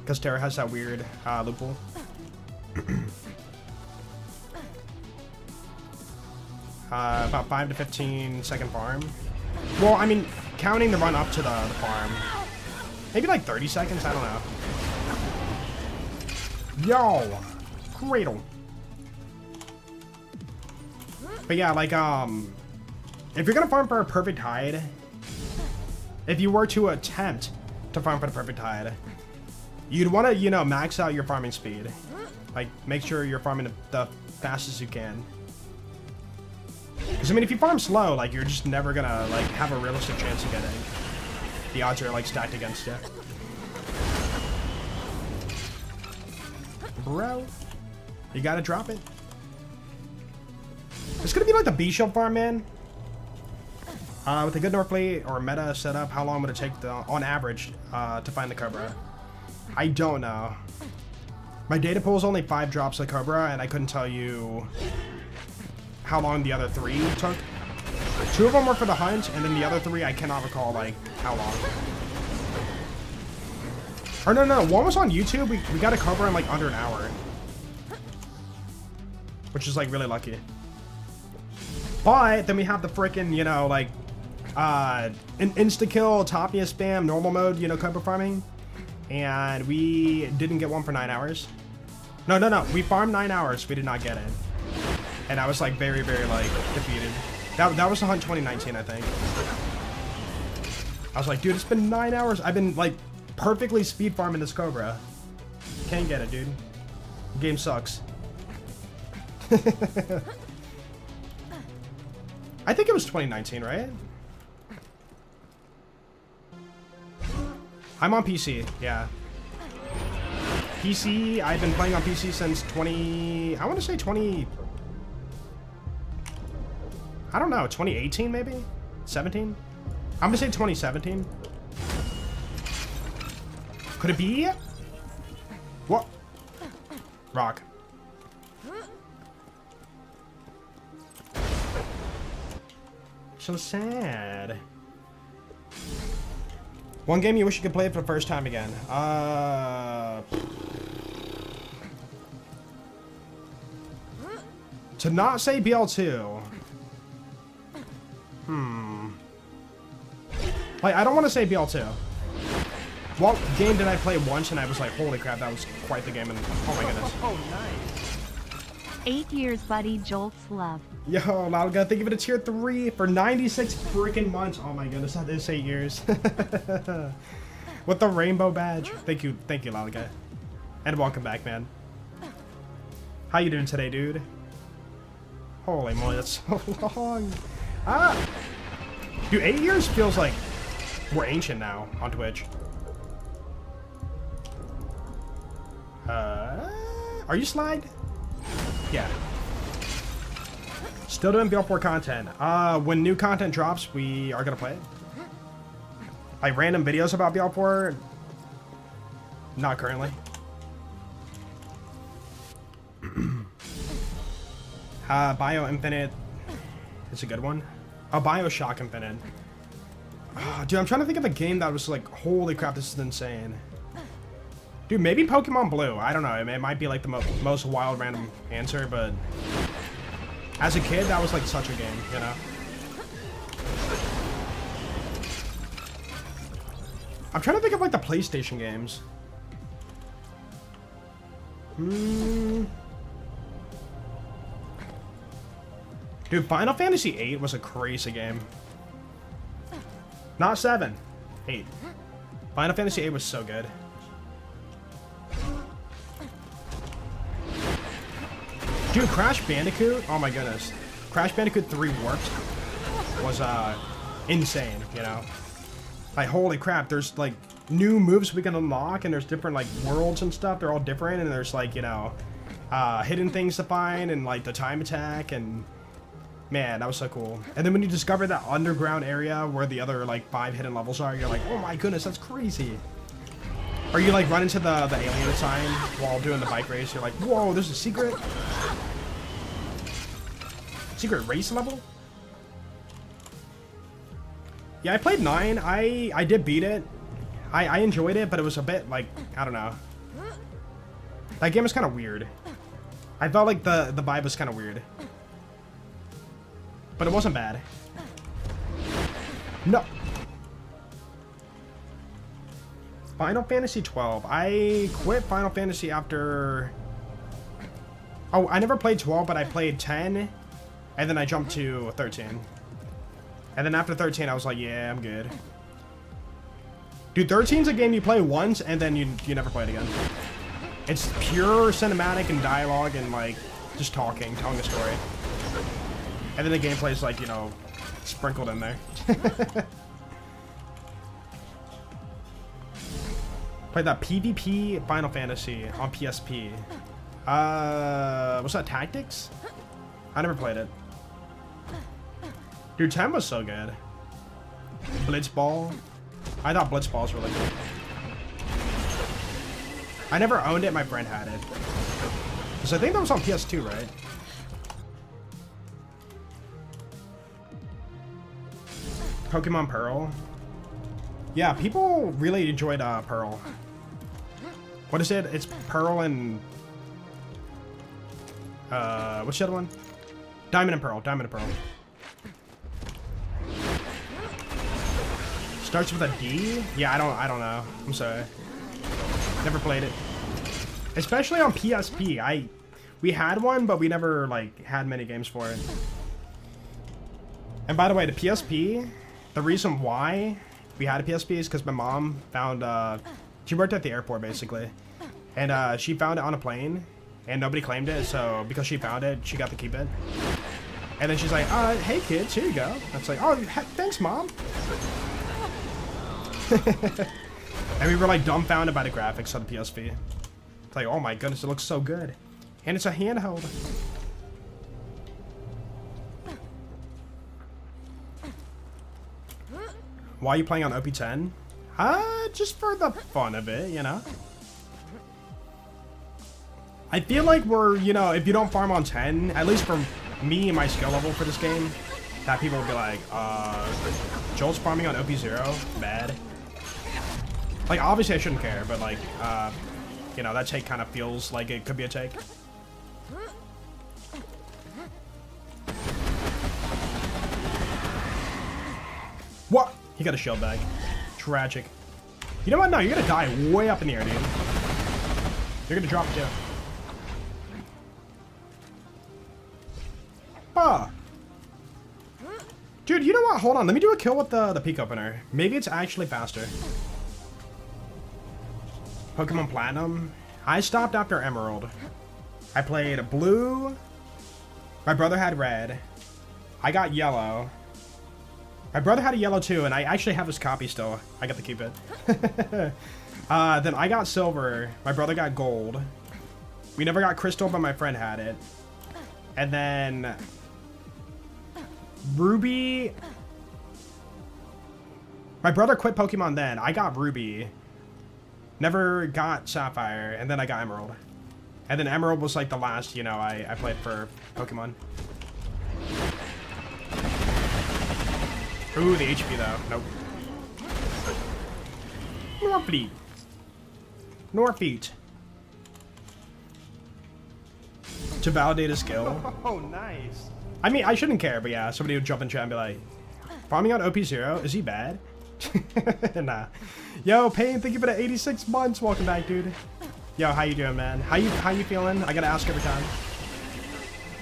Because Terra has that weird loophole. About 5 to 15 second farm. Well, I mean, counting the run up to the farm. Maybe like 30 seconds, I don't know. Yo! Cradle. But yeah, like, if you're gonna farm for a perfect hide, if you were to attempt to farm for the perfect hide, you'd want to, you know, max out your farming speed. Like, make sure you're farming the fastest you can. Because, I mean, if you farm slow, like, you're just never gonna, like, have a realistic chance of getting. The odds are, like, stacked against you. Bro. You gotta drop it. It's gonna be like the B-Shield farm, man. With a good Northfleet or meta setup, how long would it take, on average, to find the Cobra? I don't know. My data pool is only 5 drops of Cobra, and I couldn't tell you how long the other 3 took. 2 of them were for the hunt, and then the other 3, I cannot recall, like, how long. Or no, one was on YouTube. We got a Cobra in, like, under an hour. Which is, like, really lucky. But then we have the frickin', you know, like, insta-kill, Tapia spam, normal mode, you know, Cobra farming. And we didn't get one for 9 hours. No. We farmed 9 hours. We did not get it. And I was like very, very like defeated. That was the hunt 2019, I think. I was like, dude, it's been 9 hours. I've been like perfectly speed farming this Cobra. Can't get it, dude. Game sucks. I think it was 2019, right? I'm on PC, yeah. PC, I've been playing on PC since I want to say 2018 maybe? 17? I'm gonna say 2017. Could it be? What? Rock. So sad. One game you wish you could play it for the first time again. To not say BL2. Like, I don't want to say BL2. What game did I play once and I was like, holy crap, that was quite the game, and oh my goodness. Oh, nice. 8 years, buddy. Jolts love. Yo, Loudga, thank you for the tier 3 for 96 freaking months. Oh my goodness, that is 8 years. With the rainbow badge. Thank you, Loudga. And welcome back, man. How you doing today, dude? Holy moly, that's so long. Dude, 8 years feels like we're ancient now on Twitch. Are you Slide? Yeah. Still doing BL4 content. When new content drops, we are gonna play it. Like random videos about BL4. Not currently. Bio Infinite. It's a good one. Bioshock Infinite. Dude, I'm trying to think of a game that was like, holy crap, this is insane. Dude, maybe Pokemon Blue. I don't know. It might be like the most wild random answer, but as a kid, that was like such a game, you know? I'm trying to think of like the PlayStation games. Dude, Final Fantasy VIII was a crazy game. Not 7. 8. Final Fantasy VIII was so good. Dude, Crash Bandicoot, oh my goodness. Crash Bandicoot 3 Warped was insane, you know? Like, holy crap, there's like new moves we can unlock, and there's different like worlds and stuff. They're all different, and there's like, you know, hidden things to find, and like the time attack, and man, that was so cool. And then when you discover that underground area where the other like 5 hidden levels are, you're like, oh my goodness, that's crazy. Or you like run into the alien sign while doing the bike race. You're like, whoa, there's a secret race level? Yeah, I played 9. I did beat it. I enjoyed it, but it was a bit like, I don't know. That game was kind of weird. I felt like the vibe was kind of weird. But it wasn't bad. No. Final Fantasy 12. I quit Final Fantasy after... Oh, I never played 12, but I played 10. And then I jumped to 13. And then after 13, I was like, yeah, I'm good. Dude, 13's a game you play once, and then you never play it again. It's pure cinematic and dialogue and, like, just telling a story. And then the gameplay's, like, you know, sprinkled in there. Played that PvP Final Fantasy on PSP. What's that, Tactics? I never played it. Dude, 10 was so good. Blitzball. I thought Blitzball was really good. I never owned it, my friend had it. Because I think that was on PS2, right? Pokemon Pearl. Yeah, people really enjoyed Pearl. What is it? It's Pearl and... what's the other one? Diamond and Pearl. Diamond and Pearl. Starts with a D? Yeah, I don't know. I'm sorry. Never played it. Especially on PSP. We had one, but we never like had many games for it. And by the way, the PSP, the reason why we had a PSP is because my mom found she worked at the airport basically. And she found it on a plane and nobody claimed it, so because she found it, she got to keep it. And then she's like, hey kids, here you go. That's like, oh, thanks, Mom. And we were like dumbfounded by the graphics on the PSP. It's like, oh my goodness, it looks so good. And it's a handheld. Why are you playing on OP10? Just for the fun of it, you know? I feel like we're, you know, if you don't farm on 10, at least for me and my skill level for this game, that people will be like, Joel's farming on OP0? Bad. Like, obviously I shouldn't care, but like, you know, that take kind of feels like it could be a take. What? He got a shield bag. Tragic. You know what? No, you're gonna die way up in the air, dude. You're gonna drop too. Ah. Dude, you know what? Hold on. Let me do a kill with the peak opener. Maybe it's actually faster. Pokemon Platinum. I stopped after Emerald. I played Blue. My brother had Red. I got Yellow. My brother had a Yellow too, and I actually have his copy still. I got to keep it. Then I got Silver. My brother got Gold. We never got Crystal, but my friend had it. And then Ruby. My brother quit Pokemon then. I got Ruby. Never got Sapphire, and then I got Emerald. And then Emerald was like the last, you know, I played for Pokemon. Ooh, the HP though. Nope. Norfleet. Norfleet. To validate a skill. Oh, nice. I mean, I shouldn't care, but yeah, somebody would jump in chat and be like, farming on OP0? Is he bad? Nah. Yo, Payne, thank you for the 86 months. Welcome back, dude. Yo, how you doing, man? How you feeling? I gotta ask every time.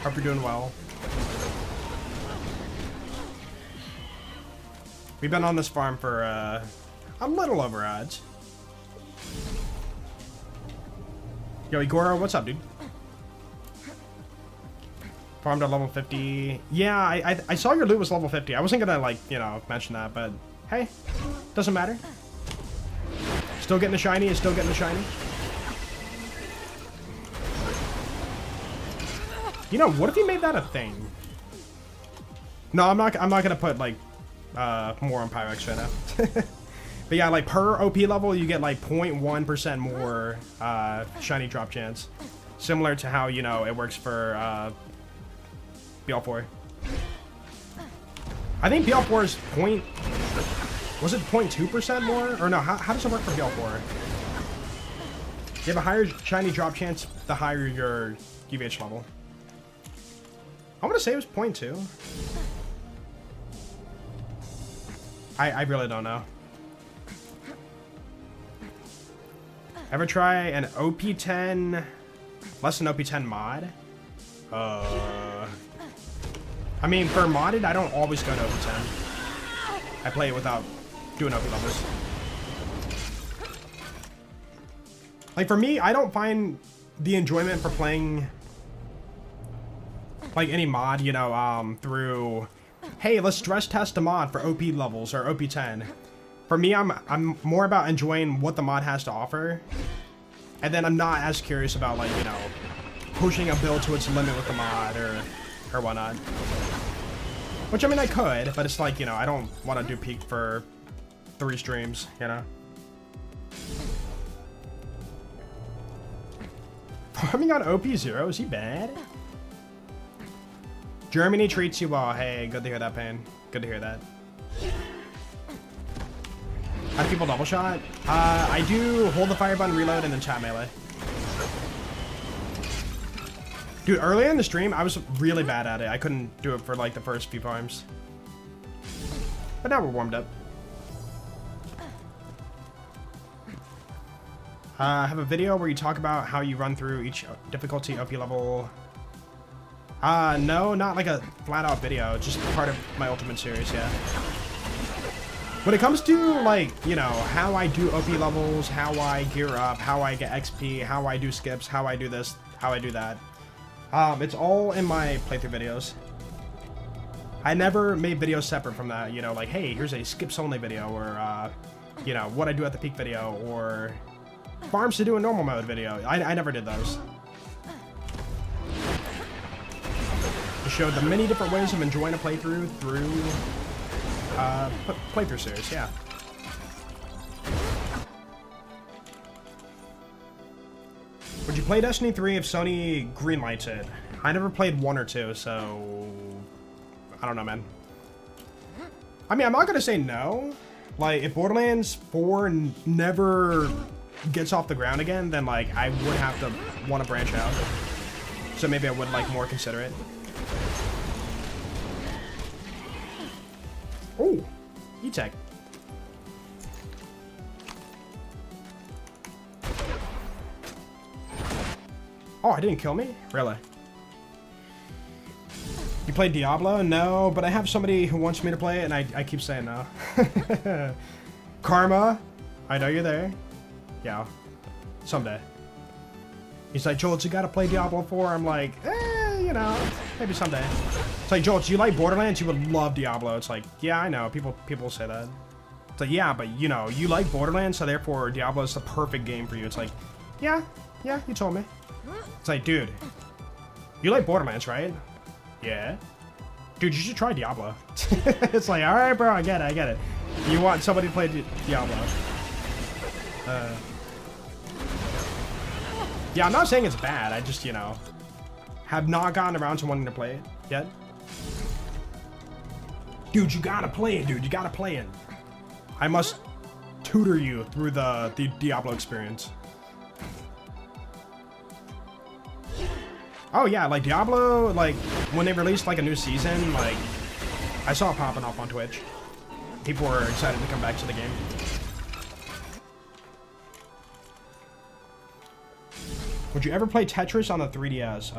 Hope you're doing well. We've been on this farm for a little over odds. Yo, Igoro, what's up, dude? Farmed at level 50. Yeah, I saw your loot was level 50. I wasn't gonna, like, you know, mention that, but hey, doesn't matter. Still getting the shiny is still getting the shiny. You know, what if you made that a thing? No, I'm not gonna put like more on Pyrex right now. But yeah, like per OP level, you get like 0.1% more shiny drop chance, similar to how, you know, it works for BL4. I think BL4 is was it 0.2% more? Or no, how does it work for BL4? You have a higher shiny drop chance the higher your UVH level. I want to say it was 0.2. I really don't know. Ever try an OP10, less than OP10 mod? I mean, for modded, I don't always go to OP10. I play it without doing OP levels. Like, for me, I don't find the enjoyment for playing, like, any mod, you know, through, hey, let's stress test a mod for OP levels or OP10. For me, I'm more about enjoying what the mod has to offer. And then I'm not as curious about, like, you know, pushing a build to its limit with the mod or whatnot. Which, I mean, I could, but it's like, you know, I don't want to do peak for 3 streams, you know? Farming on OP0, is he bad? Germany treats you well. Hey, good to hear that, Payne. Good to hear that. How do people double shot? I do hold the fire button, reload, and then chat melee. Dude, earlier in the stream, I was really bad at it. I couldn't do it for like the first few farms. But now we're warmed up. I have a video where you talk about how you run through each difficulty OP level. No, not like a flat-out video. Just part of my Ultimate series, yeah. When it comes to, like, you know, how I do OP levels, how I gear up, how I get XP, how I do skips, how I do this, how I do that, it's all in my playthrough videos. I never made videos separate from that, you know, like, hey, here's a skips only video, or, you know, what I do at the peak video, or farms to do a normal mode video. I never did those. It showed the many different ways of enjoying a playthrough through playthrough series, yeah. Would you play Destiny 3 if Sony greenlights it? I never played 1 or 2, so I don't know, man. I mean, I'm not gonna say no. Like, if Borderlands 4 never gets off the ground again, then, like, I would have to want to branch out. So maybe I would, like, more consider it. Oh, E-Tech. Oh, it didn't kill me? Really? You played Diablo? No, but I have somebody who wants me to play it, and I keep saying no. Karma, I know you're there. Yeah, someday. He's like, Joel, you gotta play Diablo 4. I'm like, you know, maybe someday. It's like, Joel, do you like Borderlands? You would love Diablo. It's like, yeah, I know. People say that. It's like, yeah, but you know, you like Borderlands, so therefore Diablo is the perfect game for you. It's like, yeah, you told me. It's like, dude, you like Borderlands, right? Yeah. Dude, you should try Diablo. It's like, all right, bro, I get it. You want somebody to play Diablo. Yeah, I'm not saying it's bad. I just, you know, have not gotten around to wanting to play it yet. Dude, you gotta play it, dude. You gotta play it. I must tutor you through the Diablo experience. Oh yeah, like Diablo, like when they released like a new season, like I saw it popping off on Twitch. People were excited to come back to the game. Would you ever play Tetris on the 3DS?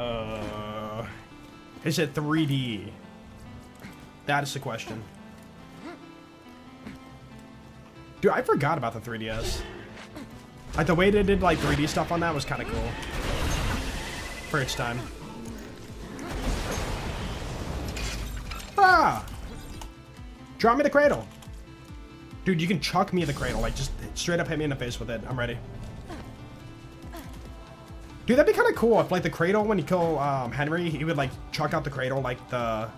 Is it 3D? That is the question. Dude, I forgot about the 3DS. Like the way they did like 3D stuff on that was kind of cool. For its time. Ah! Drop me the cradle. Dude, you can chuck me the cradle. Like, just straight up hit me in the face with it. I'm ready. Dude, that'd be kind of cool if, like, the cradle, when you kill Henry, he would, like, chuck out the cradle like the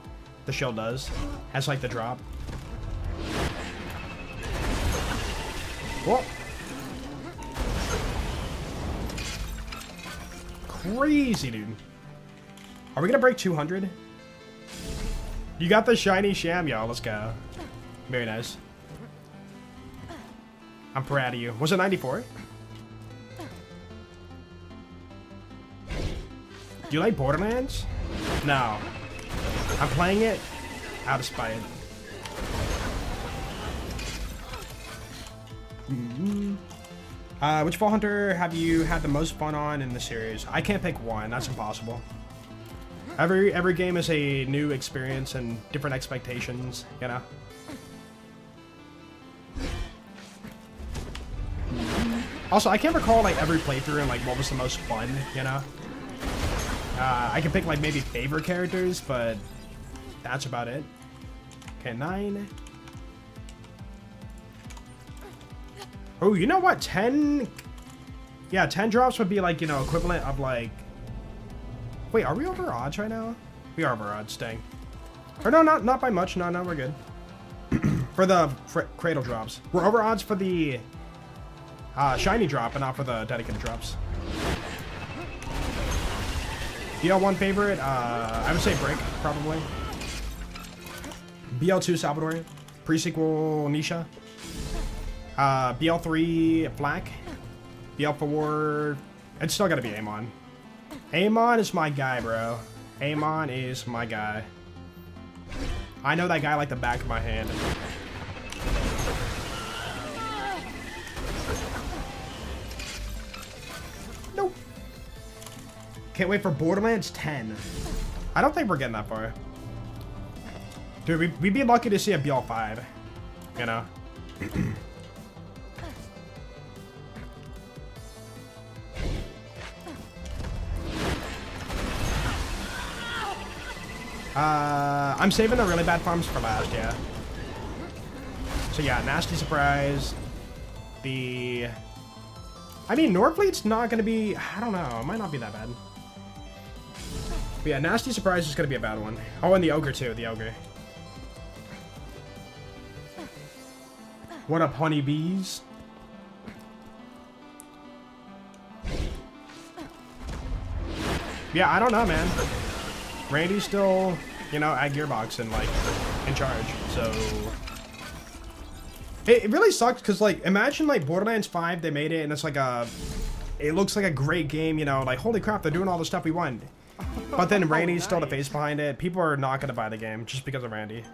shield does. As, like, the drop. Whoa. Crazy, dude. Are we gonna break 200? You got the shiny sham, y'all. Let's go. Very nice. I'm proud of you. Was it 94? Do you like Borderlands? No. I'm playing it out of spite. Which Fall Hunter have you had the most fun on in the series? I can't pick one. That's impossible. Every game is a new experience and different expectations, you know? Also, I can't recall like every playthrough and like what was the most fun, you know? I can pick like maybe favorite characters, but that's about it. Okay, 9. Oh, you know what? 10... Yeah, 10 drops would be like, you know, equivalent of like... Wait, are we over odds right now? We are over odds, dang. Or no, not by much. No, we're good. For the cradle drops. We're over odds for the shiny drop, but not for the dedicated drops. BL1 favorite? I would say Brick, probably. BL2 Salvador. Pre-sequel Nisha. BL3 Black. BL4... It's still gotta be Amon. Amon is my guy, bro. Amon is my guy. I know that guy like the back of my hand. Can't wait for Borderlands 10. I don't think we're getting that far. Dude, we'd be lucky to see a BL5, you know? I'm saving the really bad farms for last, yeah. So yeah, Nasty Surprise. I mean, Norfleet's not gonna be, I don't know, it might not be that bad. But yeah, Nasty Surprise is gonna be a bad one. Oh, and the Ogre too, the Ogre. What up, honeybees? Yeah, I don't know, man. Randy's still, you know, at Gearbox and, like, in charge, so... It really sucks, because, like, imagine, like, Borderlands 5, they made it, and it's like a... It looks like a great game, you know, like, holy crap, they're doing all the stuff we want. But then Randy's still the face behind it. People are not gonna buy the game just because of Randy.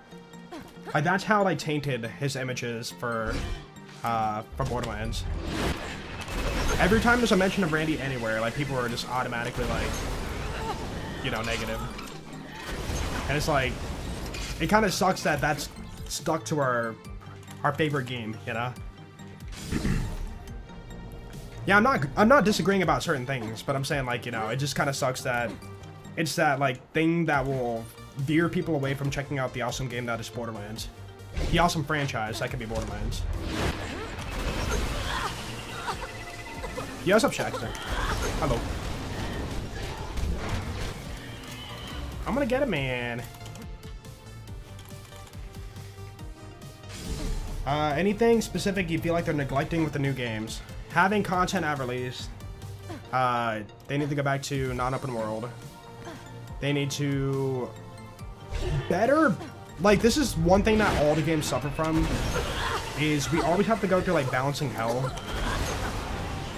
Like, that's how, like, tainted his image is for Borderlands. Every time there's a mention of Randy anywhere, like, people are just automatically, like, you know, negative. And it's like, it kind of sucks that that's stuck to our favorite game, you know? Yeah, I'm not disagreeing about certain things, but I'm saying, like, you know, it just kind of sucks that it's that, like, thing that will veer people away from checking out the awesome game that is Borderlands. The awesome franchise that could be Borderlands. Yeah, what's up, Shaxter? Hello. I'm gonna get it, man. Anything specific you feel like they're neglecting with the new games? Having content at release. They need to go back to non-open world. They need to better, like, this is one thing that all the games suffer from, is we always have to go through, like, balancing hell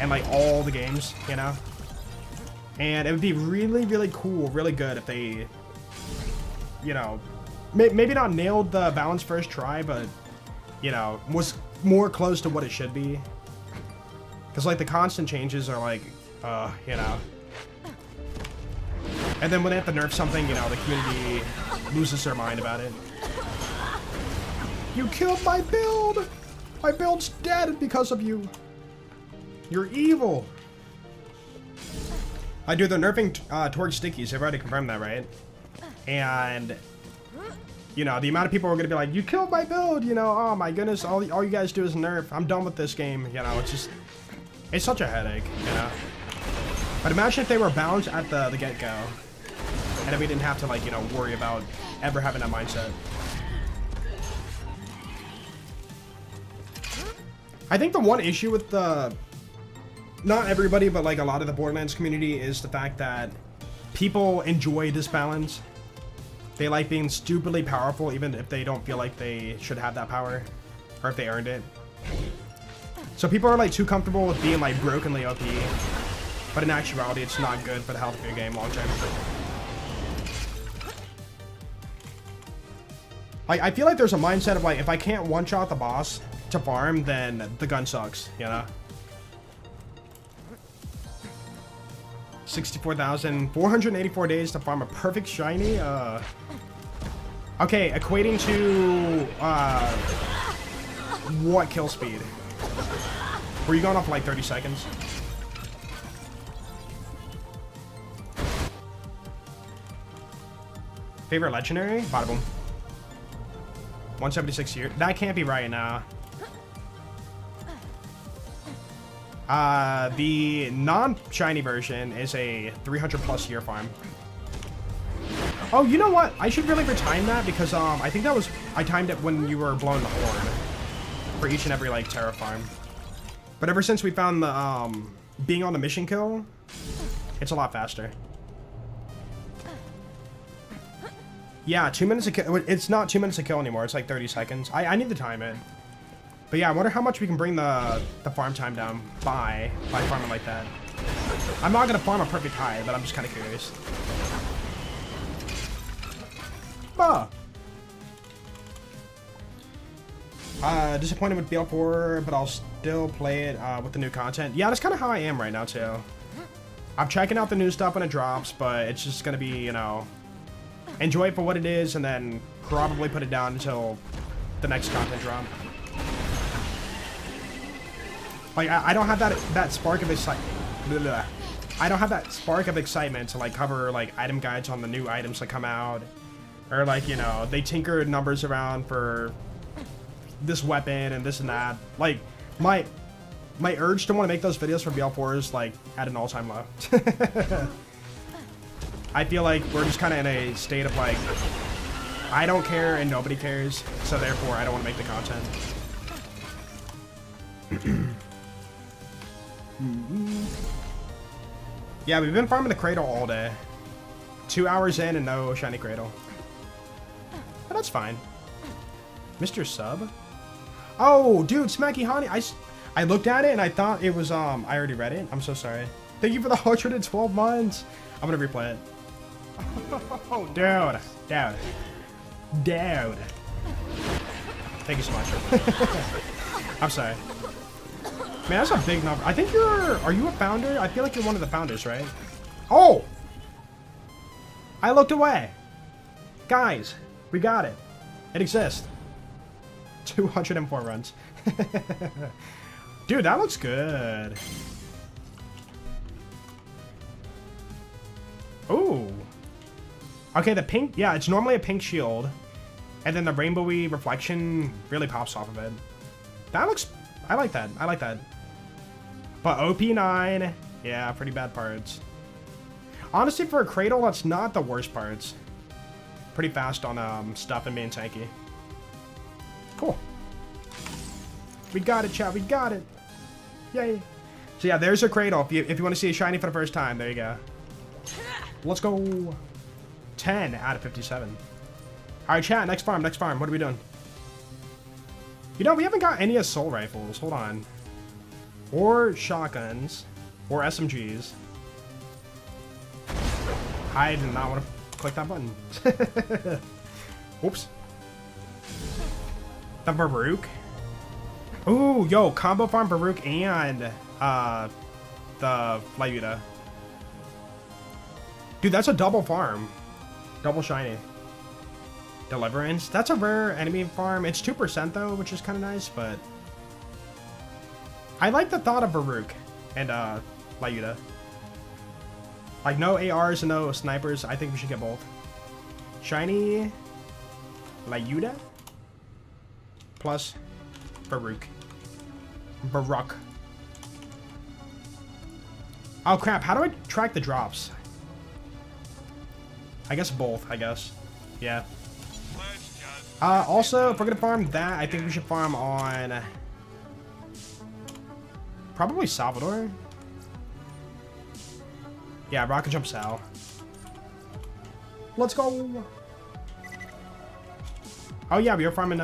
and, like, all the games, you know? And it would be really, really cool, really good if they, you know, maybe not nailed the balance first try, but, you know, was more close to what it should be. Because, like, the constant changes are, like, you know. And then when they have to nerf something, you know, the community loses their mind about it. You killed my build! My build's dead because of you. You're evil. I do, they're nerfing Torch Stickies. They've already confirmed that, right? And, you know, the amount of people are going to be like, you killed my build, you know, oh my goodness, all you guys do is nerf. I'm done with this game, you know, it's just, it's such a headache, you know. But imagine if they were balanced at the get-go, and if we didn't have to, like, you know, worry about ever having that mindset. I think the one issue with the, not everybody, but, like, a lot of the Borderlands community is the fact that people enjoy this balance. They like being stupidly powerful, even if they don't feel like they should have that power, or if they earned it. So people are, like, too comfortable with being, like, brokenly OP, but in actuality, it's not good for the health of your game long term. Like, I feel like there's a mindset of, like, if I can't one-shot the boss to farm, then the gun sucks, you know? 64,484 days to farm a perfect shiny, okay, equating to, what kill speed? Were you going off like 30 seconds? Favorite legendary? Bada boom. 176 years. That can't be right now. The non-shiny version is a 300+ year farm. Oh, you know what? I should really retime that because, I think that was, I timed it when you were blowing the horn for each and every, like, Terra farm. But ever since we found the, being on the mission kill, it's a lot faster. Yeah, 2 minutes a kill. It's not 2 minutes a kill anymore. It's like 30 seconds. I need to time it. But yeah, I wonder how much we can bring the farm time down by farming like that. I'm not gonna farm a perfect high, but I'm just kind of curious. Bah. Disappointed with BL4, but I'll still play it with the new content. Yeah, that's kind of how I am right now too. I'm checking out the new stuff when it drops, but it's just gonna be, you know, enjoy it for what it is, and then probably put it down until the next content drop. Like, I don't have that spark of excitement. I don't have that spark of excitement to, like, cover, like, item guides on the new items that come out. Or, like, you know, they tinker numbers around for this weapon and this and that. Like, my urge to want to make those videos for BL4 is, like, at an all-time low. I feel like we're just kind of in a state of, like, I don't care and nobody cares, so therefore I don't want to make the content. Yeah, we've been farming the cradle all day. 2 hours in and no shiny cradle. But that's fine. Mr. Sub? Oh, dude, Smacky Honey. I looked at it and I thought it was, I already read it. I'm so sorry. Thank you for the 112 months. I'm gonna replay it. Oh, dude. Thank you so much. I'm sorry. Man, that's a big number. I think are you a founder? I feel like you're one of the founders, right? Oh! I looked away. Guys, we got it. It exists. 204 runs. Dude, that looks good. Ooh. Okay, the pink, yeah, it's normally a pink shield. And then the rainbowy reflection really pops off of it. That looks, I like that. I like that. But OP9, yeah, pretty bad parts. Honestly, for a cradle, that's not the worst parts. Pretty fast on stuff and being tanky. Cool. We got it, chat. We got it. Yay. So yeah, there's a cradle. If you want to see a shiny for the first time, there you go. Let's go. 10 out of 57. All right, chat. Next farm. Next farm. What are we doing? You know, we haven't got any assault rifles. Hold on. Or shotguns. Or SMGs. I did not want to click that button. Oops. The Baruch. Ooh, yo, combo farm Baruch and the Lyuda. Dude, that's a double farm. Double shiny. Deliverance. That's a rare enemy farm. It's 2% though, which is kind of nice, but I like the thought of Baruch and Lyuda. Like, no ARs and no snipers. I think we should get both. Shiny Lyuda plus Baruch. Baruch. Oh crap, how do I track the drops? I guess both, I guess. Yeah. Also, if we're gonna farm that, I think we should farm on probably Salvador. Yeah, Rocket Jump Sal. Let's go! Oh yeah, we are farming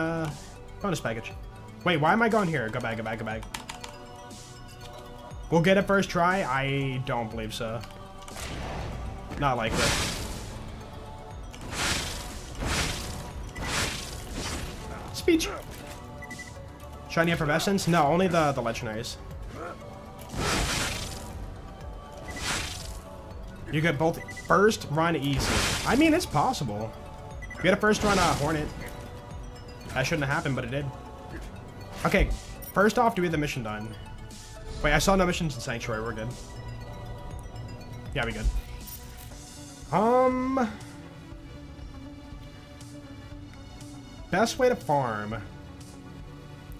bonus package. Wait, why am I going here? Go back, go back, go back. We'll get it first try? I don't believe so. Not likely. Speech! Shiny Effervescence? No, only the legendaries. You get both first run easy. I mean, it's possible. You get a first run Hornet. That shouldn't have happened, but it did. Okay, first off, do we have the mission done? Wait, I saw no missions in Sanctuary. We're good. Yeah, we good. Best way to farm.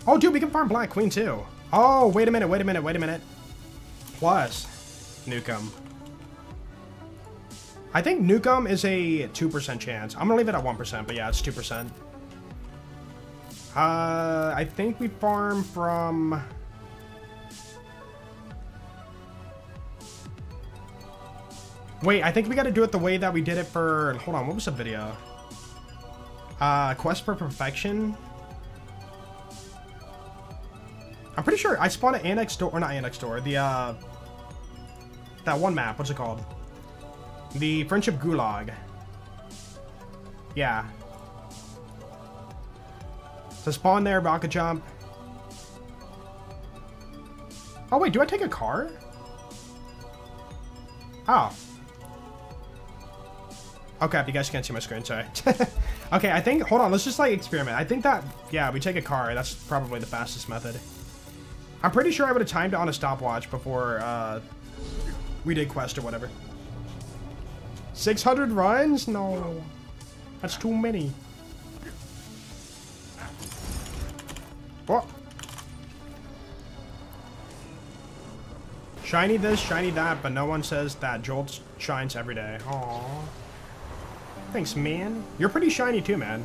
Oh, dude, we can farm Black Queen too. Oh, wait a minute, wait a minute, wait a minute. Plus Nukem. I think Nukem is a 2% chance. I'm gonna leave it at 1%, but yeah, it's 2%. I think we farm from... Wait, I think we gotta do it the way that we did it for... Hold on, what was the video? Quest for Perfection? I'm pretty sure I spawned at Annex Door, or not Annex Door, the, that one map, what's it called? The Friendship Gulag. Yeah. So spawn there, rocket jump. Oh wait, do I take a car? Oh. Okay, you guys can't see my screen, sorry. Okay, I think, hold on, let's just like experiment. I think that, yeah, we take a car. That's probably the fastest method. I'm pretty sure I would have timed it on a stopwatch before we did quest or whatever. 600 runs? No. That's too many. What? Shiny this, shiny that, but no one says that Jolt shines every day. Aww. Thanks, man. You're pretty shiny too, man.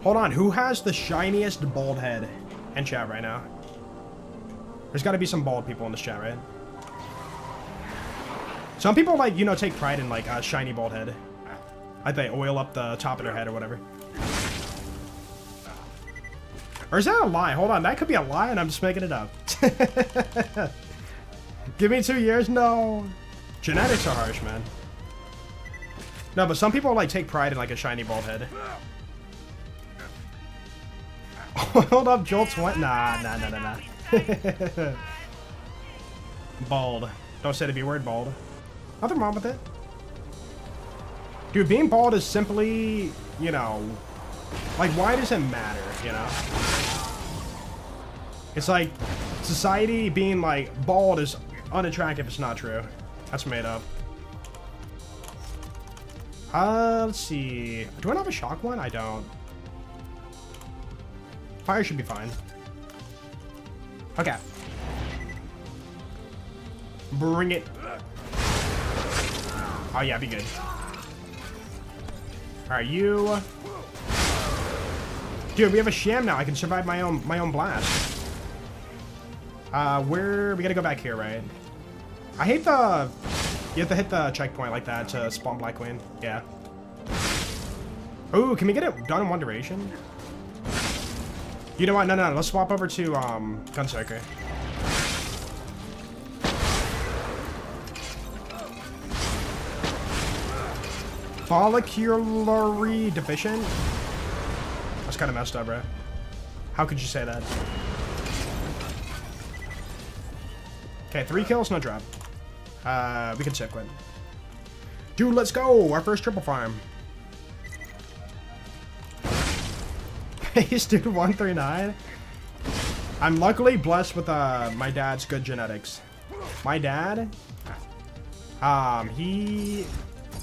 Hold on, who has the shiniest bald head in chat right now? There's got to be some bald people in this chat, right? Some people, like, you know, take pride in, like, a shiny bald head. Like, they oil up the top of their head or whatever. Or is that a lie? Hold on, that could be a lie and I'm just making it up. Give me 2 years? No. Genetics are harsh, man. No, but some people, like, take pride in, like, a shiny bald head. Hold up, Jolt's went. Nah. Bald. Don't say the B word, bald. Nothing wrong with it. Dude, being bald is simply, you know, like, why does it matter, you know? It's like society being like bald is unattractive. It's not true. That's made up. Let's see. Do I not have a shock one? I don't. Fire should be fine. Okay. Bring it. Oh yeah, be good. Alright, you. Dude, we have a sham now. I can survive my own blast. We gotta go back here, right? I hate the... You have to hit the checkpoint like that to spawn Black Queen. Yeah. Ooh, can we get it done in one duration? You know what? No. Let's swap over to, Gunstriker. Follicularly deficient? That's kind of messed up, bro. How could you say that? Okay, 3 kills, no drop. We can save quit. Dude, let's go! Our first triple farm. Pace, dude, 139. I'm luckily blessed with my dad's good genetics. My dad, he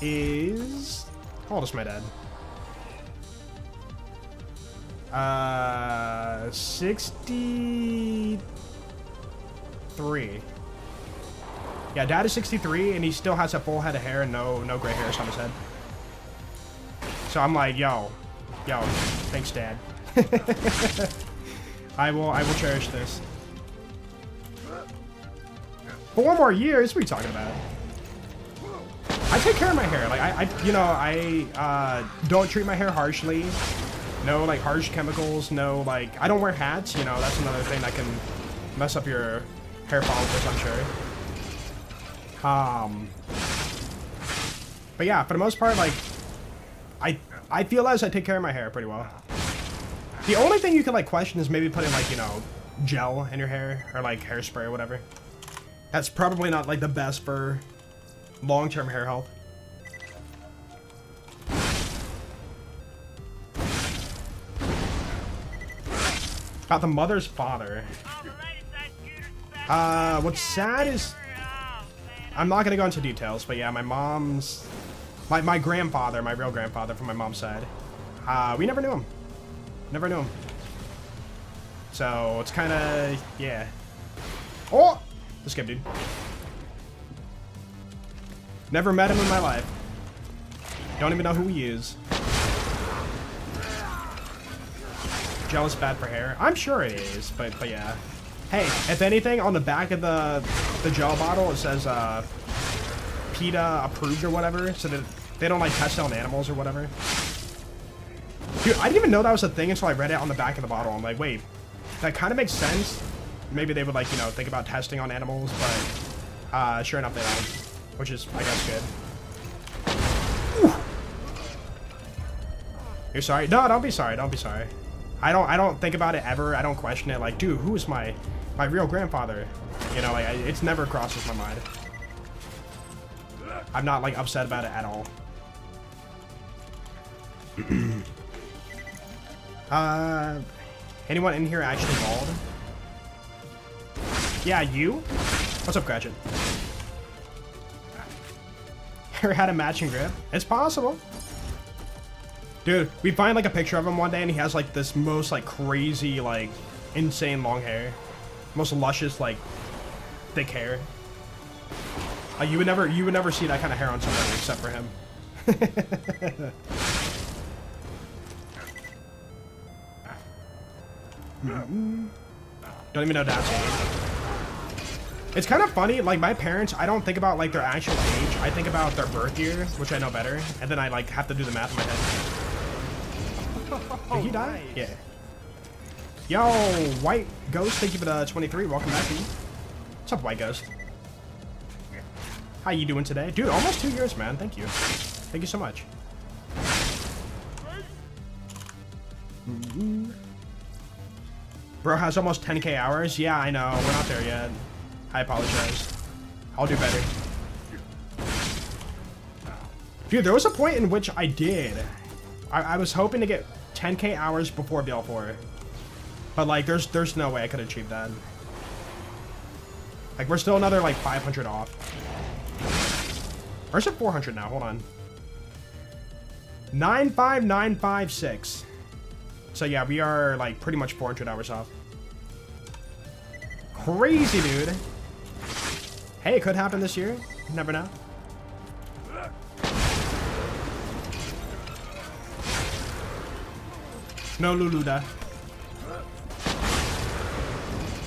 is... How old is my dad? 63. Yeah, dad is 63, and he still has a full head of hair and no gray hairs on his head. So I'm like, yo, thanks, Dad. I will cherish this. 4 more years? What are you talking about? I take care of my hair. Like I don't treat my hair harshly. No, like, harsh chemicals. No, like, I don't wear hats. You know, that's another thing that can mess up your hair follicles, I'm sure. But yeah, for the most part, like, I feel as I take care of my hair pretty well. The only thing you could, like, question is maybe putting, like, you know, gel in your hair or, like, hairspray or whatever. That's probably not, like, the best for long-term hair health. About the mother's father. What's sad is... I'm not gonna go into details, but yeah, my mom's... My grandfather, my real grandfather from my mom's side. We never knew him. Never knew him. So, it's kinda... yeah. Oh! Let's skip, dude. Never met him in my life. Don't even know who he is. Gel is bad for hair. I'm sure it is, but yeah. Hey, if anything, on the back of the gel bottle, it says PETA approved or whatever, so that they don't, like, test it on animals or whatever. Dude, I didn't even know that was a thing until I read it on the back of the bottle. I'm like, wait, that kind of makes sense. Maybe they would, like, you know, think about testing on animals, but sure enough they don't, which is, I guess, good. Ooh. You're sorry? No, don't be sorry. Don't be sorry. I don't think about it ever. I don't question it. Like, dude, who is my my real grandfather. You know, like, it's never crosses my mind. I'm not, like, upset about it at all. Anyone in here actually bald? Yeah, you? What's up, Gretchen? Ever had a matching grip? It's possible. Dude, we find, like, a picture of him one day, and he has, like, this most, like, crazy, like, insane long hair. Most luscious, like, thick hair. Like, you would never see that kind of hair on somebody except for him. Don't even know Dad's age. It's kind of funny, like, my parents, I don't think about, like, their actual age. I think about their birth year, which I know better, and then I, like, have to do the math in my head. Did he die? Yeah. Yo, White Ghost, thank you for the 23. Welcome back to you. What's up, White Ghost? How you doing today? Dude, almost 2 years, man. Thank you. Thank you so much. Bro has almost 10k hours. Yeah, I know. We're not there yet. I apologize. I'll do better. Dude, there was a point in which I did. I was hoping to get 10k hours before BL4. But, like, there's no way I could achieve that. Like, we're still another, like, 500 off. Or is it 400 now? Hold on. 95956. So, yeah, we are, like, pretty much 400 hours off. Crazy, dude. Hey, it could happen this year. You never know. No Luluda.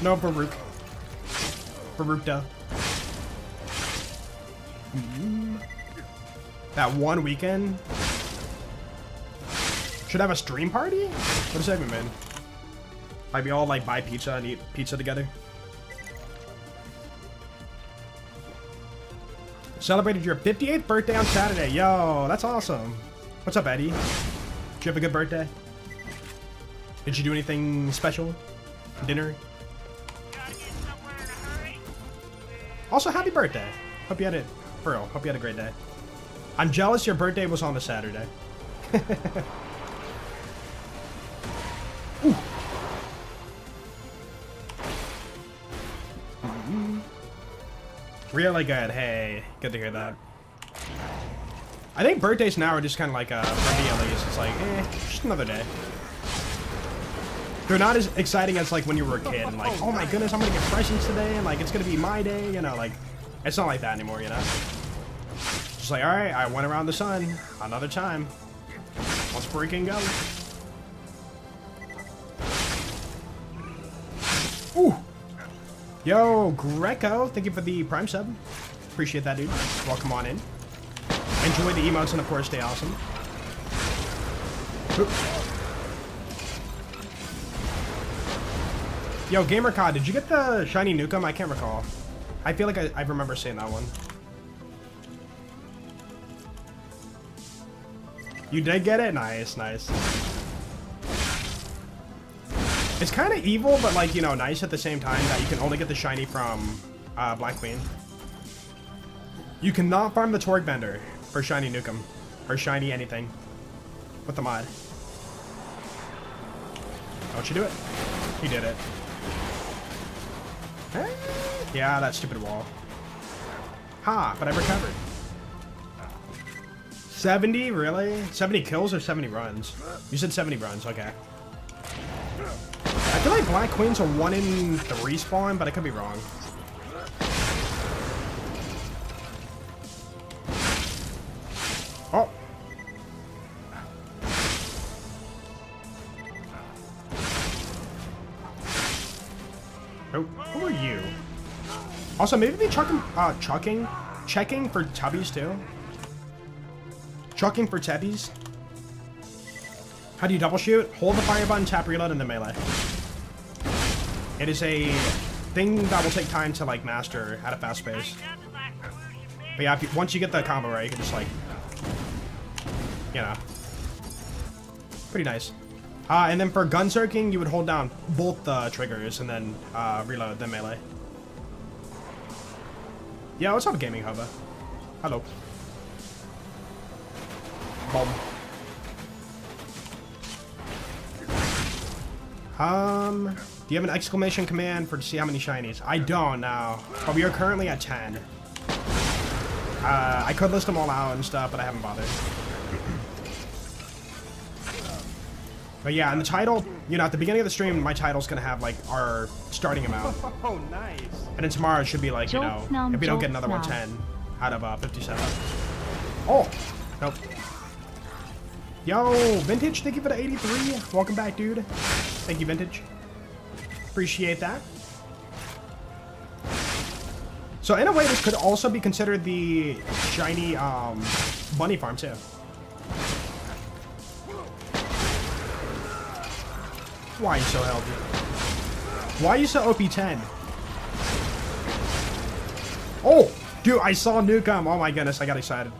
No Baruch. Baruchda. That one weekend? Should have a stream party? What does that even mean? Like, we all, like, buy pizza and eat pizza together? Celebrated your 58th birthday on Saturday. Yo, that's awesome. What's up, Eddie? Did you have a good birthday? Did you do anything special? Dinner? Also, happy birthday. Hope you had it, for real, hope you had a great day. I'm jealous your birthday was on a Saturday. Ooh. Really good. Hey, good to hear that. I think birthdays now are just kind of like, for me at least, it's like, just another day. They're not as exciting as, like, when you were a kid and, like, oh my goodness, I'm gonna get presents today and, like, it's gonna be my day, you know, like, it's not like that anymore, you know? Just like, alright, I went around the sun another time. Let's freaking go. Ooh! Yo, Greco, thank you for the Prime sub. Appreciate that, dude. Welcome on in. Enjoy the emotes and, of course, stay awesome. Oop. Yo, GamerCod, did you get the shiny Nukem? I can't recall. I feel like I remember seeing that one. You did get it? Nice, nice. It's kind of evil, but, like, you know, nice at the same time that you can only get the shiny from Black Queen. You cannot farm the Torque Bender for shiny Nukem. Or shiny anything. With the mod. Don't you do it? You did it. Yeah, that stupid wall. Ha, but I recovered. 70? Really? 70 kills or 70 runs? You said 70 runs, okay. I feel like Black Queen's a 1 in 3 spawn, but I could be wrong. Oh. Oh, who are you? Also, maybe be checking for tubbies too. Chucking for tubbies. How do you double shoot? Hold the fire button, tap reload, and then melee. It is a thing that will take time to, like, master at a fast pace. But yeah, once you get the combo right, you can just, like, you know, pretty nice. And then for gun circling, you would hold down both triggers and then reload, then melee. Yeah, what's up, Gaming Hubba? Hello. Boom. Do you have an exclamation command to see how many shinies? I don't know, but we are currently at 10. I could list them all out and stuff, but I haven't bothered. But yeah, in the title, you know, at the beginning of the stream, my title's gonna have like our starting amount. Oh, nice. And then tomorrow it should be like, you know, if we don't get another 110 out of 57. Oh, nope. Yo, Vintage, thank you for the 83. Welcome back, dude. Thank you, Vintage. Appreciate that. So in a way, this could also be considered the shiny bunny farm too. Why are you so healthy? Why are you so OP 10? Oh, dude, I saw Nukem. Oh my goodness, I got excited.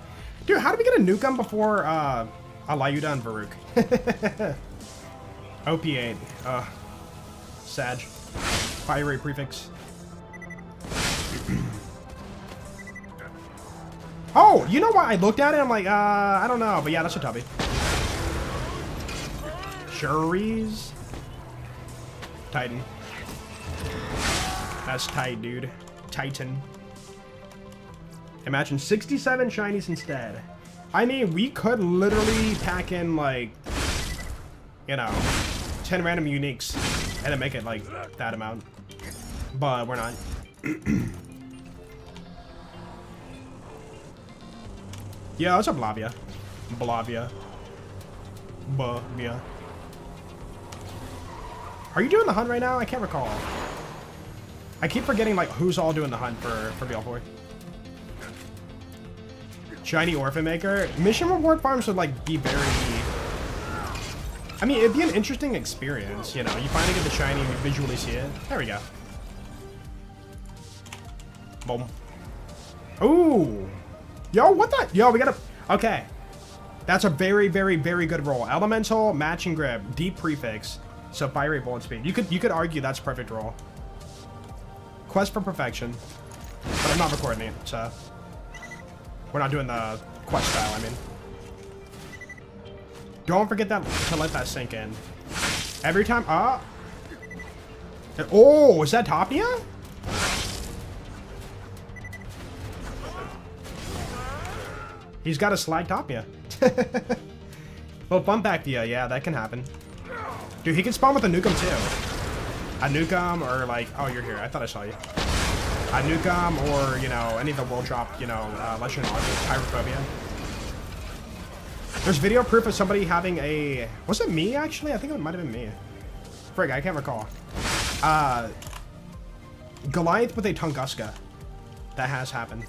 Dude, how did we get a Nukem before Alayuda and Varuk? OP8. Sag. Fire rate prefix. Oh, you know what? I looked at it, I'm like, I don't know, but yeah, that's a tubby. Shuries. Titan. That's tight, dude. Titan. Imagine 67 shinies instead. I mean, we could literally pack in, like, you know, 10 random uniques and then make it, like, that amount. But we're not. Yeah, what's up, Blavia? Blavia. Blavia. Are you doing the hunt right now? I can't recall. I keep forgetting, like, who's all doing the hunt for BL4. Shiny Orphan Maker. Mission reward farms would, like, be very... I mean, it'd be an interesting experience, you know? You finally get the shiny and you visually see it. There we go. Boom. Ooh. Yo, what the? Yo, we gotta... Okay. That's a very, very, very good roll. Elemental, matching grip, deep prefix. So fire rate, bullet speed. You could argue that's a perfect roll. Quest for perfection. But I'm not recording it, so... We're not doing the quest style, I mean. Don't forget that to let that sink in. Every time... Oh, is that Topnia? He's got a slag Topnia. Well, bump back via, yeah, that can happen. Dude, he can spawn with a Nukem too. A Nukem or like... Oh, you're here. I thought I saw you. A Nukem or, you know, any of the world drop, you know, Legend of Pyrophobia. There's video proof of somebody having a... Was it me, actually? I think it might have been me. Frig, I can't recall. Goliath with a Tunguska. That has happened.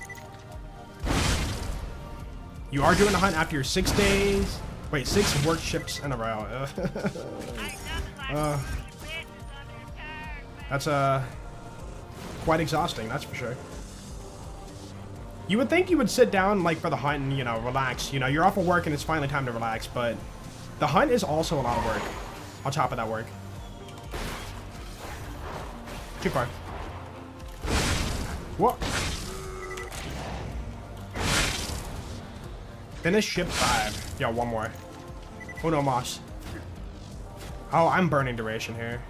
You are doing a hunt after your 6 days. Wait, 6 work shifts in a row. That's quite exhausting, that's for sure. You would think you would sit down like for the hunt and, you know, relax. You know, you're off of work and it's finally time to relax, but the hunt is also a lot of work on top of that work. Too far. What? Finish ship 5. Yo, one more. Uno mas. Oh, I'm burning duration here.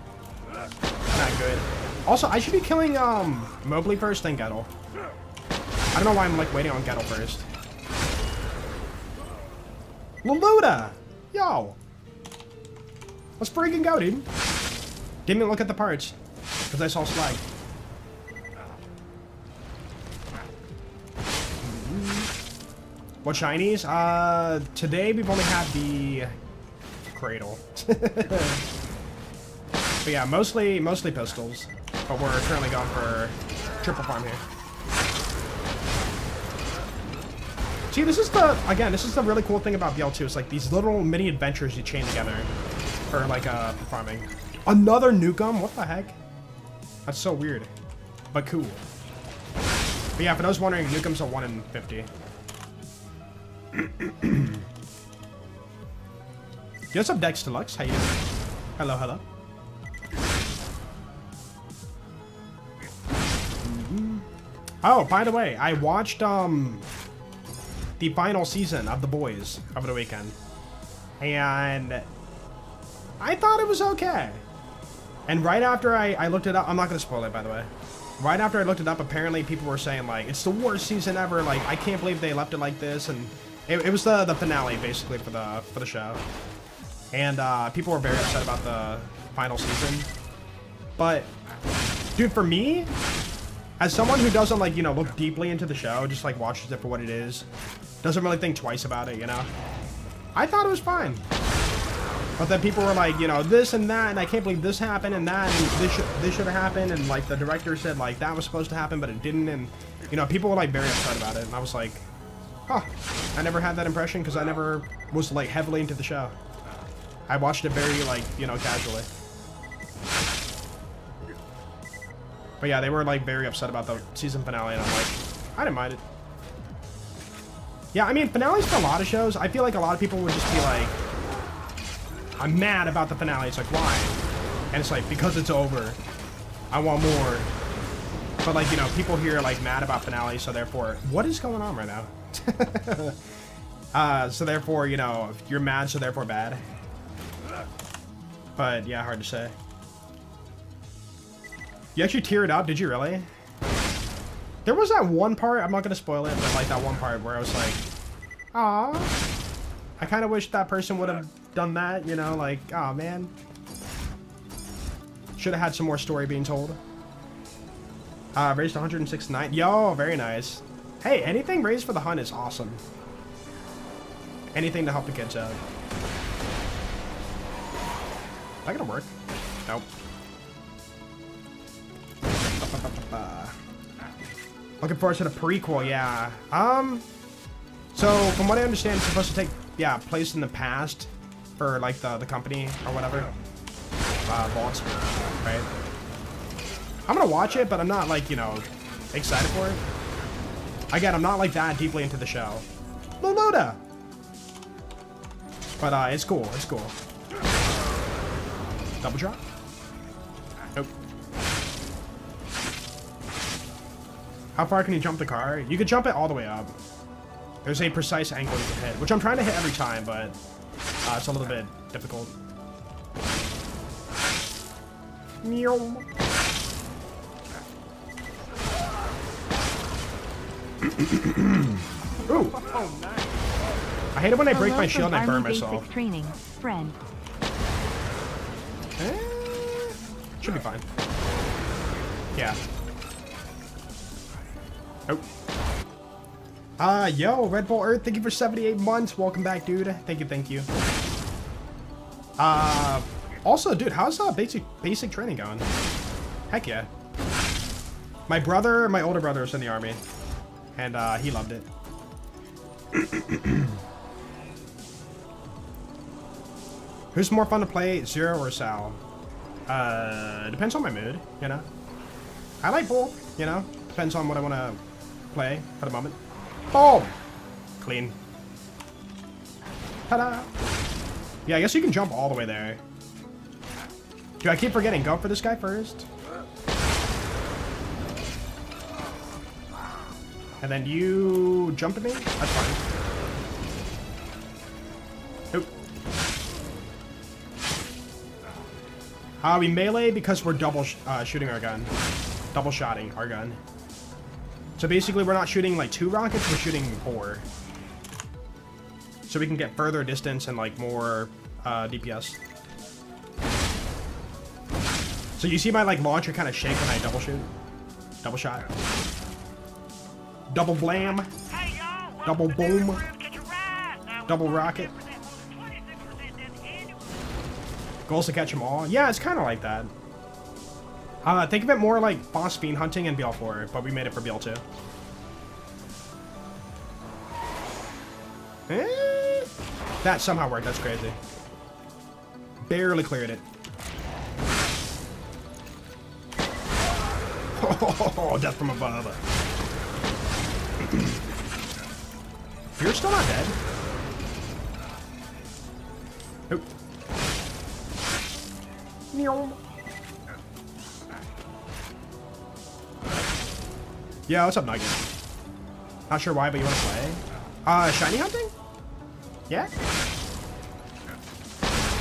Not good. Also, I should be killing Mobley first, then Gettle. I don't know why I'm like waiting on Gettle first. Leluda! Yo! Let's freaking go, dude. Didn't even look at the parts. Because I saw slag. What shinies? Today we've only had the Cradle. But yeah, mostly pistols. But we're currently going for triple farm here. See, this is the really cool thing about BL2. It's like these little mini adventures you chain together for like for farming. Another Nukem? What the heck? That's so weird, but cool. But yeah, for those wondering, Nukem's a 1 in 50. What's up, Dex Deluxe? How you doing? Hello, hello. Oh, by the way, I watched the final season of The Boys over the weekend, and I thought it was okay. And right after I looked it up, I'm not gonna spoil it, by the way. Right after I looked it up, apparently people were saying like it's the worst season ever. Like I can't believe they left it like this, and it was the finale basically for the show. And people were very upset about the final season. But dude, for me, as someone who doesn't like, you know, look deeply into the show, just like watches it for what it is, doesn't really think twice about it, you know, I thought it was fine. But then people were like, you know, this and that, and I can't believe this happened and that, and this should have happened, and like the director said like that was supposed to happen, but it didn't, and you know, people were like very upset about it, and I was like, huh, I never had that impression because I never was like heavily into the show. I watched it very like, you know, casually. But yeah, they were like very upset about the season finale, and I'm like, I didn't mind it. Yeah, I mean, finales for a lot of shows, I feel like a lot of people would just be like, I'm mad about the finale. It's like, why? And it's like, because it's over. I want more. But like, you know, people here are like mad about finales, so therefore, what is going on right now? So therefore, you know, you're mad, so therefore bad. But yeah, hard to say. You actually teared up? Did you really? There was that one part, I'm not gonna spoil it, but like that one part where I was like, aw. I kind of wish that person would have done that, you know, like, aw, man. Should have had some more story being told. Raised 169. Yo, very nice. Hey, anything raised for the hunt is awesome. Anything to help the kids out. Is that gonna work? Nope. Looking forward to the prequel, yeah. So from what I understand, it's supposed to take, yeah, place in the past for like the company or whatever. Vaults, right? I'm gonna watch it, but I'm not like, you know, excited for it. Again, I'm not like that deeply into the show. Loloda! But it's cool, it's cool. Double drop? Nope. How far can you jump the car? You can jump it all the way up. There's a precise angle you can hit, which I'm trying to hit every time, but it's a little bit difficult. Ooh. I hate it when I break my shield and I burn myself. Training, friend. Should be fine. Yeah. Oh. Yo, Red Bull Earth, thank you for 78 months. Welcome back, dude. Thank you, thank you. Also, dude, how's basic training going? Heck yeah. My older brother is in the army, and he loved it. Who's more fun to play, Zero or Sal? Depends on my mood, you know? I like both, you know? Depends on what I want to play for the moment. Boom! Clean. Ta-da! Yeah, I guess you can jump all the way there. Dude, I keep forgetting. Go for this guy first. And then you jump at me? That's fine. Oop. We melee because we're double shooting our gun. Double shotting our gun. So basically we're not shooting like 2 rockets, we're shooting 4. So we can get further distance and like more DPS. So you see my like launcher kind of shake when I double shoot? Double shot. Double blam. Double boom. Double rocket. Goals to catch them all? Yeah, it's kind of like that. Think of it more like phosphene hunting in BL4, but we made it for BL2. That somehow worked, that's crazy. Barely cleared it. Oh, death from above. You're still not dead. Yeah, what's up, Nugget? Not sure why, but you want to play? Shiny hunting? Yeah?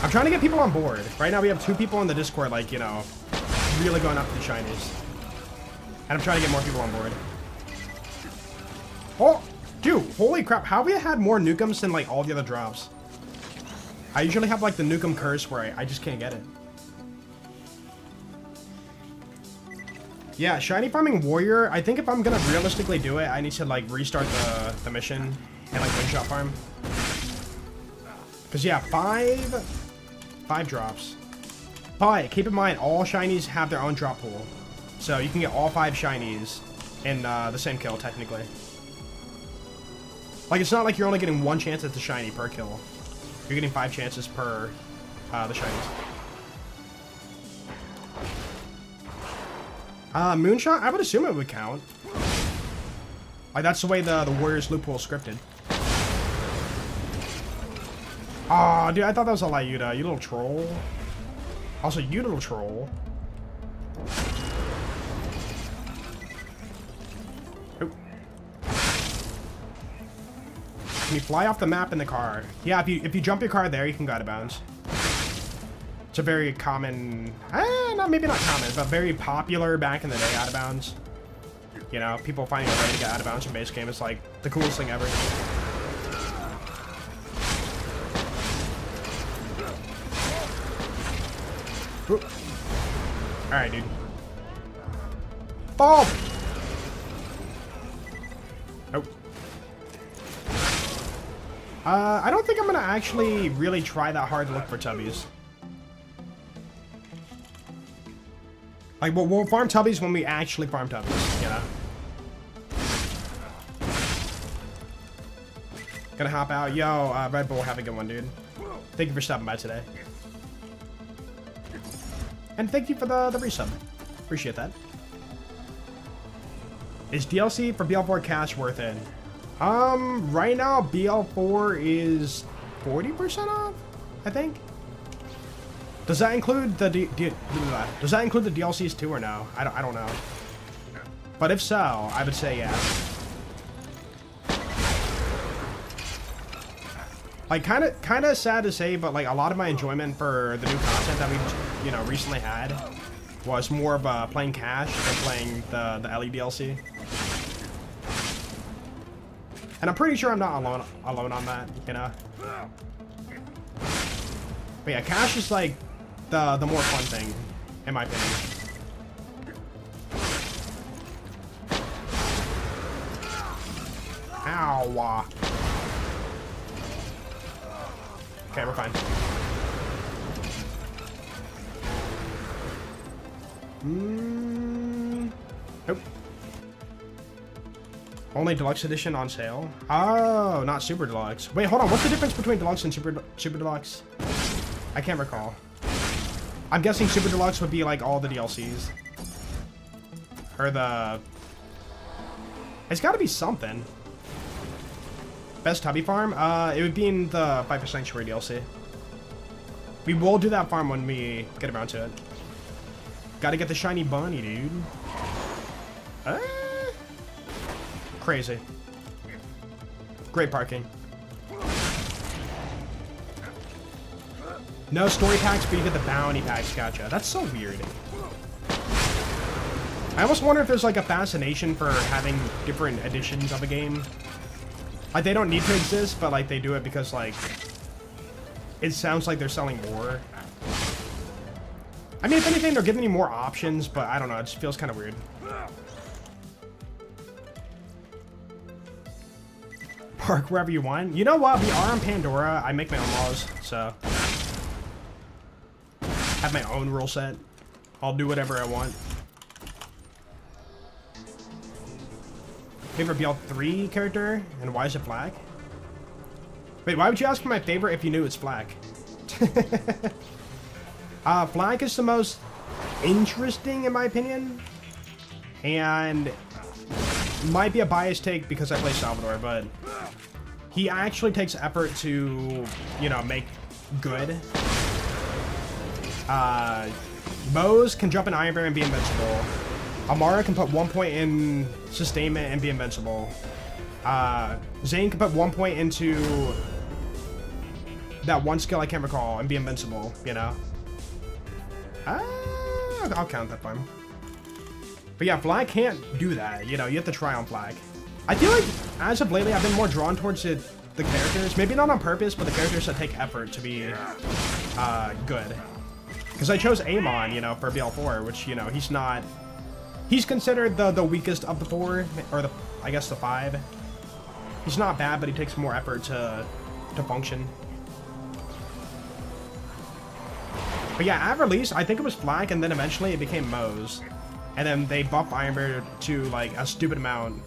I'm trying to get people on board. Right now we have 2 people on the Discord, like, you know, really going up to the shinies. And I'm trying to get more people on board. Oh, dude, holy crap. How have we had more Nukums than, like, all the other drops? I usually have, like, the Nukem curse where I just can't get it. Yeah, shiny farming warrior. I think if I'm gonna realistically do it, I need to, like, restart the mission and, like, windshot farm. Because, yeah, 5 drops. But keep in mind, all shinies have their own drop pool. So you can get all 5 shinies in the same kill, technically. Like, it's not like you're only getting 1 chance at the shiny per kill. You're getting 5 chances per the shinies. Moonshot? I would assume it would count. Like, that's the way the Warriors loophole is scripted. Aw, dude, I thought that was a Lyuda. You little troll. Also, you little troll. Oh. Can you fly off the map in the car? Yeah, if you jump your car there, you can go out of bounds. It's a very common, maybe not common, but very popular back in the day out of bounds. You know, people finding a way to get out of bounds from base game is like the coolest thing ever. Alright, dude. Fall! Nope. I don't think I'm gonna actually really try that hard to look for tubbies. Like, we'll farm tubbies when we actually farm tubbies, you know? Gonna hop out. Yo, Red Bull, have a good one, dude. Thank you for stopping by today. And thank you for the resub. Appreciate that. Is DLC for BL4 cash worth it? Right now, BL4 is 40% off, I think. Does that include the does that include the DLCs too or no? I don't know. But if so, I would say yeah. Like kind of sad to say, but like a lot of my enjoyment for the new content that we recently had was more of playing cash than playing the LE DLC. And I'm pretty sure I'm not alone on that, you know. But yeah, cash is like the more fun thing, in my opinion. Ow. Okay, we're fine. Nope. Only deluxe edition on sale. Oh, not super deluxe. Wait, hold on. What's the difference between deluxe and super deluxe? I can't recall. I'm guessing super deluxe would be like all the DLCs. Or the... It's got to be something. Best tubby farm? It would be in the Viper Sanctuary DLC. We will do that farm when we get around to it. Gotta get the shiny bunny, dude. Crazy. Great parking. No story packs, but you get the bounty packs. Gotcha. That's so weird. I almost wonder if there's like a fascination for having different editions of a game. Like, they don't need to exist, but like they do it because like it sounds like they're selling more. I mean, if anything, they're giving you more options, but I don't know. It just feels kind of weird. Park wherever you want. You know what? We are on Pandora. I make my own laws, so have my own rule set. I'll do whatever I want. Favorite BL3 character, and why is it black? Wait, why would you ask for my favorite if you knew it's black? Black is the most interesting, in my opinion, and might be a biased take because I play Salvador, but he actually takes effort to, you know, make good. Moze can jump in Iron Bear and be invincible. Amara can put 1 point in sustainment and be invincible. Zane can put 1 point into that one skill I can't recall and be invincible, you know? I'll count that for him. But yeah, Flag can't do that, you know, you have to try on Flag. I feel like, as of lately, I've been more drawn towards the characters. Maybe not on purpose, but the characters that take effort to be good. Because I chose Amon, you know, for BL4, which, you know, he's not... He's considered the weakest of the 4, or I guess the 5. He's not bad, but he takes more effort to function. But yeah, at release, I think it was Flag, and then eventually it became Moze. And then they buffed Iron Bear to, like, a stupid amount.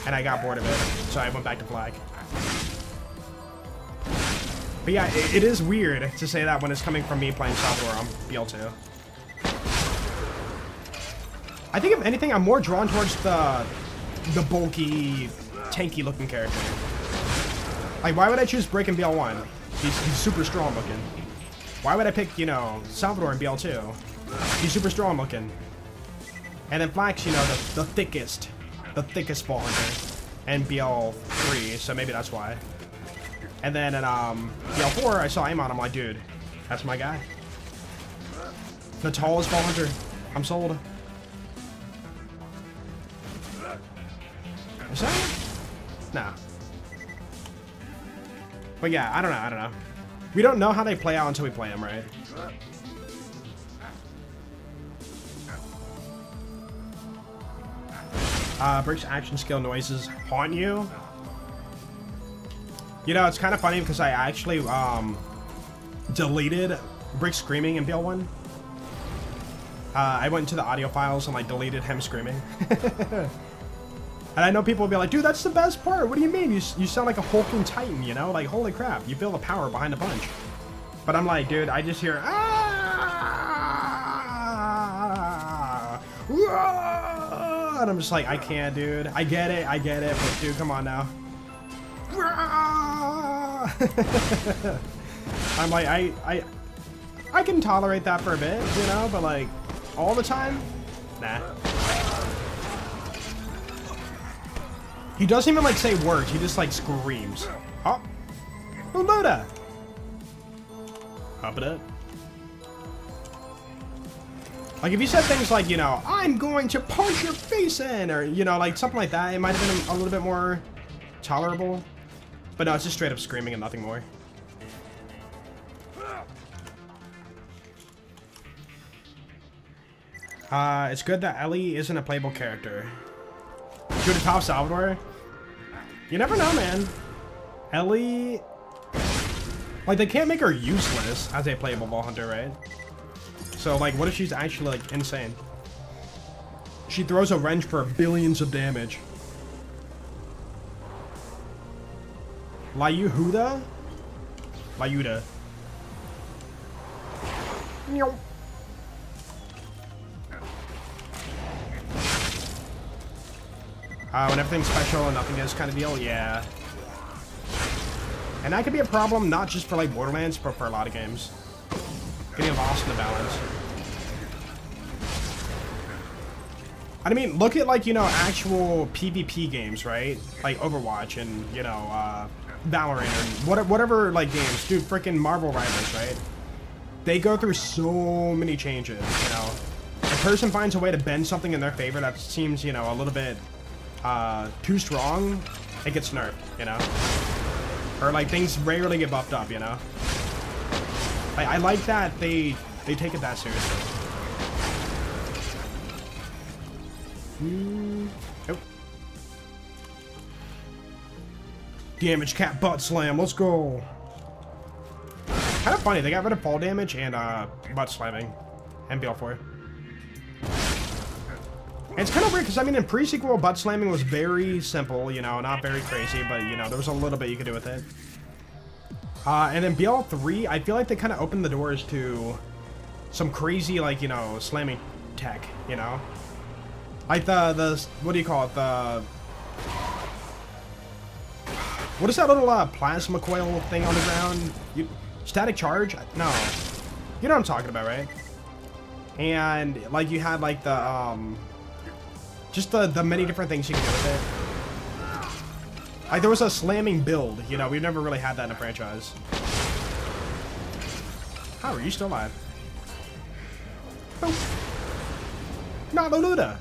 And I got bored of it, so I went back to Flag. But yeah, it is weird to say that when it's coming from me playing Salvador on BL2. I think if anything, I'm more drawn towards the bulky, tanky looking character. Like, why would I choose Break in BL1? He's super strong looking. Why would I pick, you know, Salvador in BL2? He's super strong looking. And then Flag's, you know, the thickest ball hunter. And BL3, so maybe that's why. And then in BL4, I saw Amon, I'm like, dude, that's my guy. The tallest ball hunter. I'm sold. Is that it? Nah. But yeah, I don't know. We don't know how they play out until we play them, right? Brick's action skill noises haunt you. You know, it's kind of funny because I actually deleted Brick screaming in BL1. I went into the audio files and like deleted him screaming. And I know people will be like, dude, that's the best part. What do you mean? You sound like a hulking titan, you know? Like, holy crap, you feel the power behind the punch. But I'm like, dude, I just hear, ah, wah, and I'm just like, I can't, dude. I get it, but dude, come on now. I'm like, I can tolerate that for a bit, you know, but like, all the time? Nah. He doesn't even like say words, he just like screams. Oh, Loda. Up it up. Like if you said things like, you know, I'm going to punch your face in, or you know, like something like that, it might have been a little bit more tolerable. But no, it's just straight up screaming and nothing more. It's good that Ellie isn't a playable character. Shoot a top Salvador? You never know, man. Ellie... Like, they can't make her useless as a playable ball hunter, right? So, like, what if she's actually, like, insane? She throws a wrench for billions of damage. Lyuda? Lyuda. Meow. When everything's special and nothing is kind of deal, yeah. And that could be a problem, not just for like Borderlands, but for a lot of games. Getting lost in the balance. I mean, look at like, you know, actual PvP games, right? Like Overwatch and, you know, Valorant and whatever like games. Dude, freaking Marvel Rivals, right? They go through so many changes, you know. If a person finds a way to bend something in their favor that seems, you know, a little bit too strong, it gets nerfed, you know? Or like things rarely get buffed up, you know? I like that they take it that seriously. Nope. Damage cap butt slam, let's go. Kind of funny, they got rid of fall damage and butt slamming and BL4. And it's kind of weird because I mean in pre-sequel butt slamming was very simple, you know, not very crazy, but you know, there was a little bit you could do with it. And then BL3, I feel like they kind of opened the doors to some crazy, like, you know, slamming tech, you know? Like the what do you call it? What is that little plasma coil thing on the ground? Static charge? No. You know what I'm talking about, right? And like you had like the just the many different things you can do with it. Like there was a slamming build, you know, we've never really had that in a franchise. How are you still alive? Oh. Not Luluda.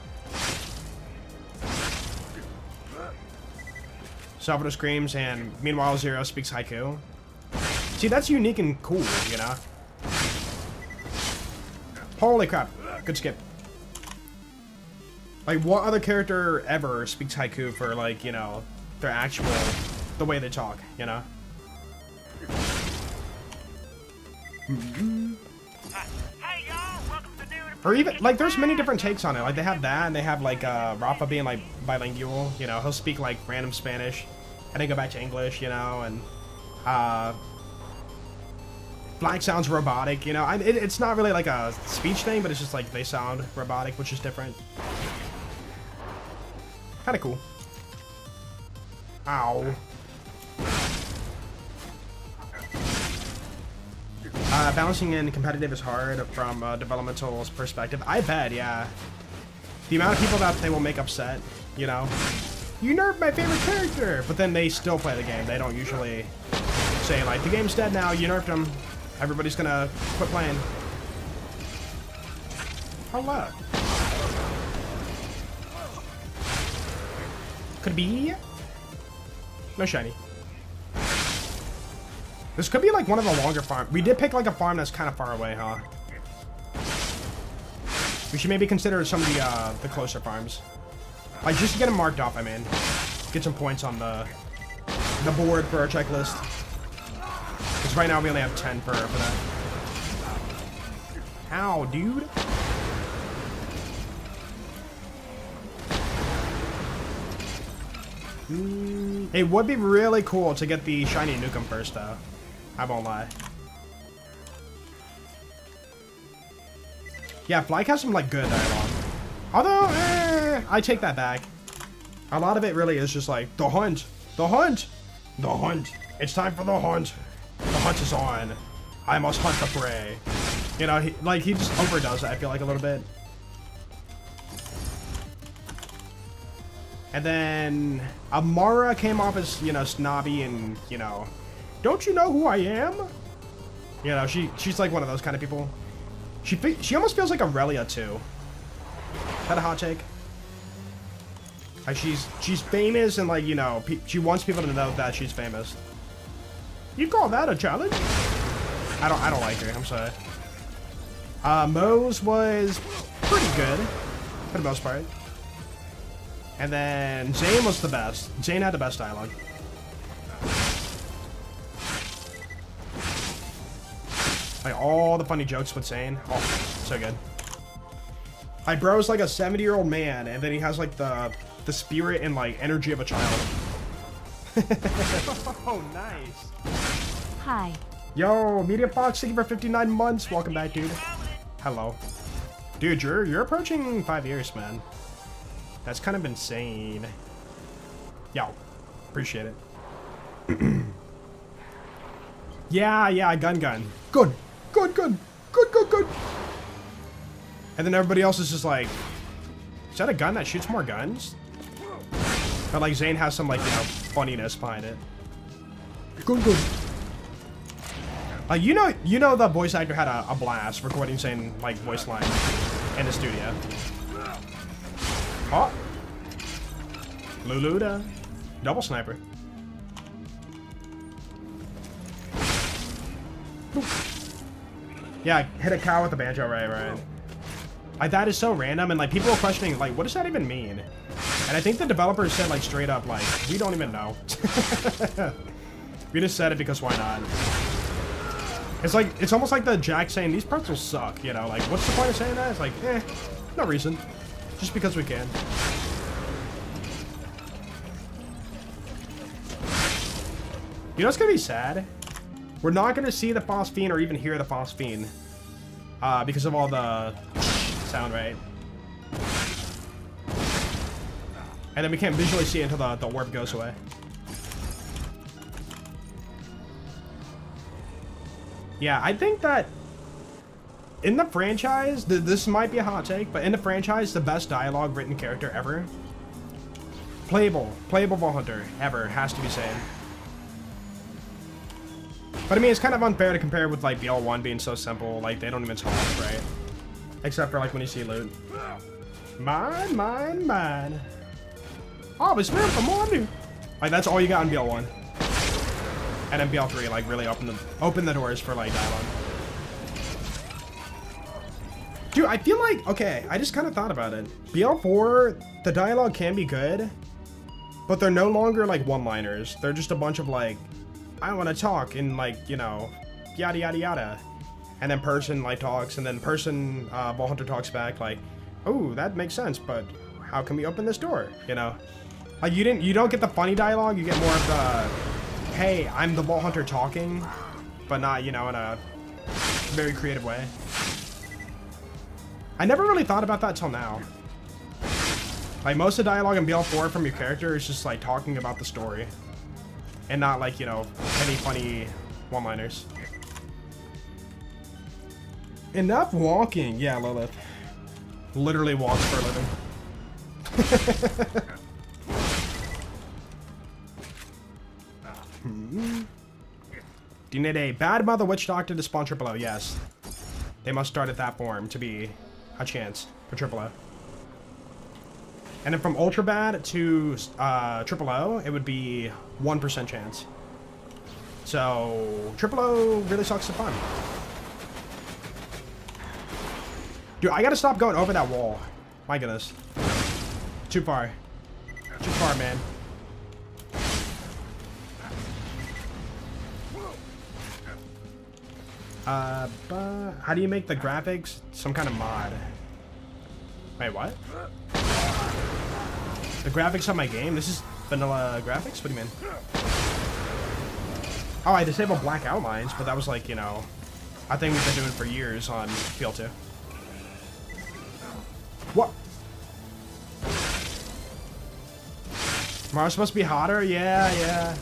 Salvador screams, and meanwhile Zero speaks haiku. See, that's unique and cool, you know? Holy crap. Good skip. Like, what other character ever speaks haiku for, like, you know, their actual, the way they talk, you know? Or even, like, there's many different takes on it. Like, they have that, and they have, like, Rafa being, like, bilingual, you know? He'll speak, like, random Spanish, and then go back to English, you know? And, Black sounds robotic, you know? It's not really, like, a speech thing, but it's just, like, they sound robotic, which is different. Kinda cool. Ow. Balancing in competitive is hard from a developmental perspective. I bet, yeah. The amount of people that they will make upset, you know. You nerfed my favorite character! But then they still play the game. They don't usually say, like, the game's dead now, you nerfed him. Everybody's gonna quit playing. Hello. Could be. No shiny. This could be like one of the longer farms. We did pick like a farm that's kind of far away, huh? We should maybe consider some of the closer farms. Like just to get them marked off, I mean. Get some points on the board for our checklist. Because right now we only have 10 for that. Ow, dude. It would be really cool to get the shiny Nukem first, though. I won't lie. Yeah, Flyke has some, like, good dialogue. Although, I take that back. A lot of it really is just like, the hunt! The hunt! The hunt! It's time for the hunt! The hunt is on! I must hunt the prey! You know, he just overdoes it, I feel like, a little bit. And then Amara came off as, you know, snobby and, you know, don't you know who I am? You know, she's like one of those kind of people. She almost feels like Aurelia too. Is that a hot take? Like she's famous and like, you know, she wants people to know that she's famous. You call that a challenge? I don't like her. I'm sorry. Moe's was pretty good for the most part. And then Zane was the best. Zane had the best dialogue. Like all the funny jokes with Zane. Oh, so good. My bro's like a 70-year-old man, and then he has like the spirit and like energy of a child. Oh, nice. Hi. Yo, Media Fox, thank you for 59 months. Welcome back, dude. Hello. Dude, you're approaching 5 years, man. That's kind of insane. Yo, appreciate it. yeah, gun. Good. And then everybody else is just like, is that a gun that shoots more guns? But like Zane has some like, you know, funniness behind it. Good. You know the voice actor had a blast recording Zane like voice line in the studio. Oh! Luluda. Double sniper. Yeah, hit a cow with a banjo, right. Like, that is so random, and like, people are questioning, like, what does that even mean? And I think the developers said, like, straight up, like, we don't even know. We just said it because why not? It's like, it's almost like the Jack saying, these pretzels suck, you know? Like, what's the point of saying that? It's like, no reason. Just because we can. You know what's gonna be sad? We're not gonna see the phosphene or even hear the phosphene. Because of all the sound, right? And then we can't visually see it until the warp goes away. Yeah, I think that in the franchise, this might be a hot take, but in the franchise, the best dialogue written character ever. Playable Vault Hunter ever, has to be said. But I mean, it's kind of unfair to compare with like BL1 being so simple, like they don't even talk, right? Except for like when you see loot. Mine, mine, mine. Oh, but spare for more new. Like that's all you got in BL1. And then BL3 like really open the doors for like dialogue. Dude, I feel like, okay, I just kind of thought about it. BL4, the dialogue can be good, but they're no longer like one-liners. They're just a bunch of like, I want to talk in like, you know, yada yada yada. And then person like talks, and then person Vault Hunter talks back like, oh, that makes sense, but how can we open this door? You know? Like you don't get the funny dialogue, you get more of the, hey, I'm the Vault Hunter talking, but not, you know, in a very creative way. I never really thought about that till now. Like most of the dialogue in BL4 from your character is just like talking about the story. And not like, you know, any funny one-liners. Enough walking. Yeah, Lilith. Literally walks for a living. Do you need a bad mother witch doctor to spawn Triple O? Yes. They must start at that form to be a chance for Triple O. And then from Ultra Bad to Triple O, it would be 1% chance. So Triple O really sucks to fun. Dude, I gotta stop going over that wall. My goodness. Too far. Too far, man. But how do you make the graphics? Some kind of mod. Wait, what? The graphics on my game? This is vanilla graphics? What do you mean? Oh, I disabled black outlines, but that was like, you know, a thing we've been doing for years on PL2. What? Tomorrow's supposed to be hotter? Yeah, yeah.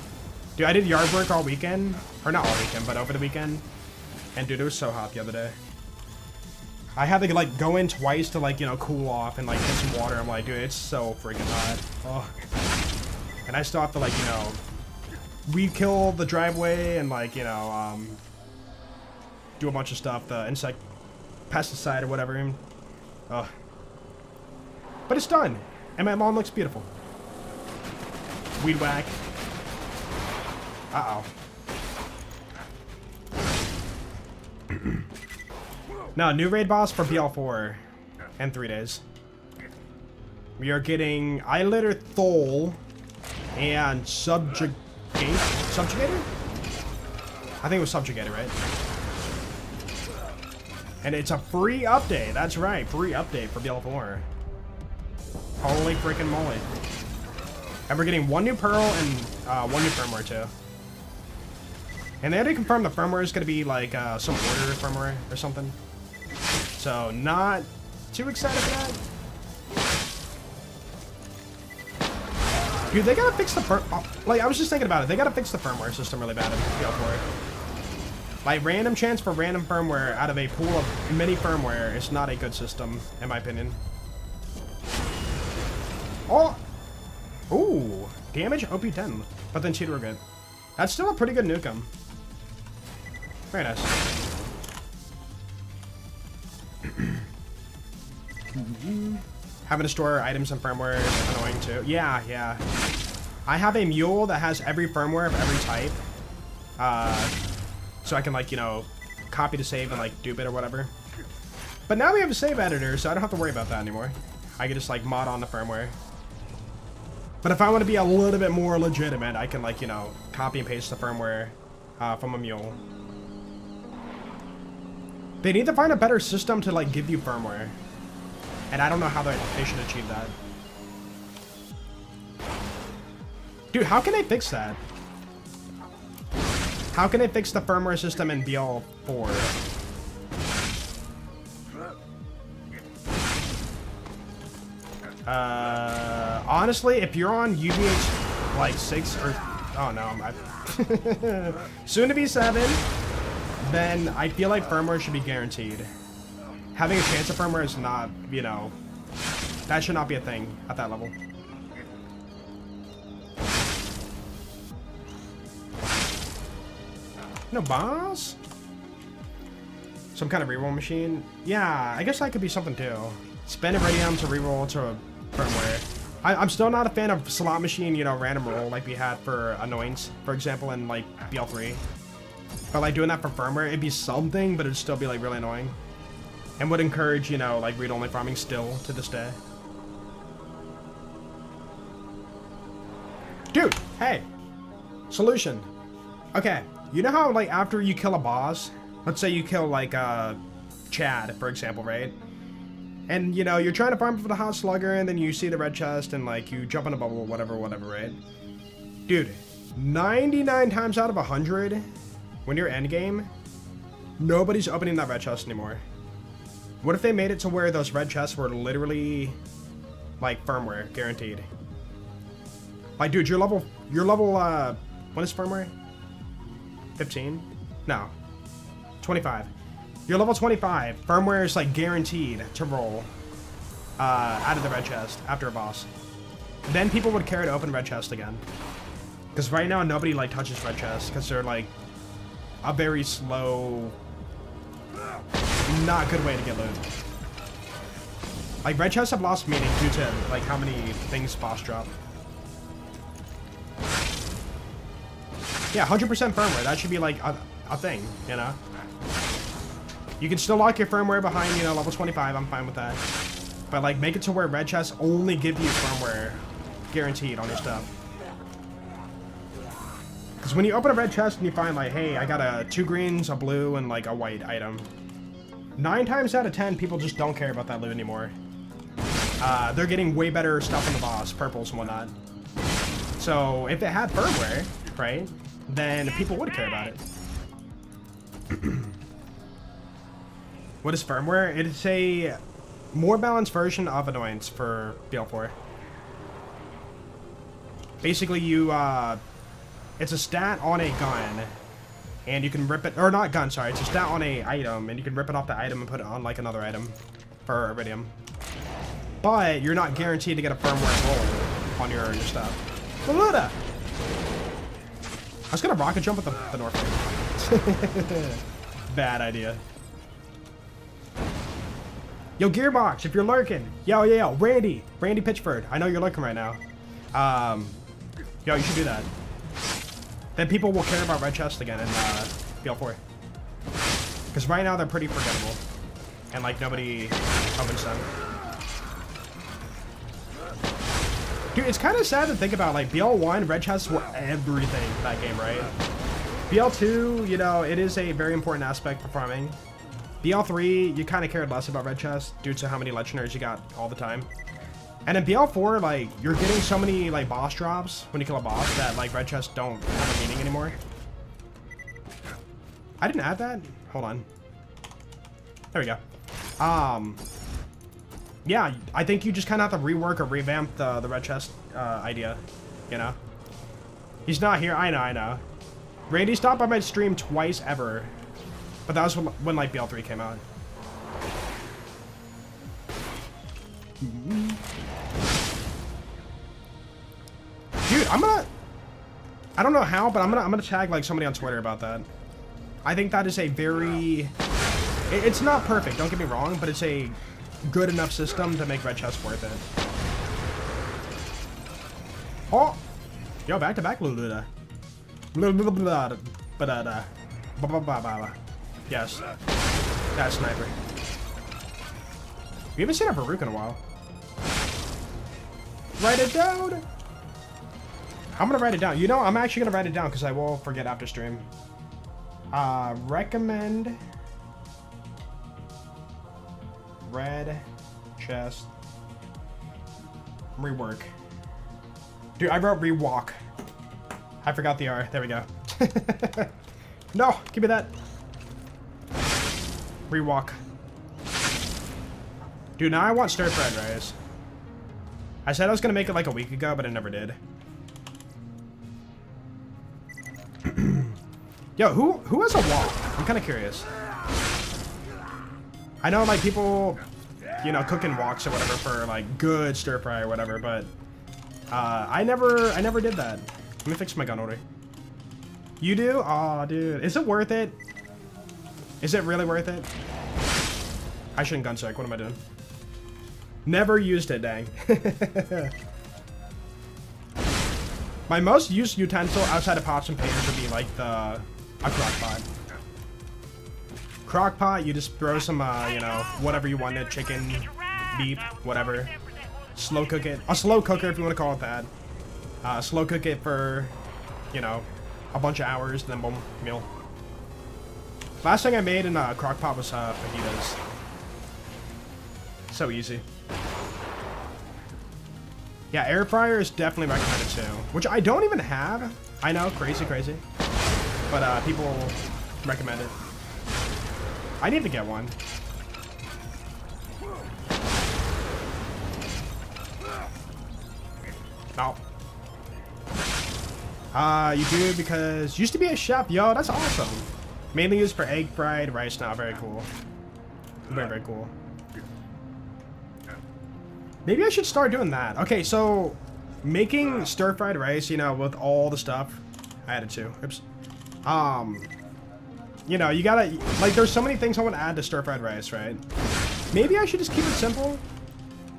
Dude, I did yard work all weekend. Or not all weekend, but over the weekend. And dude, it was so hot the other day. I had to like go in twice to like, you know, cool off and like get some water. I'm like, dude, it's so freaking hot. Oh. And I still have to like, you know, weed kill the driveway and like, you know, do a bunch of stuff, the insect pesticide or whatever. Oh. But it's done. And my lawn looks beautiful. Weed whack. Uh-oh. No, new raid boss for BL4 in 3 days. We are getting Eyelitter Thole and Subjugator? I think it was Subjugator, right? And it's a free update. That's right, free update for BL4. Holy freaking moly. And we're getting 1 new Pearl and 1 new firmware too. And they already confirmed the firmware is going to be like some order firmware or something. So not too excited for that. Dude, they gotta fix the like I was just thinking about it. They gotta fix the firmware system really bad in BL4. Like random chance for random firmware out of a pool of many firmware is not a good system, in my opinion. Oh, ooh, damage OP10, but then cheater good. That's still a pretty good nukem. Very nice. Having to store items and firmware is annoying too. Yeah, yeah. I have a mule that has every firmware of every type. So I can like, you know, copy to save and like dupe it or whatever. But now we have a save editor, so I don't have to worry about that anymore. I can just like mod on the firmware. But if I want to be a little bit more legitimate, I can like, you know, copy and paste the firmware from a mule. They need to find a better system to like give you firmware. And I don't know how they should achieve that. Dude, how can they fix that? How can they fix the firmware system in BL4? Honestly, if you're on UVH like 6 or oh no, soon to be 7, then I feel like firmware should be guaranteed. having a chance of firmware is not, you know, that should not be a thing at that level. No boss? Some kind of reroll machine? Yeah, I guess that could be something too. Spend iridium to reroll to firmware. I'm still not a fan of slot machine, you know, random roll like we had for Annoyance, for example, in like BL3. But like doing that for firmware, it'd be something, but it'd still be like really annoying. And would encourage, you know, like read-only farming still to this day. Dude, hey, solution. Okay, you know how like after you kill a boss, let's say you kill like Chad, for example, right? And you know, you're trying to farm for the hot slugger and then you see the red chest and like you jump in a bubble, whatever, right? Dude, 99 times out of 100, when you're endgame, nobody's opening that red chest anymore. What if they made it to where those red chests were literally like firmware, guaranteed? Like, dude, your level, what is firmware? 15? No. 25. You're level 25. Firmware is like guaranteed to roll out of the red chest after a boss. Then people would care to open red chest again. Because right now nobody like touches red chest because they're like a very slow, not good way to get loot. Like red chests have lost meaning due to like how many things boss drop. Yeah, 100% firmware. That should be like a thing, you know? You can still lock your firmware behind, you know, level 25. I'm fine with that. But like, make it to where red chests only give you firmware guaranteed on your stuff. Because when you open a red chest and you find like, hey, I got 2 greens, a blue, and like a white item. 9 times out of 10, people just don't care about that loot anymore. They're getting way better stuff on the boss, purples and whatnot. So if it had firmware, right, then people would care about it. What is firmware? It's a more balanced version of Annoyance for BL4. Basically, you, it's a stat on a gun, and you can rip it, or not gun, sorry, it's a stat on a item, and you can rip it off the item and put it on, like, another item for Iridium. But you're not guaranteed to get a firmware roll on your stuff. Maluda! I was gonna rocket jump with the North Wing. Bad idea. Yo, Gearbox, if you're lurking. Yo, Randy Pitchford. I know you're lurking right now. Yo, you should do that. Then people will care about red chests again in BL4. Because right now they're pretty forgettable. And like nobody opens them. Dude, it's kind of sad to think about, like, BL1, red chests were everything in that game, right? BL2, you know, it is a very important aspect for farming. BL3, you kind of cared less about red chests due to how many legendaries you got all the time. And in BL4, like, you're getting so many, like, boss drops when you kill a boss that, like, red chests don't have a meaning anymore. I didn't add that? Hold on. There we go. Yeah, I think you just kind of have to rework or revamp the red chest idea, you know? He's not here. I know. Randy stopped by my stream twice ever. But that was when like BL3 came out. Dude, I don't know how, but I'm gonna tag like somebody on Twitter about that. I think that is a very, it's not perfect, don't get me wrong, but it's a good enough system to make red chest worth it. Oh, yo, back to back, Luluda. Yes, that sniper. We haven't seen a Baruch in a while. Write it down. I'm gonna write it down. You know, I'm actually gonna write it down because I will forget after stream. Recommend red chest rework. Dude, I wrote rewalk. I forgot the R. There we go. No, give me that. Rewalk. Dude, now I want stir fried rice. I said I was gonna make it like a week ago, but I never did. Yo, who has a wall? I'm kind of curious. I know like people, you know, cooking woks or whatever for like good stir fry or whatever, but I never did that. Let me fix my gun order. You do? Aw, dude. Is it worth it? Is it really worth it? I shouldn't gun check. What am I doing? Never used it, dang. My most used utensil outside of pots and pans would be like a crock pot. Crock pot, you just throw some, you know, whatever you wanted, chicken, beef, whatever. Slow cook it. A slow cooker, if you want to call it that. Slow cook it for, you know, a bunch of hours, then boom, meal. Last thing I made in a crock pot was fajitas. So easy. Yeah, air fryer is definitely recommended too, which I don't even have. I know, crazy, but people recommend it. I need to get one. No. You do because used to be a chef. Yo, that's awesome. Mainly used for egg fried rice now. Very cool. Very cool. Maybe I should start doing that. Okay, so making stir-fried rice, you know, with all the stuff. I added 2. Oops. You know, you gotta, like, there's so many things I want to add to stir-fried rice, right? Maybe I should just keep it simple.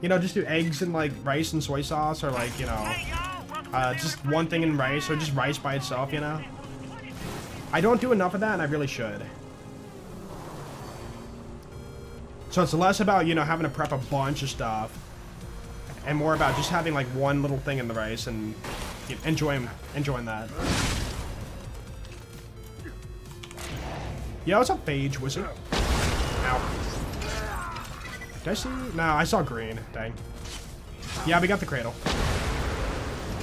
You know, just do eggs and, like, rice and soy sauce, or, like, you know, just one thing in rice, or just rice by itself, you know? I don't do enough of that, and I really should. So it's less about, you know, having to prep a bunch of stuff, and more about just having, like, one little thing in the rice and enjoying that. Yo, what's up, Phage Wizard? Ow. Did I see? No, I saw green. Dang. Yeah, we got the cradle.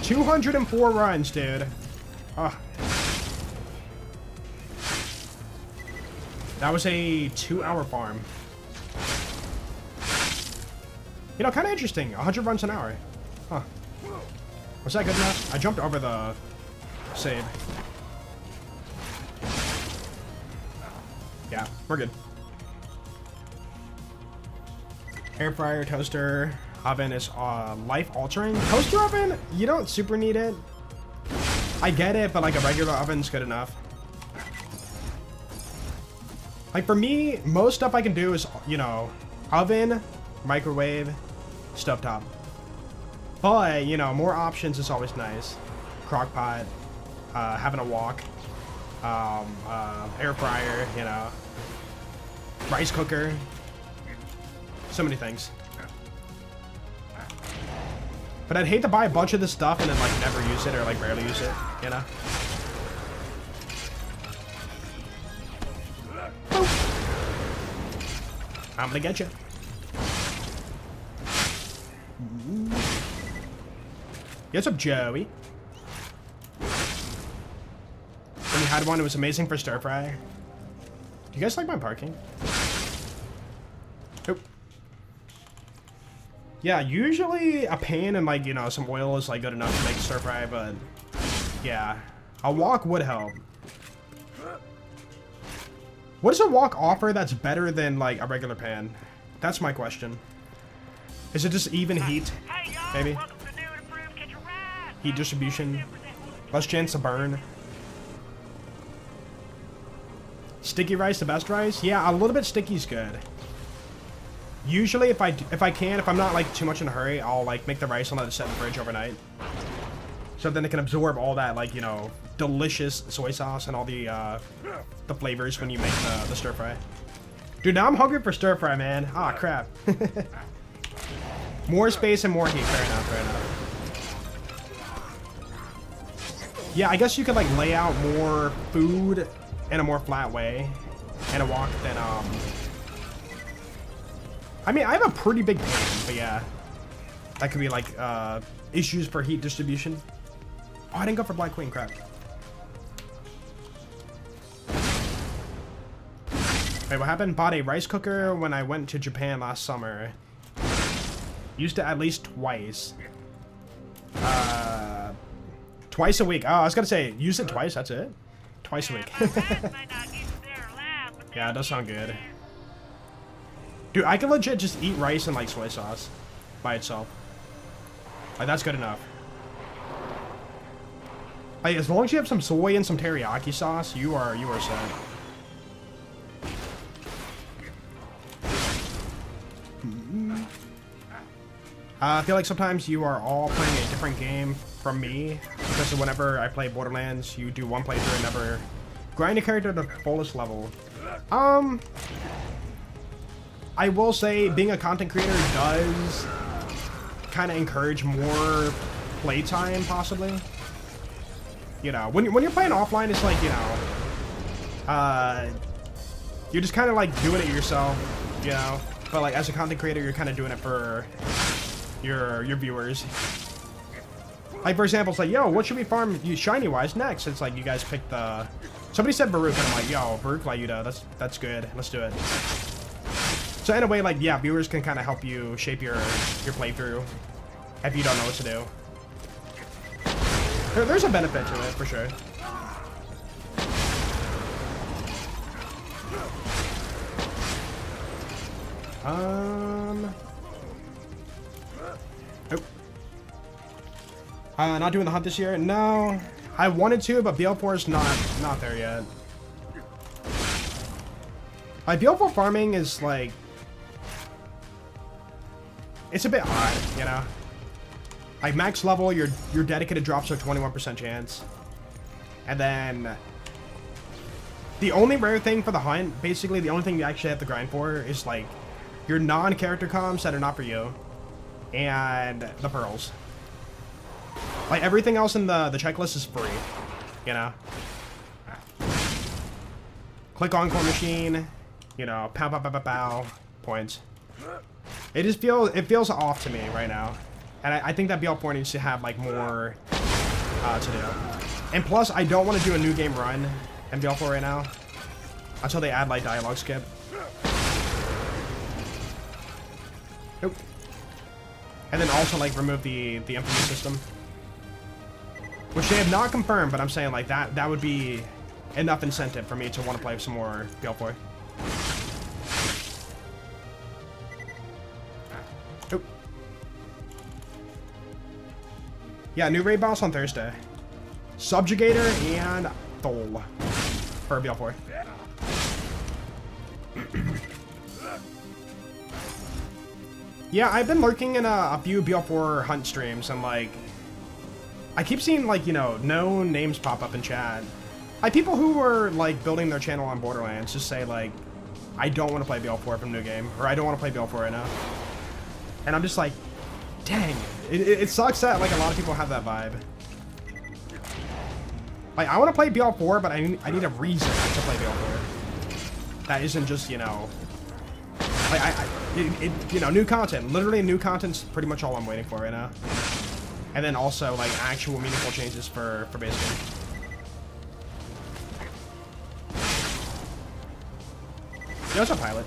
204 runs, dude. Oh. That was a 2-hour farm. You know, kind of interesting. 100 runs an hour. Huh. Was that good enough? I jumped over the save. Yeah, we're good. Air fryer, toaster, oven is life-altering. Toaster oven, you don't super need it. I get it, but like a regular oven's good enough. Like for me, most stuff I can do is, you know, oven, microwave, stovetop. But, you know, more options is always nice. Crock pot, having a wok, air fryer, you know, rice cooker. So many things. But I'd hate to buy a bunch of this stuff and then, like, never use it or, like, rarely use it, you know? Boop. I'm gonna get you. What's up, Joey? When you had one, it was amazing for stir fry. Do you guys like my parking? Oop. Yeah, usually a pan and, like, you know, some oil is, like, good enough to make stir fry, but yeah, a wok would help. What does a wok offer that's better than, like, a regular pan? That's my question. Is it just even heat, maybe? Heat distribution, less chance to burn. Sticky rice, the best rice? Yeah, a little bit sticky's good. Usually, if I'm not like too much in a hurry, I'll like make the rice and let it sit in the fridge overnight. So then it can absorb all that, like, you know, delicious soy sauce and all the flavors when you make the stir fry. Dude, now I'm hungry for stir fry, man. Ah, crap. More space and more heat. Fair enough, fair enough. Yeah, I guess you could like lay out more food in a more flat way in a wok than I mean, I have a pretty big pan, but yeah, that could be like issues for heat distribution. Oh, I didn't go for Black Queen, crap. Wait, what happened? Bought a rice cooker when I went to Japan last summer. Used it at least twice. Twice a week. Oh, I was gonna say, use it twice, that's it? Twice a week. Yeah, it does sound good. Dude, I can legit just eat rice and like soy sauce by itself. Like, that's good enough. Like, as long as you have some soy and some teriyaki sauce, you are set. I feel like sometimes you are all playing a different game from me, because whenever I play Borderlands, you do one playthrough and never grind your character to the fullest level. I will say being a content creator does kind of encourage more playtime, possibly. You know, when you're playing offline, it's like, you know, you're just kind of like doing it yourself, you know. But like as a content creator, you're kind of doing it for your viewers. Like for example, it's like, yo, what should we farm you shiny wise next? It's like you guys picked the. Somebody said Baruch, and I'm like, yo, Baruch Layuta, that's good. Let's do it. So in a way, like, yeah, viewers can kind of help you shape your playthrough if you don't know what to do. There's a benefit to it, for sure. Oh. Not doing the hunt this year? No. I wanted to, but BL4 is not there yet. Like, BL4 farming is, like... It's a bit odd, you know? Like, max level, your dedicated drops are 21% chance. And then... The only rare thing for the hunt, basically the only thing you actually have to grind for, is, like, your non-character comms that are not for you. And the pearls. Like, everything else in the checklist is free, you know? Click on core machine, you know, pow, pow, pow, pow, pow, points. It feels off to me right now. And I think that BL4 needs to have, like, more to do. And plus, I don't want to do a new game run in BL4 right now. Until they add, like, dialogue skip. Nope. And then also, like, remove the infamy system. Which they have not confirmed, but I'm saying, like, that would be enough incentive for me to want to play some more BL4. Nope. Yeah, new raid boss on Thursday. Subjugator and Thole for BL4. Yeah, I've been lurking in a few BL4 hunt streams, and, like, I keep seeing, like, you know, known names pop up in chat. Like, people who are, like, building their channel on Borderlands just say, like, I don't want to play BL4 from new game, or I don't want to play BL4 right now. And I'm just like, dang, it sucks that, like, a lot of people have that vibe. Like, I want to play BL4, but I need a reason to play BL4. That isn't just, you know, like, you know, new content. Literally, new content's pretty much all I'm waiting for right now. And then also, like, actual meaningful changes for base game. Yo, what's up, Pilot?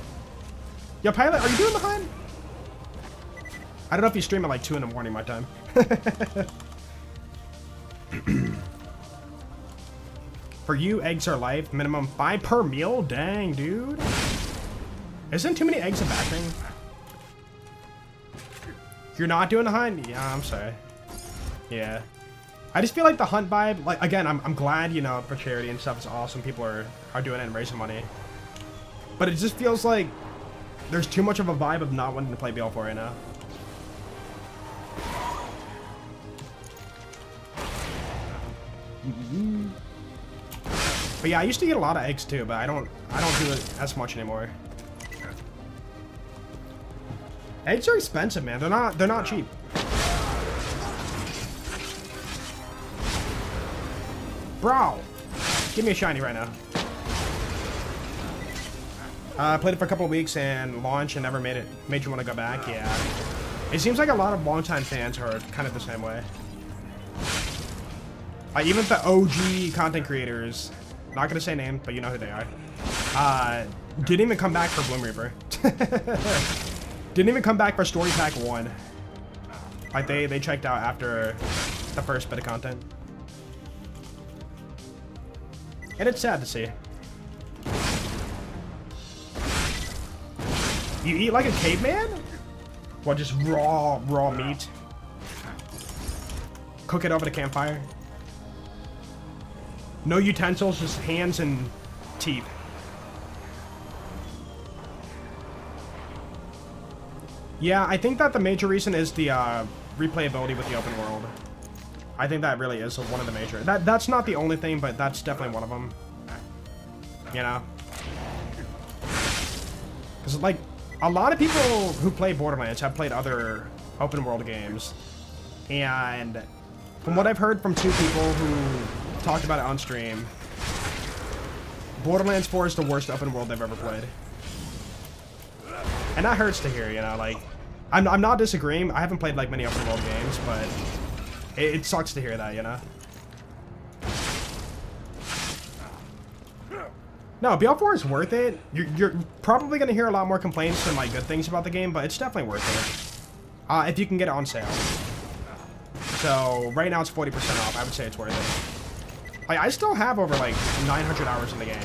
Yo, Pilot, are you doing the hunt? I don't know if you stream at, like, 2 in the morning my time. For you, eggs are life. Minimum 5 per meal? Dang, dude. Isn't too many eggs a bad thing? You're not doing the hunt? Yeah, I'm sorry. Yeah. I just feel like the hunt vibe, like, again, I'm glad, you know, for charity and stuff, it's awesome. People are doing it and raising money. But it just feels like there's too much of a vibe of not wanting to play BL4 right now. But yeah, I used to eat a lot of eggs too, but I don't do it as much anymore. Eggs are expensive, man. They're not cheap. Bro, give me a shiny right now. I played it for a couple of weeks and launched and never made you want to go back. Yeah, it seems like a lot of longtime fans are kind of the same way. Even the OG content creators, not gonna say names, but you know who they are. Didn't even come back for Bloom Reaper. Didn't even come back for Story Pack 1. Like, they checked out after the first bit of content. And it's sad to see. You eat like a caveman? What, just raw meat? Cook it over the campfire? No utensils, just hands and teeth. Yeah, I think that the major reason is the replayability with the open world. I think that really is one of the major. That's not the only thing, but that's definitely one of them. You know? Because, like, a lot of people who play Borderlands have played other open world games. And from what I've heard from 2 people who talked about it on stream, Borderlands 4 is the worst open world they've ever played. And that hurts to hear, you know, like, I'm not disagreeing. I haven't played, like, many open world games, but it sucks to hear that, you know? No, BL4 is worth it. You're probably going to hear a lot more complaints than, like, good things about the game, but it's definitely worth it. If you can get it on sale. So, right now it's 40% off. I would say it's worth it. Like, I still have over, like, 900 hours in the game.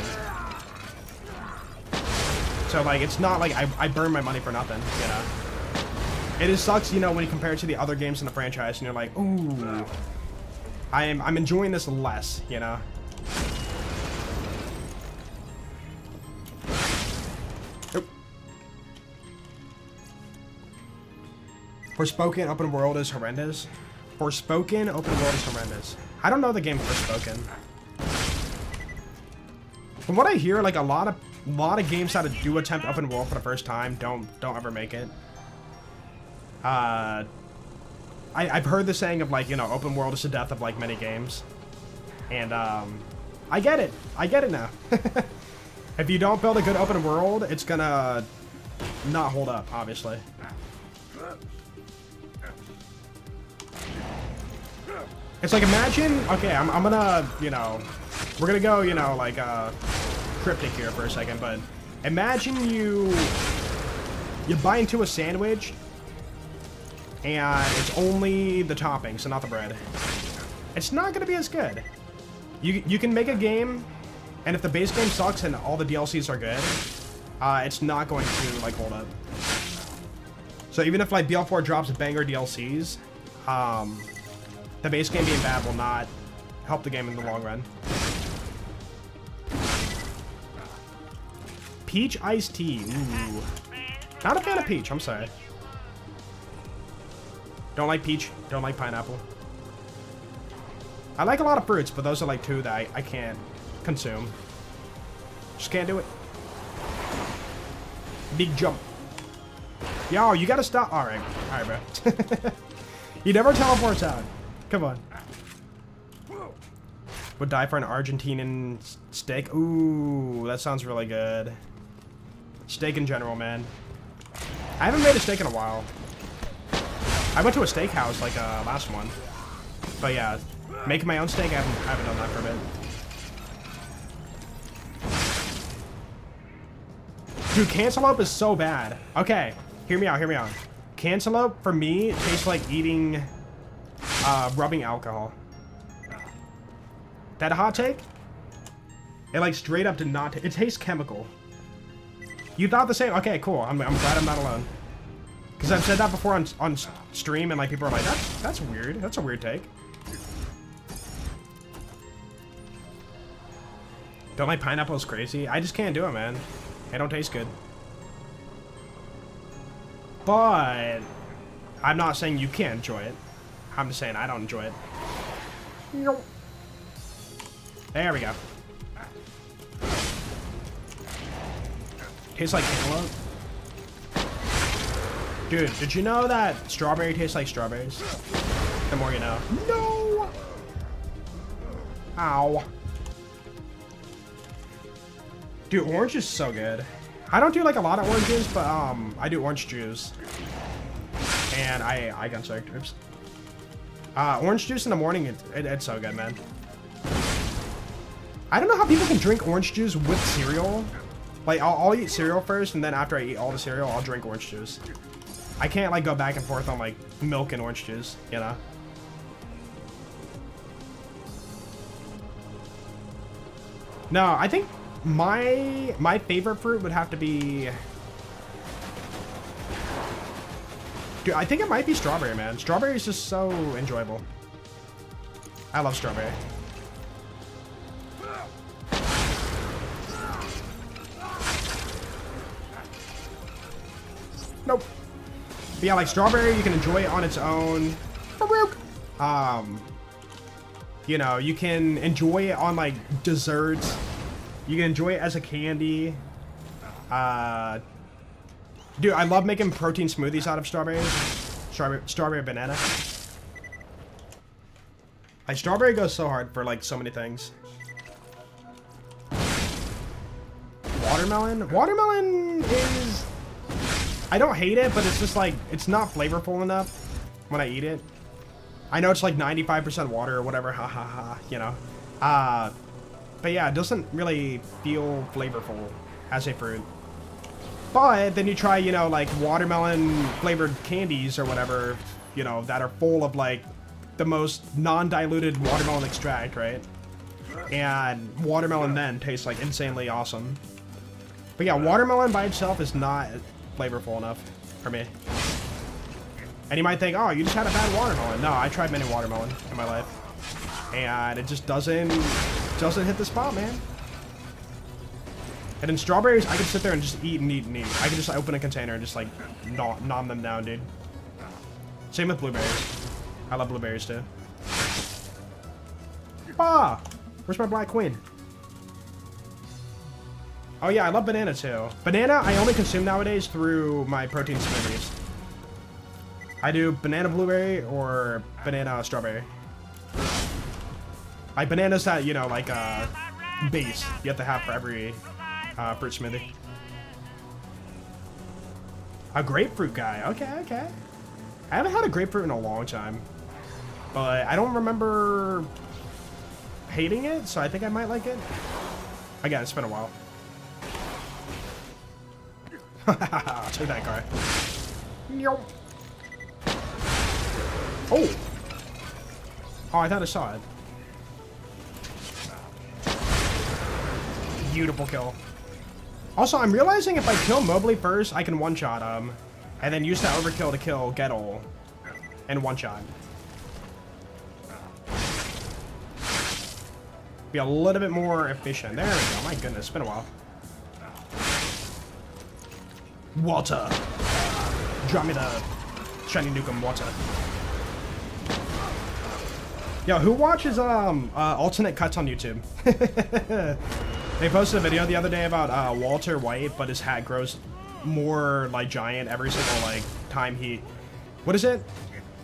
So, like, it's not like I burn my money for nothing, you know? It just sucks, you know, when you compare it to the other games in the franchise, and you're like, ooh, I'm enjoying this less, you know? Oop. Forspoken open world is horrendous. Forspoken open world is horrendous. I don't know the game Forspoken. From what I hear, like, a lot of games that do attempt open world for the first time don't ever make it. I've heard the saying of, like, you know, open world is the death of, like, many games. And, I get it. I get it now. If you don't build a good open world, it's gonna not hold up, obviously. It's like, imagine, okay, I'm gonna, you know, we're gonna go, you know, like, cryptic here for a second, but imagine you bite into a sandwich and it's only the toppings and not the bread. It's not gonna be as good. You can make a game, and if the base game sucks and all the DLCs are good, it's not going to, like, hold up. So even if, like, BL4 drops banger DLCs, the base game being bad will not help the game in the long run. Peach iced tea. Ooh. Not a fan of peach, I'm sorry. Don't like peach, don't like pineapple. I like a lot of fruits, but those are like 2 that I can't consume. Just can't do it. Big jump. Yo, you gotta stop. Alright, bro. You never teleports out. Come on. Would die for an Argentinian steak. Ooh, that sounds really good. Steak in general, man. I haven't made a steak in a while. I went to a steakhouse, like, last month. But yeah, making my own steak, I haven't done that for a bit. Dude, cantaloupe is so bad. Okay, hear me out. Cantaloupe, for me, it tastes like eating, rubbing alcohol. That a hot take? It, like, straight up did not. It tastes chemical. You thought the same? Okay, cool. I'm glad I'm not alone. Because I've said that before on stream, and, like, people are like, that's weird. That's a weird take. Don't like pineapple is crazy. I just can't do it, man. It don't taste good. But I'm not saying you can't enjoy it. I'm just saying I don't enjoy it. There we go. Tastes like cantaloupe. Dude, did you know that strawberry tastes like strawberries? The more you know. No! Ow. Dude, orange is so good. I don't do, like, a lot of oranges, but, I do orange juice. And I got sick. Oops. Orange juice in the morning, it's so good, man. I don't know how people can drink orange juice with cereal. Like, I'll eat cereal first, and then after I eat all the cereal, I'll drink orange juice. I can't, like, go back and forth on, like, milk and orange juice, you know? No, I think my favorite fruit would have to be Dude, I think it might be strawberry, man. Strawberry is just so enjoyable. I love strawberry. Nope. But yeah, like strawberry, you can enjoy it on its own. You know, you can enjoy it on like desserts. You can enjoy it as a candy. Dude, I love making protein smoothies out of strawberries. Strawberry banana. Like strawberry goes so hard for like so many things. Watermelon. Watermelon is... I don't hate it, but it's just like, it's not flavorful enough when I eat it. I know it's like 95% water or whatever, ha ha ha, you know. But yeah, it doesn't really feel flavorful as a fruit. But then you try, you know, like watermelon flavored candies or whatever, you know, that are full of like the most non-diluted watermelon extract, right? And watermelon then tastes like insanely awesome. But yeah, watermelon by itself is not flavorful enough for me. And you might think, oh, you just had a bad watermelon. No, I tried many watermelon in my life. And it just doesn't hit the spot, man. And in strawberries, I can sit there and just eat and eat and eat. I can just open a container and just like nom them down, dude. Same with blueberries. I love blueberries too. Ah! Where's my black queen? Oh yeah, I love banana too. Banana, I only consume nowadays through my protein smoothies. I do banana blueberry or banana strawberry. Like bananas that, you know, like base you have to have for every fruit smoothie. A grapefruit guy. Okay, okay. I haven't had a grapefruit in a long time. But I don't remember hating it, so I think I might like it. Again, it's been a while. Take that car. Oh! Oh, I thought I saw it. Beautiful kill. Also, I'm realizing if I kill Mobley first, I can one-shot him. And then use that overkill to kill Gettle. And one-shot. Be a little bit more efficient. There we go. My goodness, it's been a while. Water. Drop me the shiny nukem water. Yo, who watches alternate cuts on YouTube? They posted a video the other day about Walter White, but his hat grows more like giant every single like time he... What is it?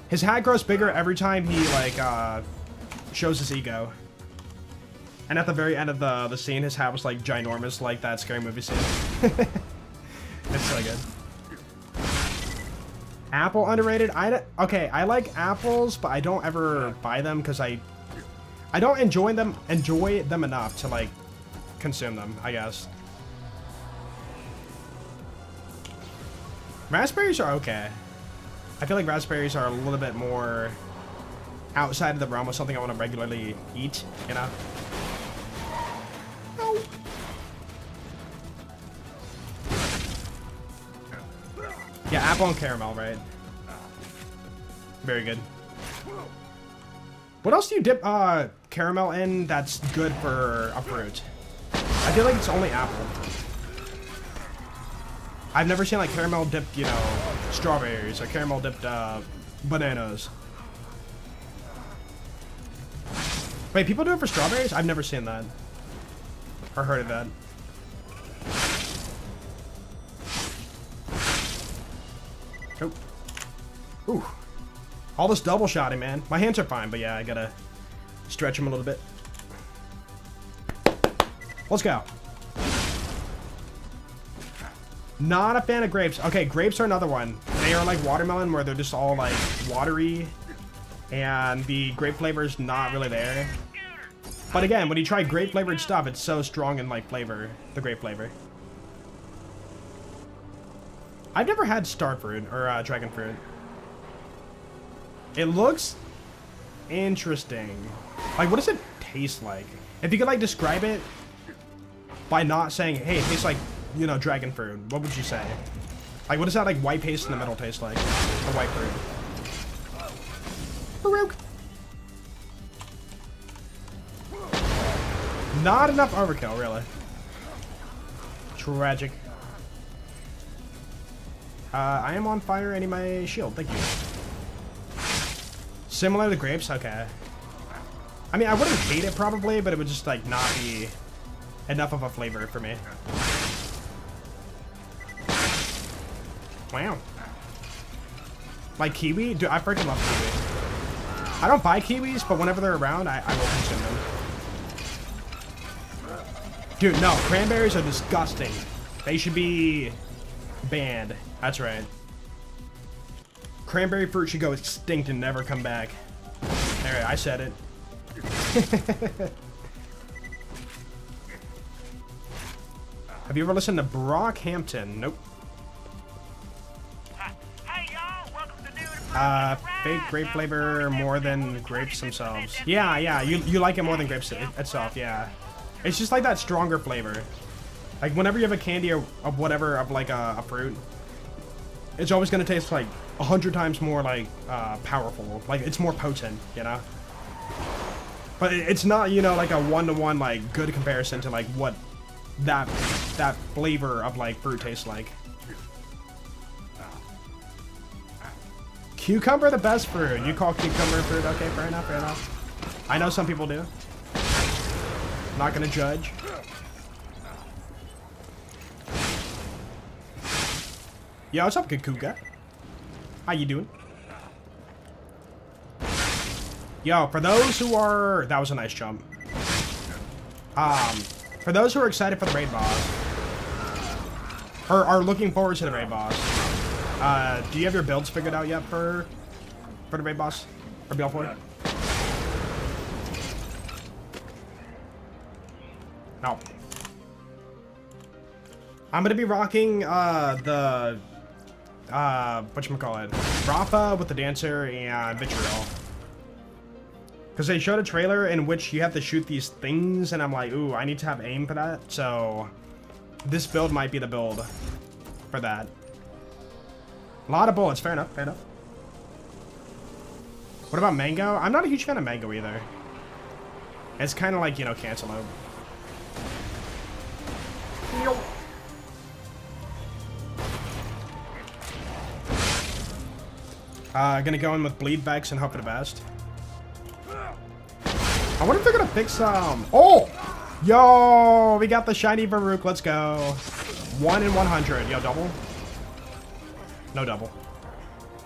His hat grows bigger every time he like shows his ego. And at the very end of the scene, his hat was like ginormous, like that scary movie scene. It's so good. Apple underrated. Okay, I like apples, but I don't ever buy them because I don't enjoy them enough to like consume them, I guess. Raspberries are okay. I feel like raspberries are a little bit more outside of the realm of something I want to regularly eat, you know? No. Yeah, apple and caramel, right? Very good. What else do you dip caramel in that's good for a fruit? I feel like it's only apple. I've never seen like caramel dipped, you know, strawberries or caramel dipped bananas. Wait, people do it for strawberries? I've never seen that. Or heard of that. Oh. Ooh. All this double shotting, man. My hands are fine, but yeah, I gotta stretch them a little bit. Let's go. Not a fan of grapes. Okay, grapes are another one. They are like watermelon where they're just all like watery and the grape flavor is not really there. But again, when you try grape flavored stuff, it's so strong in like flavor, the grape flavor. I've never had star fruit or dragon fruit. It looks interesting. Like, what does it taste like? If you could like describe it by not saying, hey, it tastes like, you know, dragon fruit, what would you say? Like, what does that, like, white paste in the middle taste like? The white fruit. Farouk! Not enough overkill, really. Tragic. I am on fire. I need my shield. Thank you. Similar to grapes? Okay. I mean, I wouldn't hate it probably, but it would just, like, not be enough of a flavor for me. Wow. Like kiwi? Dude, I freaking love kiwi. I don't buy kiwis, but whenever they're around, I will consume them. Dude, no, cranberries are disgusting. They should be banned. That's right. Cranberry fruit should go extinct and never come back. Alright, I said it. Have you ever listened to Brockhampton? Nope. Fake grape flavor more than grapes themselves. Yeah, you like it more than grapes itself, yeah. It's just like that stronger flavor. Like whenever you have a candy or of whatever of like a fruit, it's always gonna taste like 100 times more like powerful. Like it's more potent, you know? But it's not, you know, like a one-to-one like good comparison to like what that flavor of like fruit tastes like. Cucumber the best fruit. You call cucumber fruit? Okay, fair enough, fair enough. I know some people do. Not gonna judge. Yo, what's up, Kakuga? How you doing? Yo, for those who are... That was a nice jump. For those who are excited for the raid boss, or are looking forward to the raid boss, do you have your builds figured out yet for the raid boss? Or BL4? No. I'm gonna be rocking the whatchamacallit, Rafa with the dancer and Vitriol. Because they showed a trailer in which you have to shoot these things, and I'm like, ooh, I need to have aim for that. So this build might be the build for that. A lot of bullets, fair enough, fair enough. What about mango? I'm not a huge fan of mango either. It's kind of like, you know, cantaloupe. Gonna go in with Bleed Vex and hope for the best. I wonder if they're gonna fix oh! Yo! We got the shiny Farouk, let's go. 1 in 100. Yo, double? No double.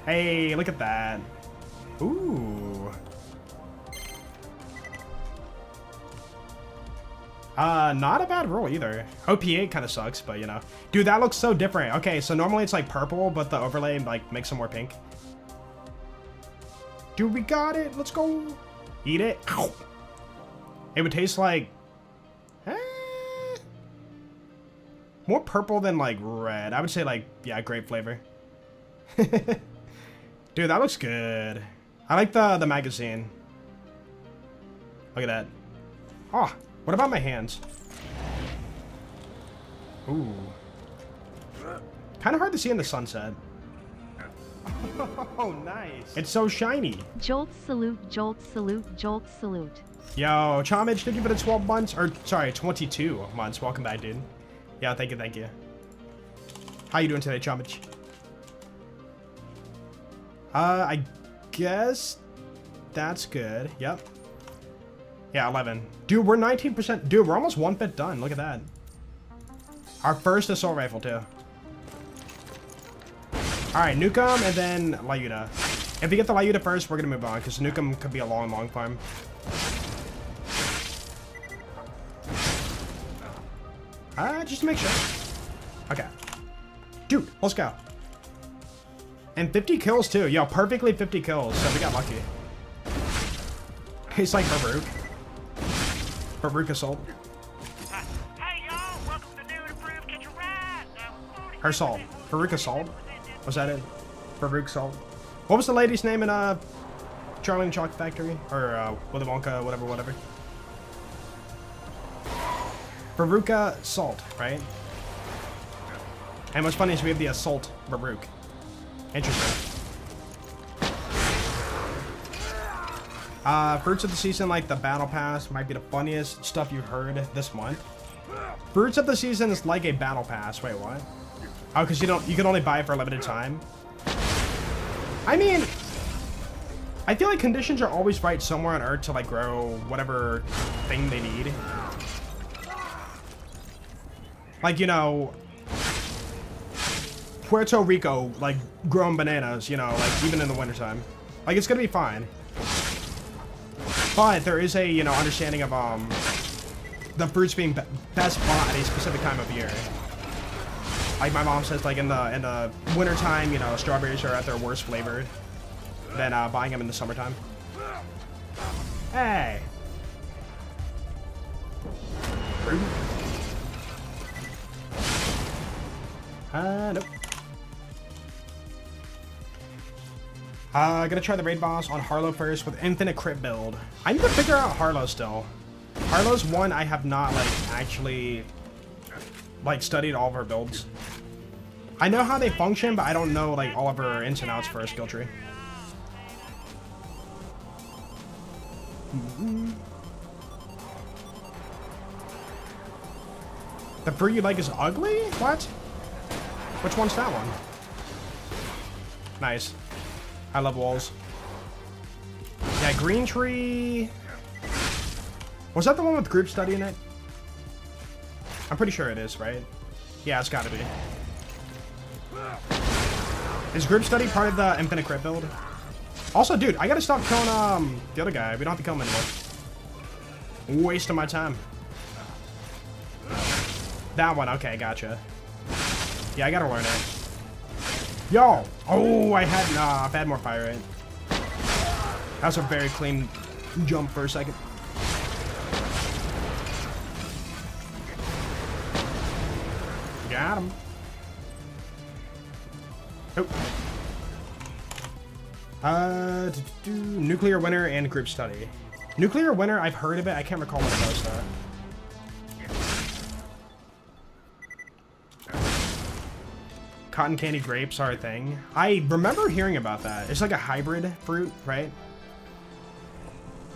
Hey, look at that. Ooh. Not a bad roll either. OP8 kind of sucks, but you know. Dude, that looks so different. Okay, so normally it's like purple, but the overlay like makes it more pink. Dude, we got it. Let's go. Eat it. Ow. It would taste like... more purple than like red. I would say like, yeah, grape flavor. Dude, that looks good. I like the magazine. Look at that. Oh, what about my hands? Ooh. Kind of hard to see in the sunset. Oh, nice. It's so shiny. Jolt salute, jolt salute, jolt salute. Yo, Chomage, thank you for the 12 months. Or, sorry, 22 months. Welcome back, dude. Yeah, thank you, thank you. How you doing today, Chomage? I guess that's good. Yep. Yeah, 11. Dude, we're 19%. Dude, we're almost 1/5 done. Look at that. Our first assault rifle, too. Alright, Nukem and then Lyuda. If we get the Lyuda first, we're going to move on, because Nukem could be a long, long farm. Just to make sure. Okay. Dude, let's go. And 50 kills, too. Yo, perfectly 50 kills, so we got lucky. He's like Farouk. Farouk Assault. Hey, y'all, welcome to New and Improved Kitchen Ride. Her Assault. Farouk Assault? Was that it? Farouk Assault. What was the lady's name in Charlie and Chocolate Factory? Or Willy Wonka, whatever. Faruka Salt, right? And what's funny is we have the Assault Baruch. Interesting. Fruits of the season, like the battle pass, might be the funniest stuff you've heard this month. Fruits of the season is like a battle pass. Wait, what? Oh, because you can only buy it for a limited time. I mean, I feel like conditions are always right somewhere on Earth to like grow whatever thing they need. Like, you know, Puerto Rico, like growing bananas, you know, like even in the wintertime. Like it's gonna be fine. But there is a, you know, understanding of the fruits being best bought at a specific time of year. Like my mom says, like in the wintertime, you know, strawberries are at their worst flavored than buying them in the summertime. Hey. Nope. Gonna try the raid boss on Harlow first with infinite crit build. I need to figure out Harlow still. Harlow's one I have not like actually like studied all of her builds. I know how they function, but I don't know like all of her ins and outs for her skill tree. The fruit you like is ugly? What? Which one's that one? Nice. I love walls. Yeah, green tree. Was that the one with group study in it? I'm pretty sure it is, right? Yeah, it's gotta be. Is group study part of the infinite crit build? Also, dude, I gotta stop killing the other guy. We don't have to kill him anymore. Wasting my time. That one, okay, gotcha. Yeah, I gotta learn it. Yo! Oh, I've had more fire rate. That was a very clean jump for a second. Got him. Oh. Nuclear winter and group study. Nuclear winter, I've heard of it. I can't recall what it does though. Cotton candy grapes are a thing. I remember hearing about that. It's like a hybrid fruit, right?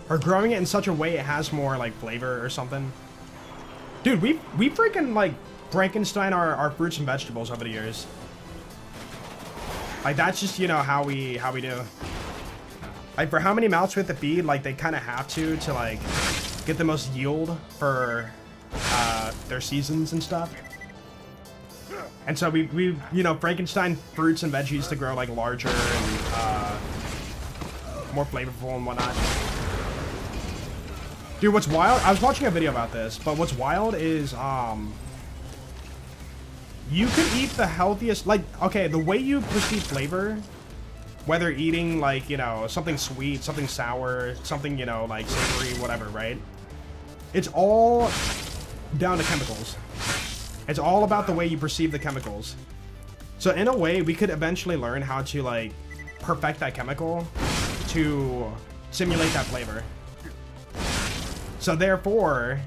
Or growing it in such a way it has more like flavor or something. Dude, we freaking like Frankenstein our fruits and vegetables over the years. Like that's just, you know, how we do. Like for how many mouths we have to feed, like they kind of have to like get the most yield for their seasons and stuff. And so we you know, Frankenstein fruits and veggies to grow like larger and more flavorful and whatnot. Dude, what's wild? I was watching a video about this, but what's wild is you could eat the healthiest, like, okay, the way you perceive flavor, whether eating like, you know, something sweet, something sour, something, you know, like savory, whatever, right? It's all down to chemicals. It's all about the way you perceive the chemicals. So in a way, we could eventually learn how to like perfect that chemical to simulate that flavor. So therefore,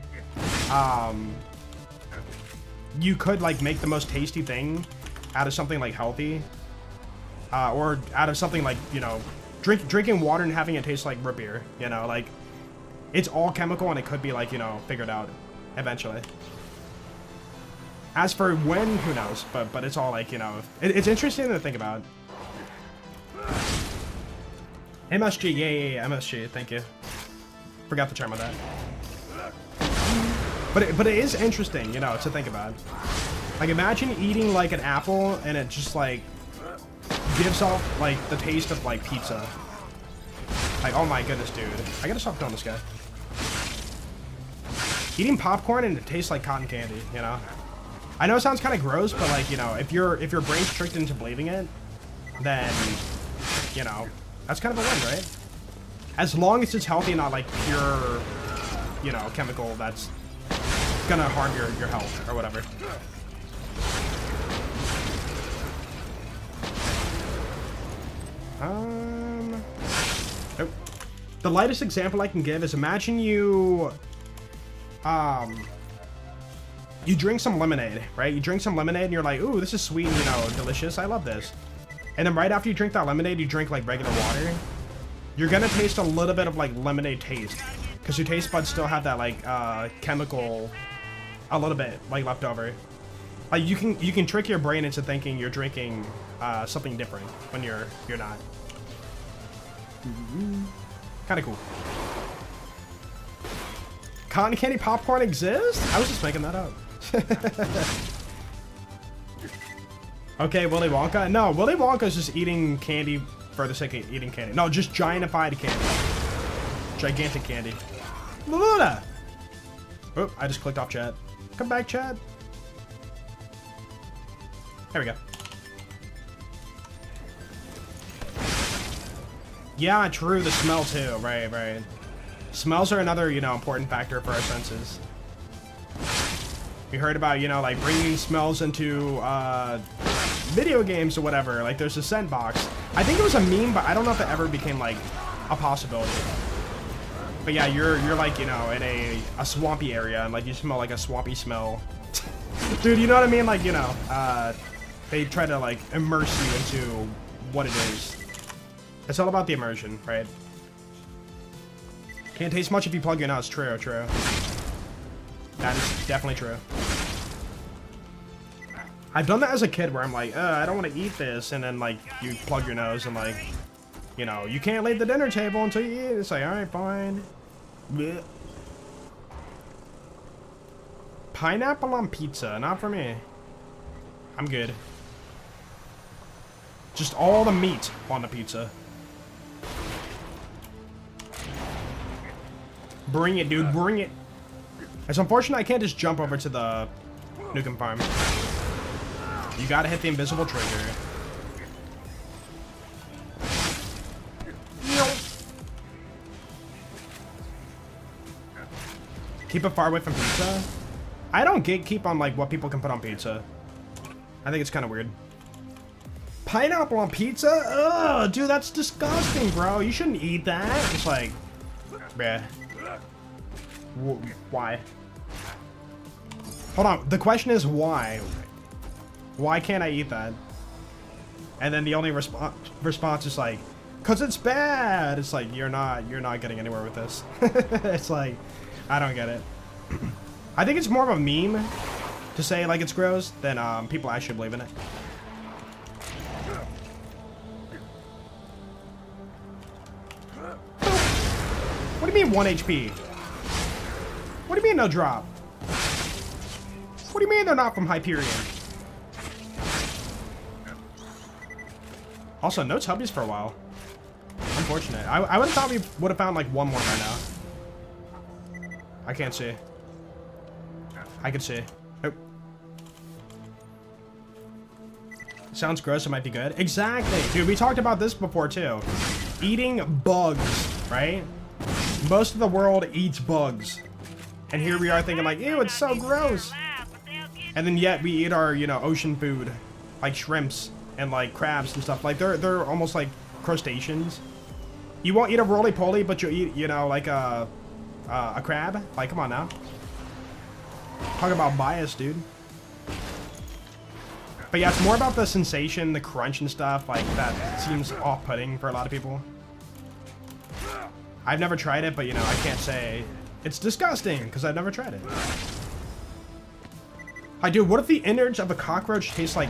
you could like make the most tasty thing out of something like healthy, or out of something like, you know, drinking water and having it taste like root beer. You know, like it's all chemical and it could be like, you know, figured out eventually. As for when, who knows? But it's all like, you know, it's interesting to think about. MSG, yeah, MSG. Thank you. Forgot the term of that. But it is interesting, you know, to think about. Like imagine eating like an apple and it just like gives off like the taste of like pizza. Like, oh my goodness, dude. I gotta stop killing this guy. Eating popcorn and it tastes like cotton candy, you know? I know it sounds kind of gross, but like, you know, if your brain's tricked into believing it, then, you know, that's kind of a win, right? As long as it's healthy and not like pure, you know, chemical that's gonna harm your health or whatever. Nope. The lightest example I can give is imagine you, you drink some lemonade, right? You drink some lemonade and you're like, ooh, this is sweet, you know, delicious. I love this. And then right after you drink that lemonade, you drink like regular water. You're gonna taste a little bit of like lemonade taste, because your taste buds still have that like chemical, a little bit like left over. Like you can trick your brain into thinking you're drinking something different when you're not. Kind of cool. Cotton candy popcorn exists? I was just making that up. Okay, Willy Wonka. No, Willy Wonka's just eating candy for the sake of eating candy. No, just giantified candy. Gigantic candy. Luna! Oh, I just clicked off chat. Come back, chat. There we go. Yeah, true, the smell too. Right, right. Smells are another, you know, important factor for our senses. We heard about, you know, like bringing smells into video games or whatever. Like there's a scent box. I think it was a meme, but I don't know if it ever became like a possibility. But yeah, you're like, you know, in a swampy area and like you smell like a swampy smell. Dude, you know what I mean? Like, you know, they try to like immerse you into what it is. It's all about the immersion, right? Can't taste much if you plug your nose. True, true. That is definitely true. I've done that as a kid where I'm like, I don't want to eat this, and then like you plug your nose and like, you know, you can't leave the dinner table until you eat it. It's like, all right, fine. Blech. Pineapple on pizza, not for me. I'm good. Just all the meat on the pizza. Bring it, dude, bring it. It's unfortunate I can't just jump over to the Nukem farm. You gotta hit the invisible trigger. Keep it far away from pizza? I don't gatekeep on like what people can put on pizza. I think it's kind of weird. Pineapple on pizza? Ugh, dude, that's disgusting, bro. You shouldn't eat that. It's like, bruh. Why? Hold on. The question is why? Why can't I eat that? And then the only response is like, cause it's bad. It's like you're not getting anywhere with this. It's like, I don't get it. I think it's more of a meme to say like it's gross than people actually believe in it. What do you mean 1 HP? What do you mean no drop? What do you mean they're not from Hyperion? Also, no tubbies for a while. Unfortunate. I would have thought we would have found like one more by now. I can't see. I can see. Nope. Sounds gross, it might be good. Exactly. Dude, we talked about this before too. Eating bugs, right? Most of the world eats bugs. And here we are thinking like, ew, it's so gross. And then yet we eat our, you know, ocean food. Like shrimps and like crabs and stuff. Like they're almost like crustaceans. You won't eat a roly-poly, but you'll eat, you know, like a crab. Like, come on now. Talk about bias, dude. But yeah, it's more about the sensation, the crunch and stuff. Like, that seems off-putting for a lot of people. I've never tried it, but, you know, I can't say it's disgusting, because I've never tried it. Hi, dude, what if the innards of a cockroach taste like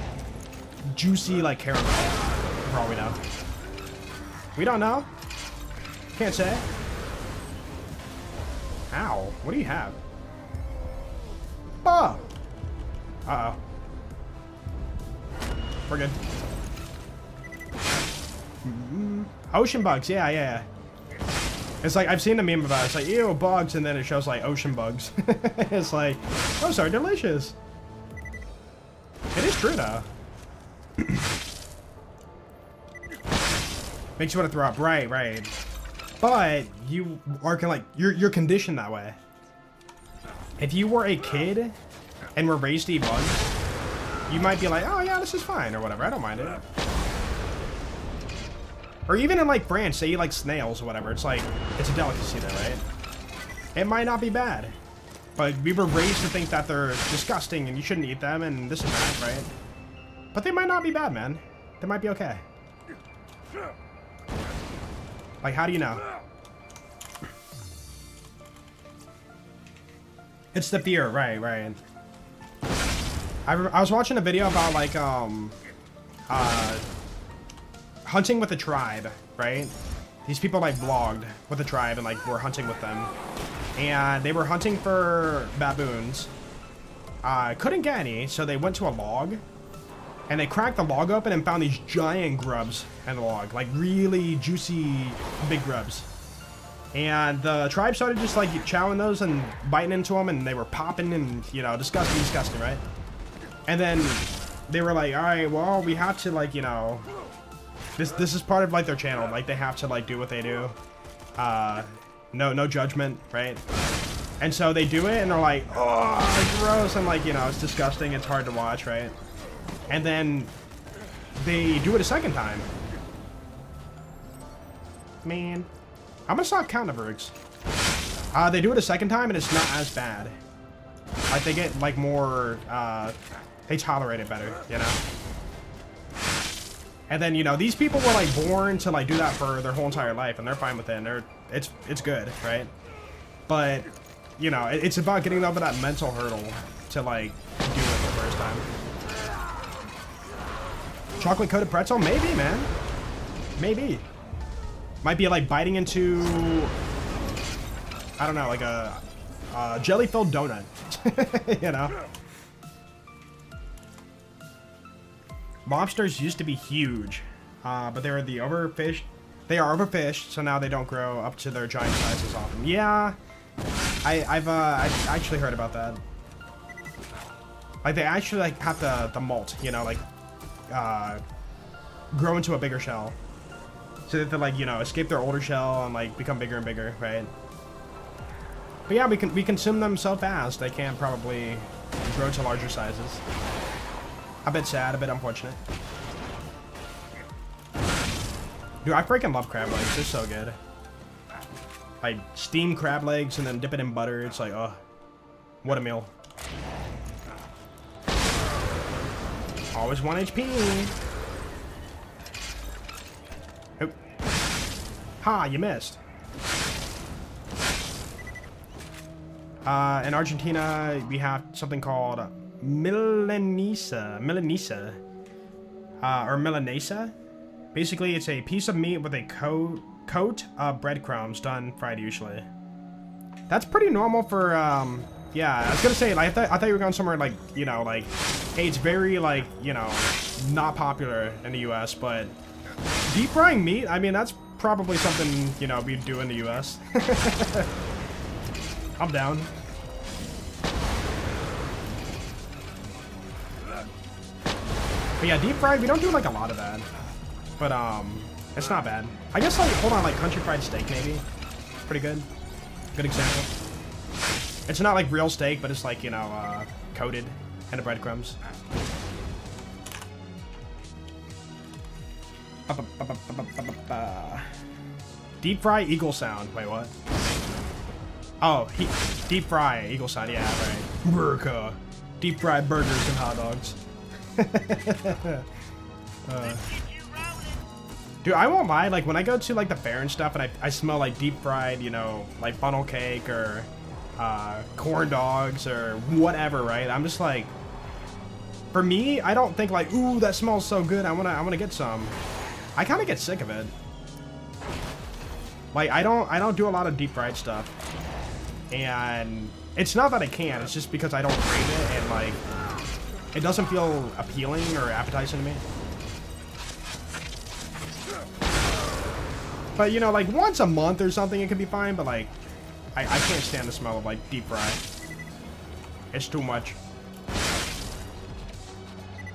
juicy, like, caramel? For all we know. We don't know. Can't say. Ow. What do you have? Oh! Uh-oh. We're good. Ocean bugs, yeah. It's like, I've seen the meme about it. It's like, ew, bugs, and then it shows like ocean bugs. It's like, those are delicious. It is true though. Makes you want to throw up, right. But you are like, you're conditioned that way. If you were a kid and were raised to eat bugs, you might be like, oh yeah, this is fine or whatever. I don't mind it. Or even in like France, they eat like snails or whatever. It's like, it's a delicacy there, right? It might not be bad. But we were raised to think that they're disgusting and you shouldn't eat them and this and that, right? But they might not be bad, man. They might be okay. Like, how do you know? It's the fear, right. I was watching a video about, like, hunting with a tribe, right? These people, like, vlogged with a tribe and, like, were hunting with them. And they were hunting for baboons. Couldn't get any, so they went to a log. And they cracked the log open and found these giant grubs in the log. Like, really juicy, big grubs. And the tribe started just, like, chowing those and biting into them. And they were popping and, you know, disgusting, right? And then they were like, alright, well, we have to, like, you know... This is part of, like, their channel. Like, they have to, like, do what they do. No judgment, right? And so they do it, and they're like, oh, gross. And, like, you know, it's disgusting. It's hard to watch, right? And then they do it a second time. Man. I'm gonna stop counting the birds. They do it a second time, and it's not as bad. Like, they get, like, more, they tolerate it better, you know? And then, you know, these people were, like, born to, like, do that for their whole entire life, and they're fine with it, and it's good, right? But, you know, it's about getting over that mental hurdle to, like, do it the first time. Chocolate-coated pretzel? Maybe, man. Maybe. Might be, like, biting into, I don't know, like a jelly-filled donut, you know? Lobsters used to be huge, but they are overfished. They are overfished, so now they don't grow up to their giant sizes often. Yeah, I've actually heard about that. Like, they actually, like, have to molt, you know, like, grow into a bigger shell, so that they, like, you know, escape their older shell and, like, become bigger and bigger, right? But yeah, we consume them so fast they can't probably grow to larger sizes. A bit sad, a bit unfortunate. Dude, I freaking love crab legs. They're so good. Like, steam crab legs and then dip it in butter. It's like, oh, what a meal. Always 1 HP. Oh. Ha, you missed. In Argentina, we have something called Milanesa, or Milanesa. Basically, it's a piece of meat with a coat of breadcrumbs done fried usually. That's pretty normal for, yeah, I was gonna say, like, I thought you were going somewhere, like, you know, like, hey, it's very, like, you know, not popular in the US, but deep frying meat, I mean, that's probably something, you know, we'd do in the US. I'm down. But yeah, deep fried, we don't do, like, a lot of that. But, it's not bad. I guess, like, hold on, like, country fried steak, maybe? Pretty good. Good example. It's not, like, real steak, but it's, like, you know, coated in the breadcrumbs. Deep fry eagle sound. Wait, what? Oh, deep fry eagle sound. Yeah, right. Burger. Deep fried burgers and hot dogs. Dude, I won't lie, like, when I go to, like, the fair and stuff and I smell, like, deep fried, you know, like, funnel cake or corn dogs or whatever, right? I'm just like, for me, I don't think, like, ooh, that smells so good, I wanna get some. I kind of get sick of it. Like, I don't do a lot of deep fried stuff. And it's not that I can't, it's just because I don't crave it and, like, it doesn't feel appealing or appetizing to me. But, you know, like, once a month or something, it could be fine, but, like, I can't stand the smell of, like, deep fry. It's too much.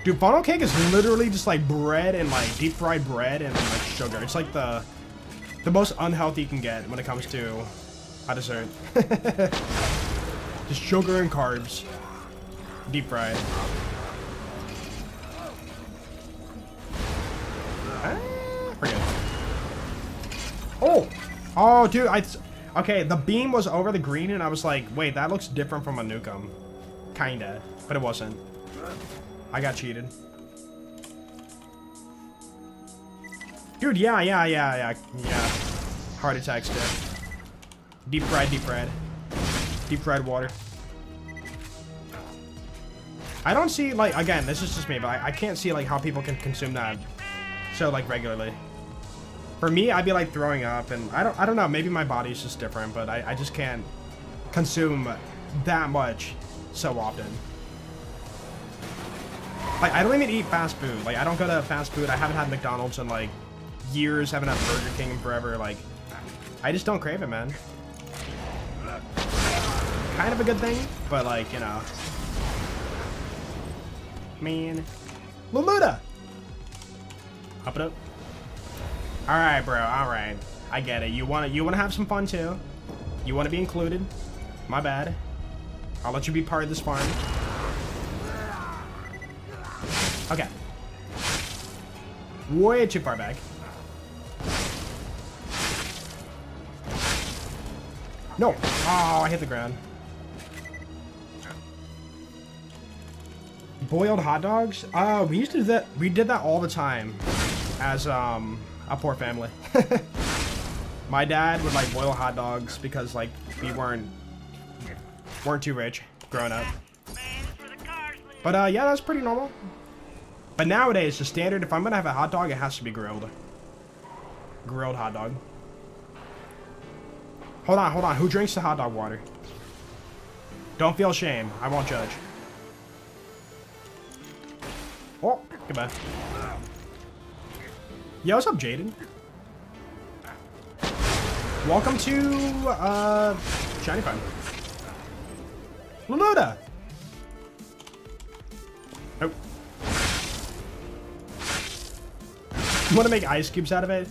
Dude, funnel cake is literally just, like, bread and, like, deep fried bread and, like, sugar. It's, like, the most unhealthy you can get when it comes to a dessert. Just sugar and carbs. Deep fried. Forget it. Oh! Oh, dude, Okay, the beam was over the green, and I was like, wait, that looks different from a Nukem. Kinda, but it wasn't. I got cheated. Dude, yeah. Heart attacks, dude. Deep fried. Deep fried water. I don't see, like, again, this is just me, but I can't see, like, how people can consume that so, like, regularly. For me, I'd be, like, throwing up, and I don't know, maybe my body's just different, but I just can't consume that much so often. Like, I don't even eat fast food. Like, I don't go to fast food. I haven't had McDonald's in, like, years. Haven't had Burger King in forever. Like, I just don't crave it, man. Kind of a good thing, but, like, you know. Man. Luluda! Up it up. Alright, bro. Alright. I get it. You wanna have some fun, too. You wanna be included. My bad. I'll let you be part of this farm. Okay. Way too far back. No. Oh, I hit the ground. Boiled hot dogs? We used to do that. We did that all the time as a poor family. My dad would like boil hot dogs because like we weren't too rich growing up. But yeah, that's pretty normal. But nowadays, the standard, if I'm gonna have a hot dog, it has to be grilled. Grilled hot dog. Hold on. Who drinks the hot dog water? Don't feel shame. I won't judge. Oh, goodbye. Yo, what's up, Jaden? Welcome to, Shiny Farm. Luluda! Oh. You want to make ice cubes out of it?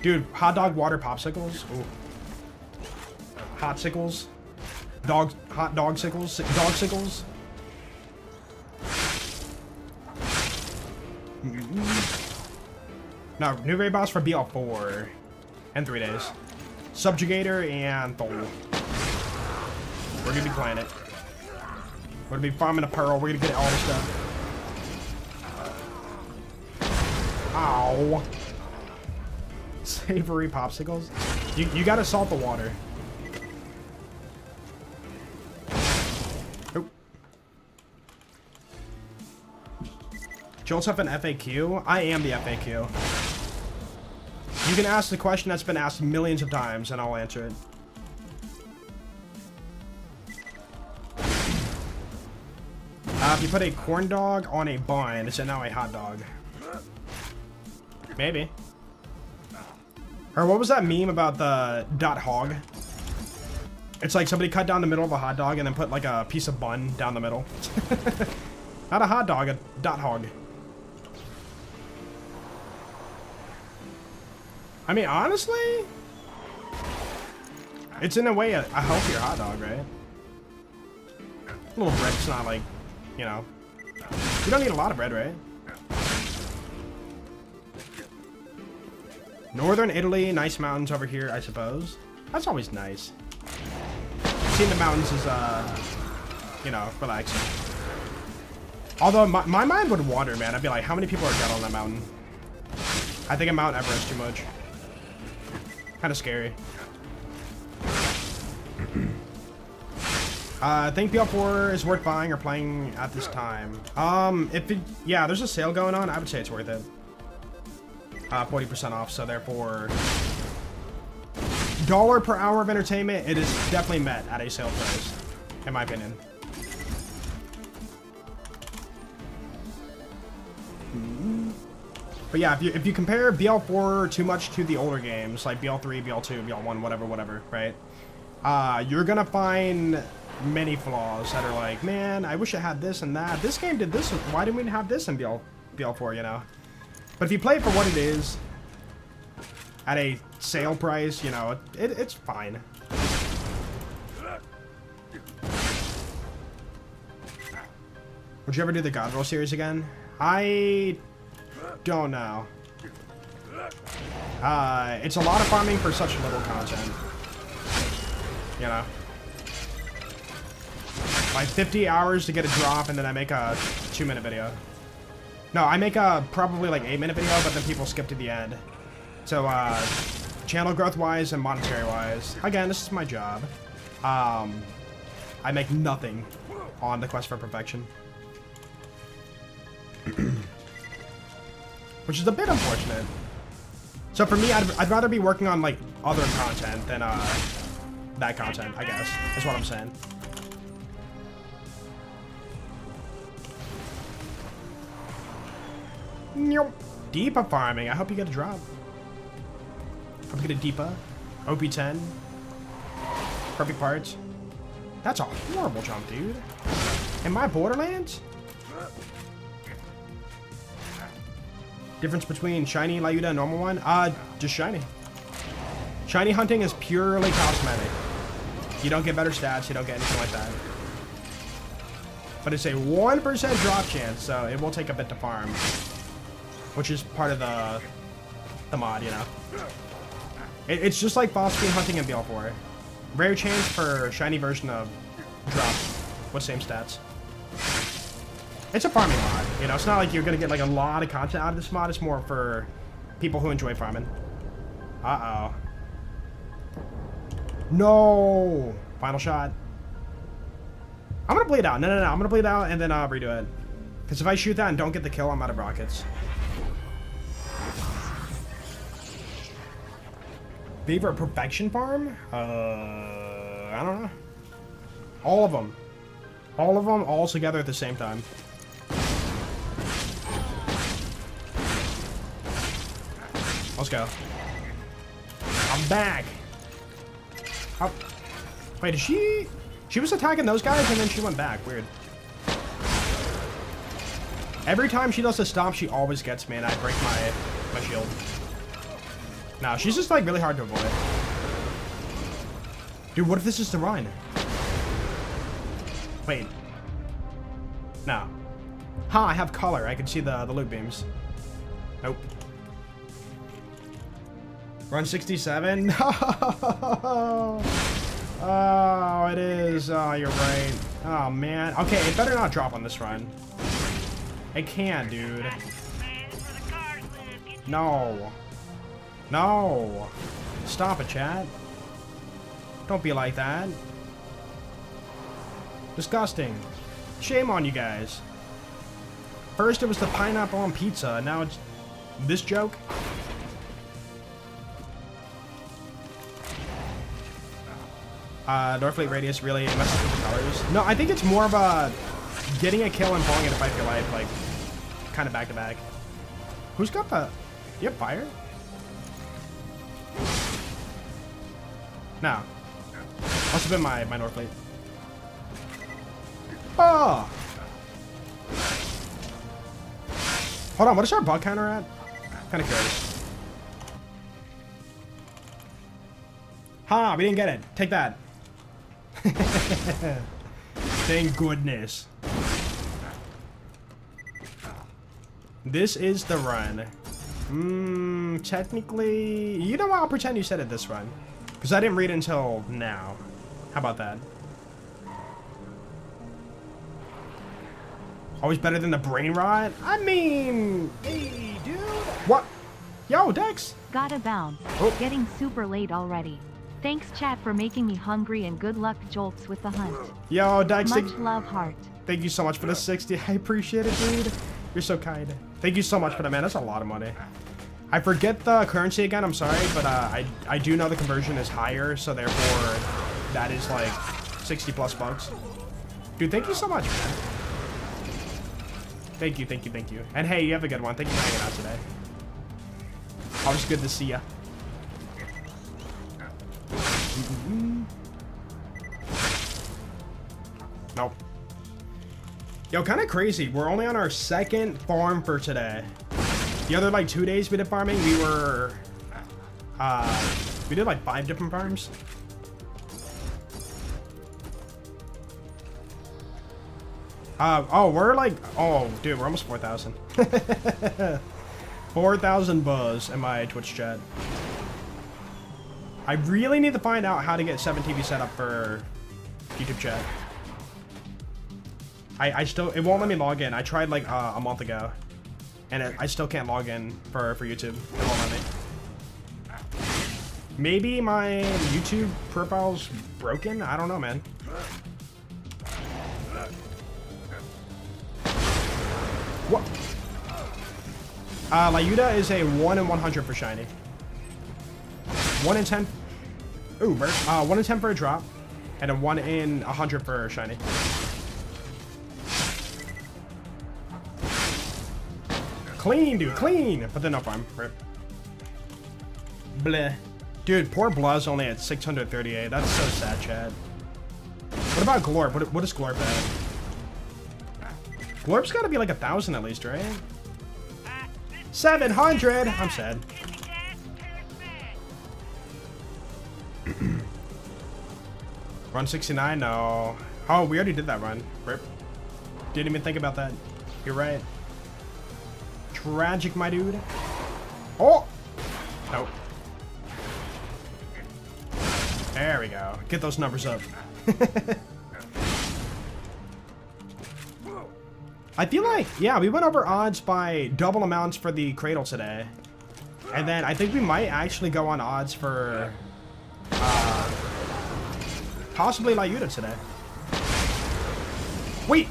Dude, hot dog water popsicles? Ooh. Hot sickles? Hot dog sickles? Dog sickles? No, new raid boss for BL4 in 3 days. Subjugator and Thole. We're gonna be playing it. We're gonna be farming a pearl. We're gonna get all this stuff. Ow. Savory popsicles. You gotta salt the water. Oh. Jolt's up an FAQ. I am the FAQ. You can ask the question that's been asked millions of times, and I'll answer it. If you put a corn dog on a bun, is it now a hot dog? Maybe. Or what was that meme about the dot hog? It's like somebody cut down the middle of a hot dog and then put like a piece of bun down the middle. Not a hot dog, a dot hog. I mean, honestly, it's in a way a healthier hot dog, right? A little bread's not like, you know, you don't need a lot of bread, right? Northern Italy, nice mountains over here, I suppose. That's always nice. Seeing the mountains is, you know, relaxing. Although my mind would wander, man. I'd be like, how many people are dead on that mountain? I think a Mount Everest too much. Kind of scary. I think BL4 is worth buying or playing at this time. Yeah, there's a sale going on. I would say it's worth it. 40% off, so therefore, $1 per hour of entertainment, it is definitely met at a sale price, in my opinion. But yeah, if you compare BL4 too much to the older games, like BL3, BL2, BL1, whatever, right? You're gonna find many flaws that are like, man, I wish I had this and that. This game did this, why didn't we have this in BL4, you know? But if you play it for what it is, at a sale price, you know, it's fine. Would you ever do the God Roll series again? I don't know. It's a lot of farming for such little content. you know. Like 50 hours to get a drop, and then I make a 2-minute video. No, I make a probably like 8-minute video, but then people skip to the end. So, channel growth-wise and monetary-wise, again, this is my job. I make nothing on the quest for perfection. Which is a bit unfortunate. So for me, I'd rather be working on, like, other content than, that content, I guess, is what I'm saying. Deepa farming. I hope you get a drop. Hope you get a Deepa. OP10. Perfect parts. That's a horrible jump, dude. Am I Borderlands? Difference between shiny Lyuda and normal one? Just shiny. Shiny hunting is purely cosmetic. You don't get better stats, you don't get anything like that. But it's a 1% drop chance, so it will take a bit to farm. Which is part of the mod, you know. It's just like phosphene hunting in BL4. Rare chance for shiny version of drop with same stats. It's a farming mod, you know. It's not like you're gonna get like a lot of content out of this mod. It's more for people who enjoy farming. Uh-oh. No! Final shot. I'm gonna bleed out. No. I'm gonna bleed out and then redo it. Because if I shoot that and don't get the kill, I'm out of rockets. Favorite perfection farm? I don't know. All of them. All of them all together at the same time. Let's go. I'm back. Oh. Wait, did she... She was attacking those guys and then she went back. Weird. Every time she does a stomp, she always gets me and I break my shield. No, she's just like really hard to avoid. Dude, what if this is the run? Wait. No. Ha, I have color. I can see the loot beams. Nope. Run 67? No! Oh, it is. Oh, you're right. Oh, man. Okay, it better not drop on this run. It can, dude. No. No. Stop it, chat. Don't be like that. Disgusting. Shame on you guys. First it was the pineapple on pizza, and now it's this joke. Northfleet Radius really messes with the colors. No, I think it's more of a getting a kill and falling in a fight for your life, like, kind of back to back. Who's got the... You have fire? No. Must have been my Northfleet. Oh! Hold on, what is our bug counter at? Kind of curious. Ha! We didn't get it. Take that. Thank goodness. This is the run. Technically... You know what? I'll pretend you said it this run. Because I didn't read it until now. How about that? Always better than the brain rot? I mean... Hey, dude. What? Yo, Dex. Gotta bounce. Oh. Getting super late already. Thanks, chat, for making me hungry, and good luck, Jolts, with the hunt. Yo, Dex. Much love, heart. Thank you so much for the 60. I appreciate it, dude. You're so kind. Thank you so much for that, man. That's a lot of money. I forget the currency again, I'm sorry, but I do know the conversion is higher, so therefore that is like 60 plus bucks. Dude, thank you so much, man. Thank you, thank you, thank you. And hey, you have a good one. Thank you for hanging out today. Always good to see ya. Nope. Yo, kind of crazy. We're only on our second farm for today. The other like 2 days we did farming, we did like 5 different farms. Oh, we're like, oh, dude, we're almost 4,000. 4,000 buzz in my Twitch chat. I really need to find out how to get 7TV set up for YouTube chat. I still, it won't let me log in. I tried like a month ago, and I still can't log in for YouTube. It won't let me. Maybe my YouTube profile's broken? I don't know, man. What? Lyuda is a 1 in 100 for shiny. 1 in 10. Ooh, 1 in 10 for a drop, and a 1 in 100 for shiny. Clean, dude, clean! But then no farm. Rip. Bleh. Dude, poor Blah's only at 638. That's so sad, Chad. What about Glorp? What is Glorp at? Glorp's gotta be like 1,000 at least, right? 700! I'm sad. Run 69? No. Oh, we already did that run. Rip. Didn't even think about that. You're right. Tragic, my dude. Oh! Nope. There we go. Get those numbers up. I feel like, yeah, we went over odds by double amounts for the Cradle today. And then I think we might actually go on odds for possibly Lyuda today. Wait!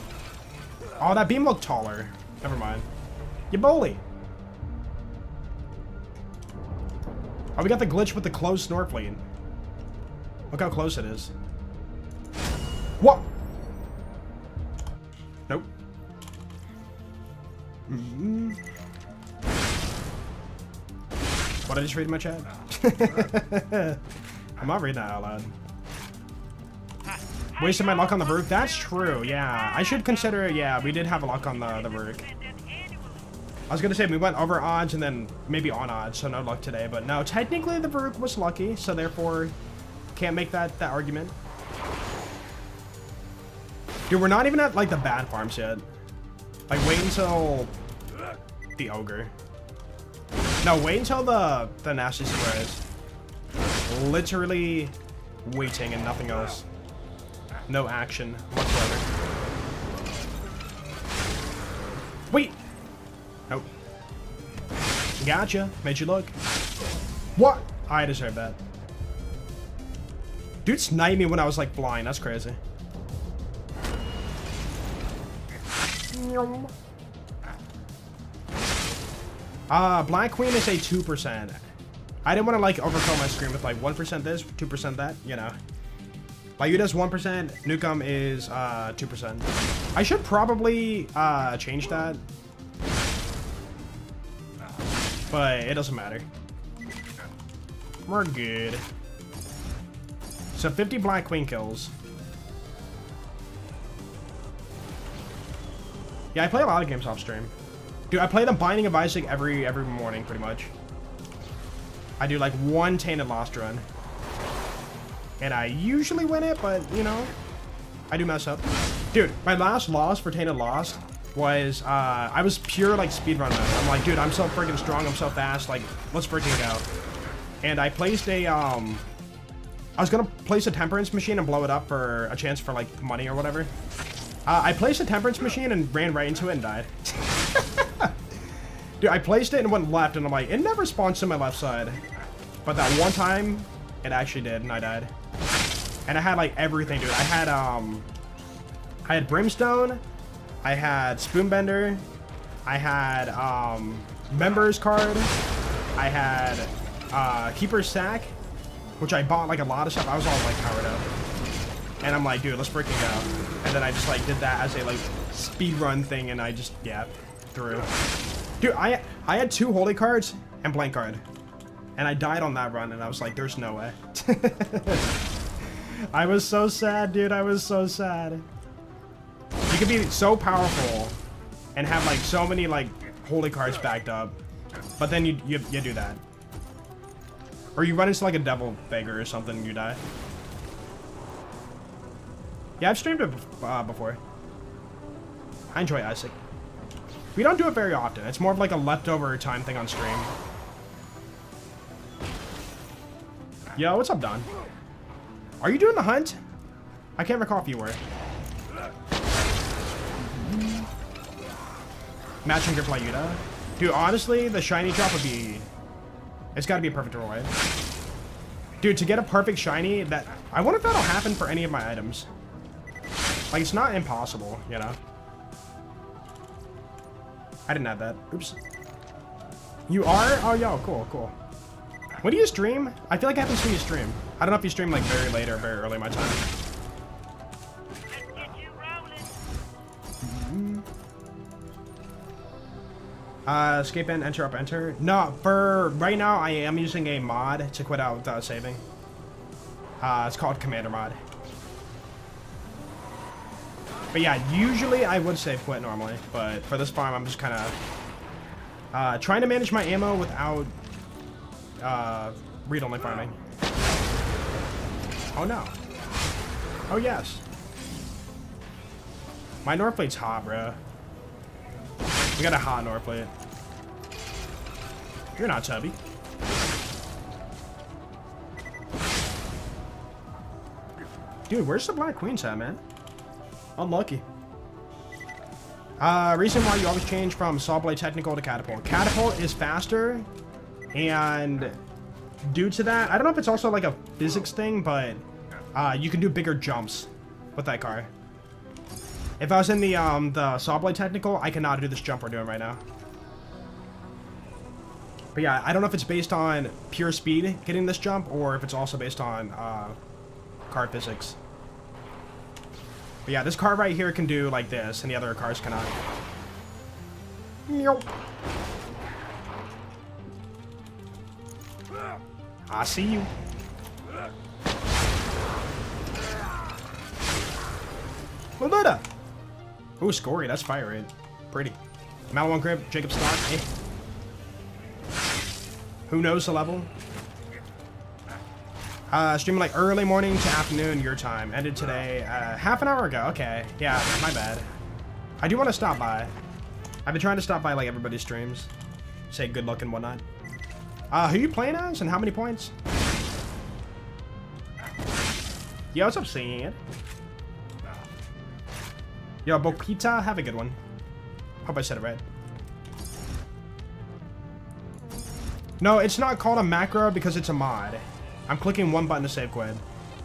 Oh, that beam looked taller. Never mind. You bully. Oh, we got the glitch with the closed Snorfleet. Look how close it is. What? Nope. Mm-hmm. What did I just read in my chat? I'm not reading that out loud. Wasted my luck on the Rook? That's true, yeah. I should consider it, yeah, we did have a luck on the Rook. I was gonna say we went over odds and then maybe on odds, so no luck today, but no, technically the Rook was lucky, so therefore can't make that argument. Dude, we're not even at like the bad farms yet. Like wait until the Ogre. No, wait until the nasty surprise. Literally waiting and nothing else. No action whatsoever. Wait! Nope. Gotcha. Made you look. What? I deserve that. Dude sniped me when I was like blind. That's crazy. Black Queen is a 2%. I didn't want to like overfill my screen with like 1% this, 2% that, you know. Lyuda's 1%, Nukem is 2%. I should probably change that. But it doesn't matter. We're good. So 50 Black Queen kills. Yeah, I play a lot of games off stream. Dude, I play the Binding of Isaac every morning, pretty much. I do like one Tainted Lost run. And I usually win it, but, you know, I do mess up. Dude, my last loss for Tainted Lost was, I was pure, like, speedrun mode. I'm like, dude, I'm so freaking strong, I'm so fast, like, let's freaking go. And I placed a, I was gonna place a Temperance machine and blow it up for a chance for, like, money or whatever. I placed a Temperance machine and ran right into it and died. Dude, I placed it and went left, and I'm like, it never spawns to my left side. But that one time, it actually did, and I died. And I had, like, everything, dude. I had Brimstone, I had Spoonbender, I had, Members Card, I had, Keeper's Sack, which I bought, like, a lot of stuff. I was all, like, powered up. And I'm like, dude, let's freaking go. And then I just, like, did that as a, like, speedrun thing, and I just, yeah, threw. Dude, I had 2 holy cards and blank card. And I died on that run, and I was like, there's no way. I was so sad, dude. I was so sad. You could be so powerful and have, like, so many, like, holy cards backed up. But then you do that. Or you run into, like, a devil beggar or something and you die. Yeah, I've streamed it before. I enjoy Isaac. We don't do it very often. It's more of like a leftover time thing on stream. Yo, what's up, Don? Are you doing the hunt? I can't recall if you were. Matching grip Lyuda. Dude, honestly, the shiny drop would be... It's gotta be a perfect roll, right? Dude, to get a perfect shiny, that... I wonder if that'll happen for any of my items. Like, it's not impossible, you know? I didn't have that. Oops. You are? Oh, yo, cool, cool. When do you stream? I feel like I haven't seen you stream. I don't know if you stream, like, very late or very early my time. Escape and enter up enter. No, for right now, I am using a mod to quit out without saving. It's called Commander Mod. But yeah, usually I would save quit normally, but for this farm, I'm just kind of trying to manage my ammo without read-only farming. Oh no. Oh yes. My Northplate's hot, bro. We got a hot Northplate. You're not chubby. Dude, where's the Black Queen's at, man? Unlucky. Reason why you always change from Saw Blade Technical to Catapult. Catapult is faster, and due to that, I don't know if it's also like a physics thing, but you can do bigger jumps with that car. If I was in the Saw Blade Technical, I cannot do this jump we're doing right now. But yeah, I don't know if it's based on pure speed getting this jump, or if it's also based on car physics. But yeah, this car right here can do like this, and the other cars cannot. Meow. I see you. Meluda! Ooh, Scory, that's fire rate. Pretty. Mal1 grip, Jacob stock. Eh. Who knows the level? Streaming like early morning to afternoon your time. Ended today half an hour ago. Okay. Yeah, my bad. I do want to stop by. I've been trying to stop by like everybody's streams. Say good luck and whatnot. Who you playing as and how many points? Yo, what's up, Sid? Yo, Bokita, have a good one. Hope I said it right. No, it's not called a macro because it's a mod. I'm clicking one button to save quit.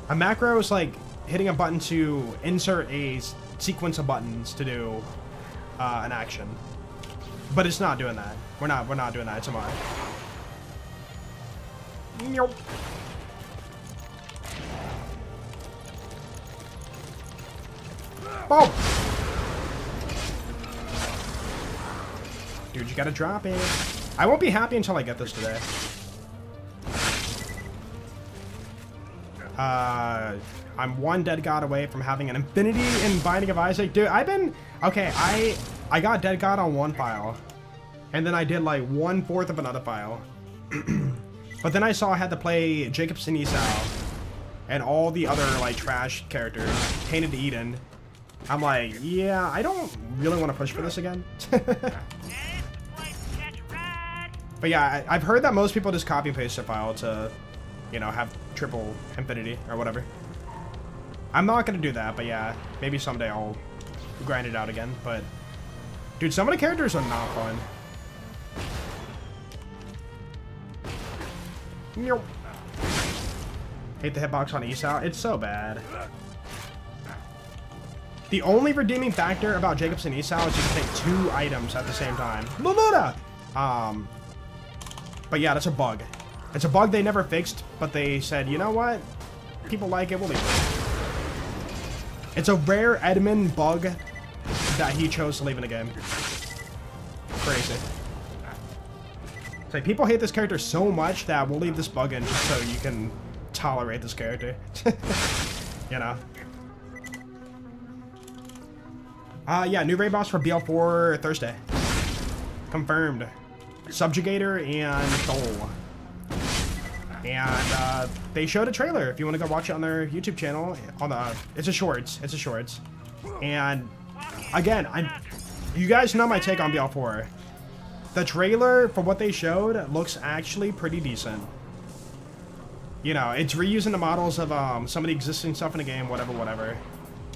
A macro is like hitting a button to insert a sequence of buttons to do an action. But it's not doing that. We're not doing that. It's a mod. Meow. Boom! Dude, you gotta drop it. I won't be happy until I get this today. I'm one dead god away from having an infinity in Binding of Isaac. Dude, I've been... Okay, I got dead god on one file. And then I did like 1/4 of another file. But then I saw I had to play Jacobs and Esau. And all the other like trash characters. Tainted to Eden. I'm like, yeah, I don't really want to push for this again. But yeah, I've heard that most people just copy and paste their file to, you know, have triple infinity or whatever. I'm not gonna do that, but yeah, maybe someday I'll grind it out again. But dude, some of the characters are not fun. Nope. Hate the hitbox on Esau. It's so bad. The only redeeming factor about Jacobs and Esau is you can take 2 items at the same time. Meluda! But yeah, that's a bug. It's a bug they never fixed, but they said, you know what? People like it, we'll leave it. It's a rare Edmund bug that he chose to leave in the game. Crazy. It's like, people hate this character so much that we'll leave this bug in just so you can tolerate this character. You know? Yeah, new raid boss for BL4 Thursday. Confirmed. Subjugator and Thole. And they showed a trailer if you want to go watch it on their YouTube channel. On the it's a shorts. It's a shorts. And again, you guys know my take on BL4. The trailer for what they showed looks actually pretty decent. You know, it's reusing the models of some of the existing stuff in the game, whatever.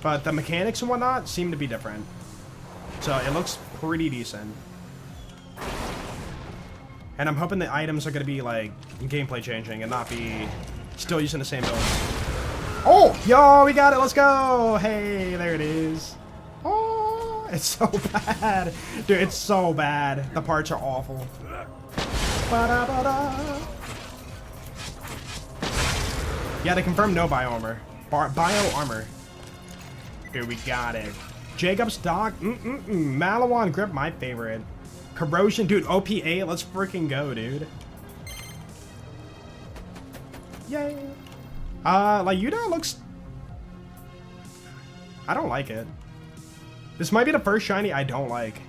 But the mechanics and whatnot seem to be different. So it looks pretty decent. And I'm hoping the items are going to be, like, gameplay changing and not be still using the same build. Oh! Yo, we got it! Let's go! Hey, there it is. Oh, it's so bad. Dude, it's so bad. The parts are awful. Ba-da-ba-da. Yeah, they confirmed no bio armor. Bio armor. Dude, we got it. Jacob's Dock. Malawan Grip, my favorite. Corrosion, dude, OP8, let's freaking go, dude. Yay. Lyuda looks... I don't like it. This might be the first shiny I don't like.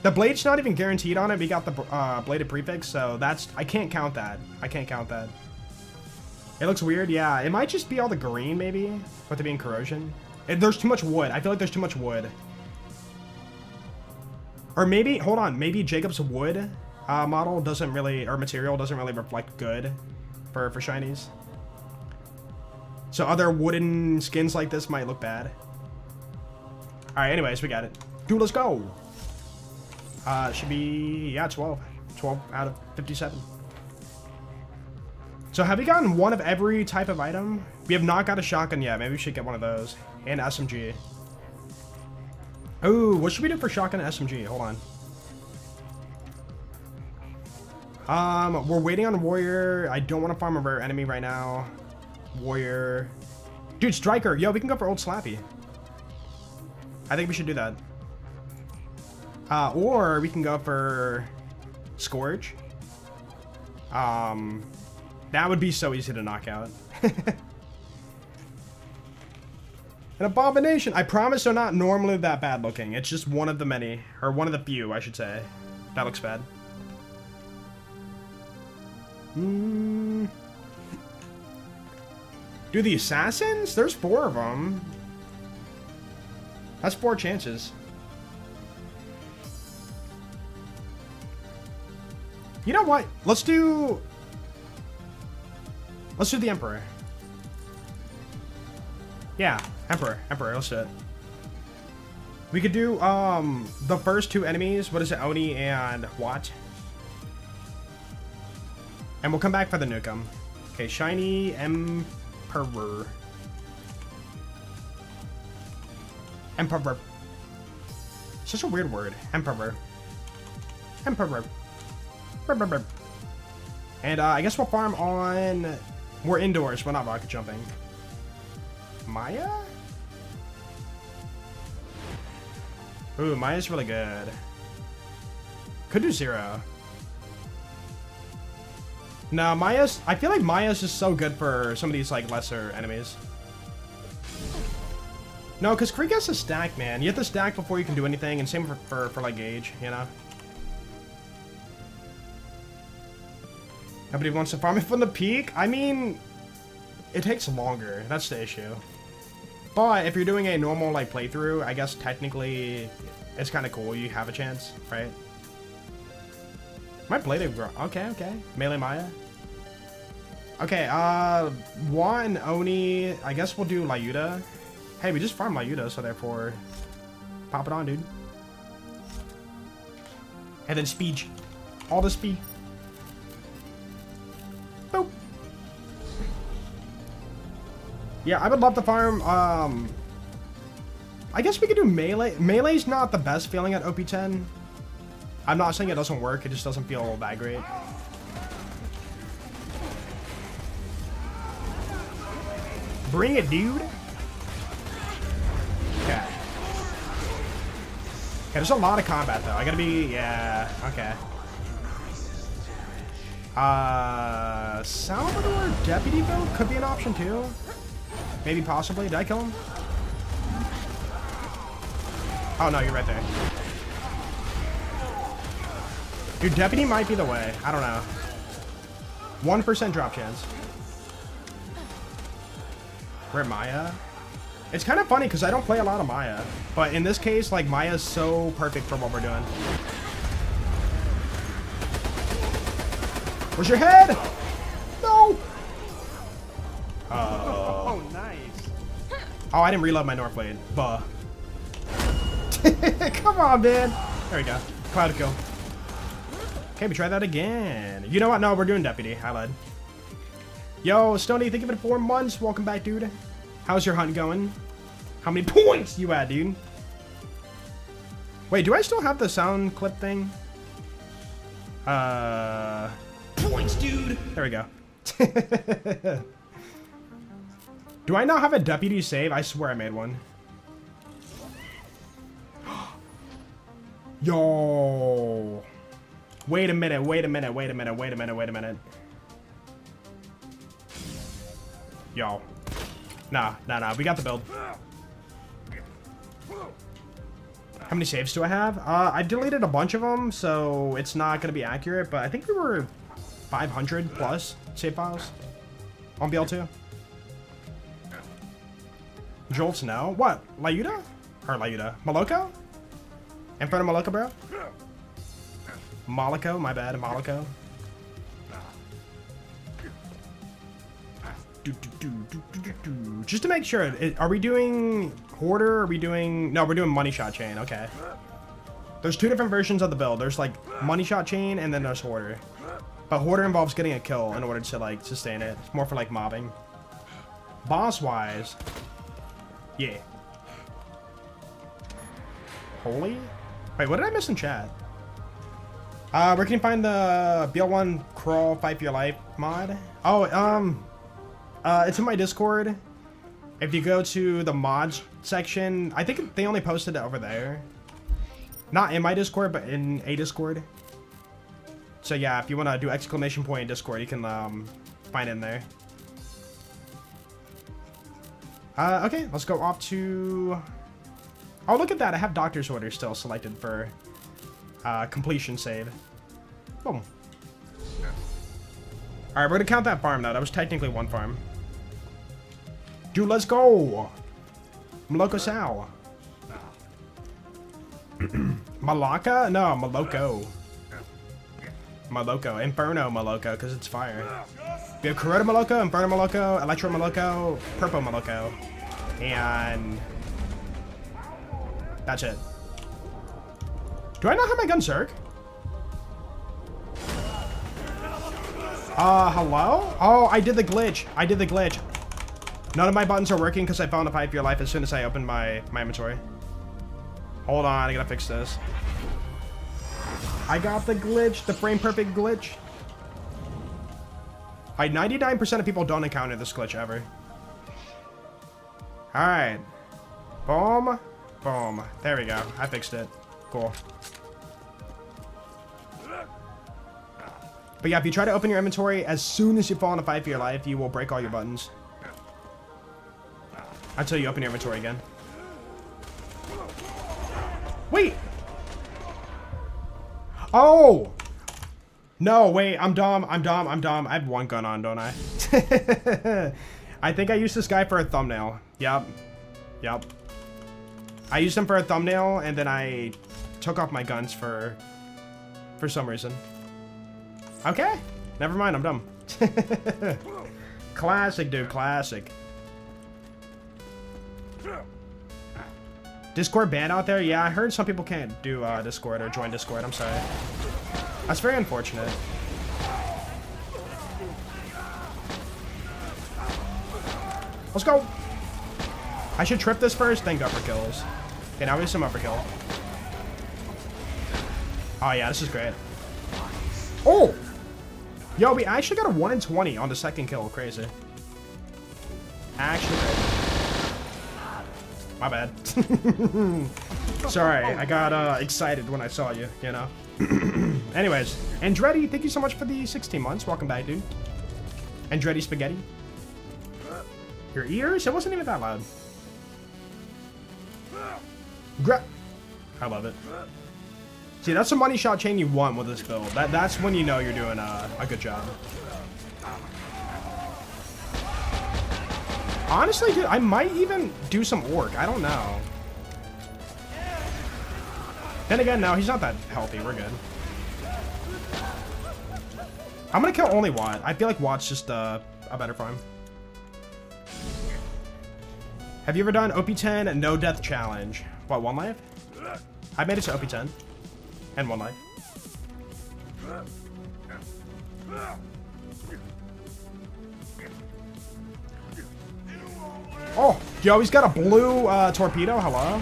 The blade's not even guaranteed on it. We got the bladed prefix, so that's... I can't count that. I can't count that. It looks weird, yeah. It might just be all the green, maybe, with it being corrosion. There's too much wood. I feel like there's too much wood. Or maybe, hold on, maybe Jacob's wood model doesn't really, or material doesn't really reflect good for shinies. So other wooden skins like this might look bad. Alright, anyways, we got it. Dude, let's go. Should be, yeah, 12. 12 out of 57. So have we gotten one of every type of item? We have not got a shotgun yet. Maybe we should get one of those. And SMG. Ooh, what should we do for shotgun and SMG? Hold on. We're waiting on Warrior. I don't want to farm a rare enemy right now. Warrior. Dude, Striker. Yo, we can go for Old Slappy. I think we should do that. Or we can go for Scourge. That would be so easy to knock out. An abomination. I promise they're not normally that bad looking. It's just one of the many, or one of the few, I should say. That looks bad. Dude, the assassins? There's 4 of them. That's 4 chances. You know what? Let's do the Emperor. Yeah, Emperor, let's do it. We could do, the first 2 enemies. What is it, Oni and Watt? And we'll come back for the Nukem. Okay, Shiny Emperor. Emperor. Such a weird word. Emperor. Emperor. And, I guess we'll farm on... We're indoors, we're not rocket jumping. Maya? Ooh, Maya's really good. Could do 0. No, Maya's... I feel like Maya's just so good for some of these, like, lesser enemies. No, because Krieg has to stack, man. You have to stack before you can do anything, and same for like, Gage, you know? Nobody wants to farm it from the peak? I mean, it takes longer. That's the issue. But if you're doing a normal, like, playthrough, I guess technically it's kind of cool. You have a chance, right? My bladed grow. Okay. Melee Maya. Okay, one Oni. I guess we'll do Lyuda. Hey, we just farmed Lyuda, so therefore, pop it on, dude. And then speed. All the speed. Boop. Yeah, I would love to farm, I guess we could do Melee. Melee's not the best feeling at OP10. I'm not saying it doesn't work, it just doesn't feel that great. Bring it, dude. Okay. Okay, there's a lot of combat, though. I gotta be, yeah, okay. Salvador Deputy build could be an option too. Maybe, possibly. Did I kill him? Oh no, you're right there. Dude, Deputy might be the way. I don't know. 1% drop chance. Where Maya? It's kind of funny because I don't play a lot of Maya. But in this case, like, Maya's so perfect for what we're doing. Where's your head? No! Oh, nice. Oh, I didn't reload my North blade. Buh. Come on, man. There we go. Cloud kill. Okay, we try that again. You know what? No, we're doing deputy. I lied. Yo, Stoney, thank you for the 4 months. Welcome back, dude. How's your hunt going? How many points you at, dude? Wait, do I still have the sound clip thing? Points, dude. There we go. Do I not have a deputy save? I swear I made one. Yo. Wait a minute, wait a minute, wait a minute, wait a minute, wait a minute. Yo. Nah, we got the build. How many saves do I have? I deleted a bunch of them, so it's not gonna be accurate, but I think we were 500 plus save files on BL2. Jolts, no. What? Layuta? Or Layuta? Moloko? In front of Moloko, bro? Moloko, my bad, Moloko. Just to make sure, are we doing Hoarder? Are we doing... No, we're doing Money Shot Chain, okay. There's 2 different versions of the build. There's like Money Shot Chain and then there's Hoarder. But Hoarder involves getting a kill in order to like sustain it. It's more for like mobbing. Boss-wise... Yeah. Holy? Wait, what did I miss in chat? Where can you find the BL1 Crawl Fight for Your Life mod? Oh, it's in my Discord. If you go to the mods section, I think they only posted it over there. Not in my Discord, but in a Discord. So yeah, if you want to do exclamation point in Discord, you can find it in there. Okay, let's go off to... Oh, look at that. I have Doctor's Order still selected for completion save. Boom. Alright, we're gonna count that farm, though. That was technically 1 farm. Dude, let's go! Moloko Sao. Malaka? No, Moloko. Moloko. Inferno Moloko, because it's fire. We have Corona Moloko, Inferno Moloko, Electro Moloko, Purple Moloko. And... that's it. Do I not have my gun Zerg? Hello? Oh, I did the glitch. I did the glitch. None of my buttons are working because I found a Fight for Your Life as soon as I opened my inventory. Hold on, I gotta fix this. I got the glitch, the frame perfect glitch. Like 99% of people don't encounter this glitch ever. Alright. Boom. Boom. There we go. I fixed it. Cool. But yeah, if you try to open your inventory, as soon as you fall in a Fight for Your Life, you will break all your buttons. Until you open your inventory again. Wait! Oh! No, wait, I'm dumb. I have 1 gun on, don't I? I think I used this guy for a thumbnail. Yep. I used him for a thumbnail, and then I took off my guns for some reason. Okay. Never mind, I'm dumb. Classic, dude, classic. Discord ban out there? Yeah, I heard some people can't do Discord or join Discord. I'm sorry. That's very unfortunate. Let's go. I should trip this first, then go for kills. Okay, now we have some upperkill. Oh yeah, this is great. Oh! Yo, we actually got a 1 in 20 on the 2nd kill. Crazy. Actually crazy. My bad. Sorry, I got excited when I saw you, you know. Anyways, Andretti, thank you so much for the 16 months. Welcome back, dude. Andretti Spaghetti. Your ears? It wasn't even that loud. I love it. See, that's a money shot chain you want with this build. That's when you know you're doing a good job. Honestly, dude, I might even do some orc. I don't know. Then again, no, he's not that healthy. We're good. I'm gonna kill only Watt. I feel like Watt's just a better farm. Have you ever done OP10 no death challenge? What, 1 life? I made it to OP10 and 1 life. Oh, yo, he's got a blue torpedo. Hello.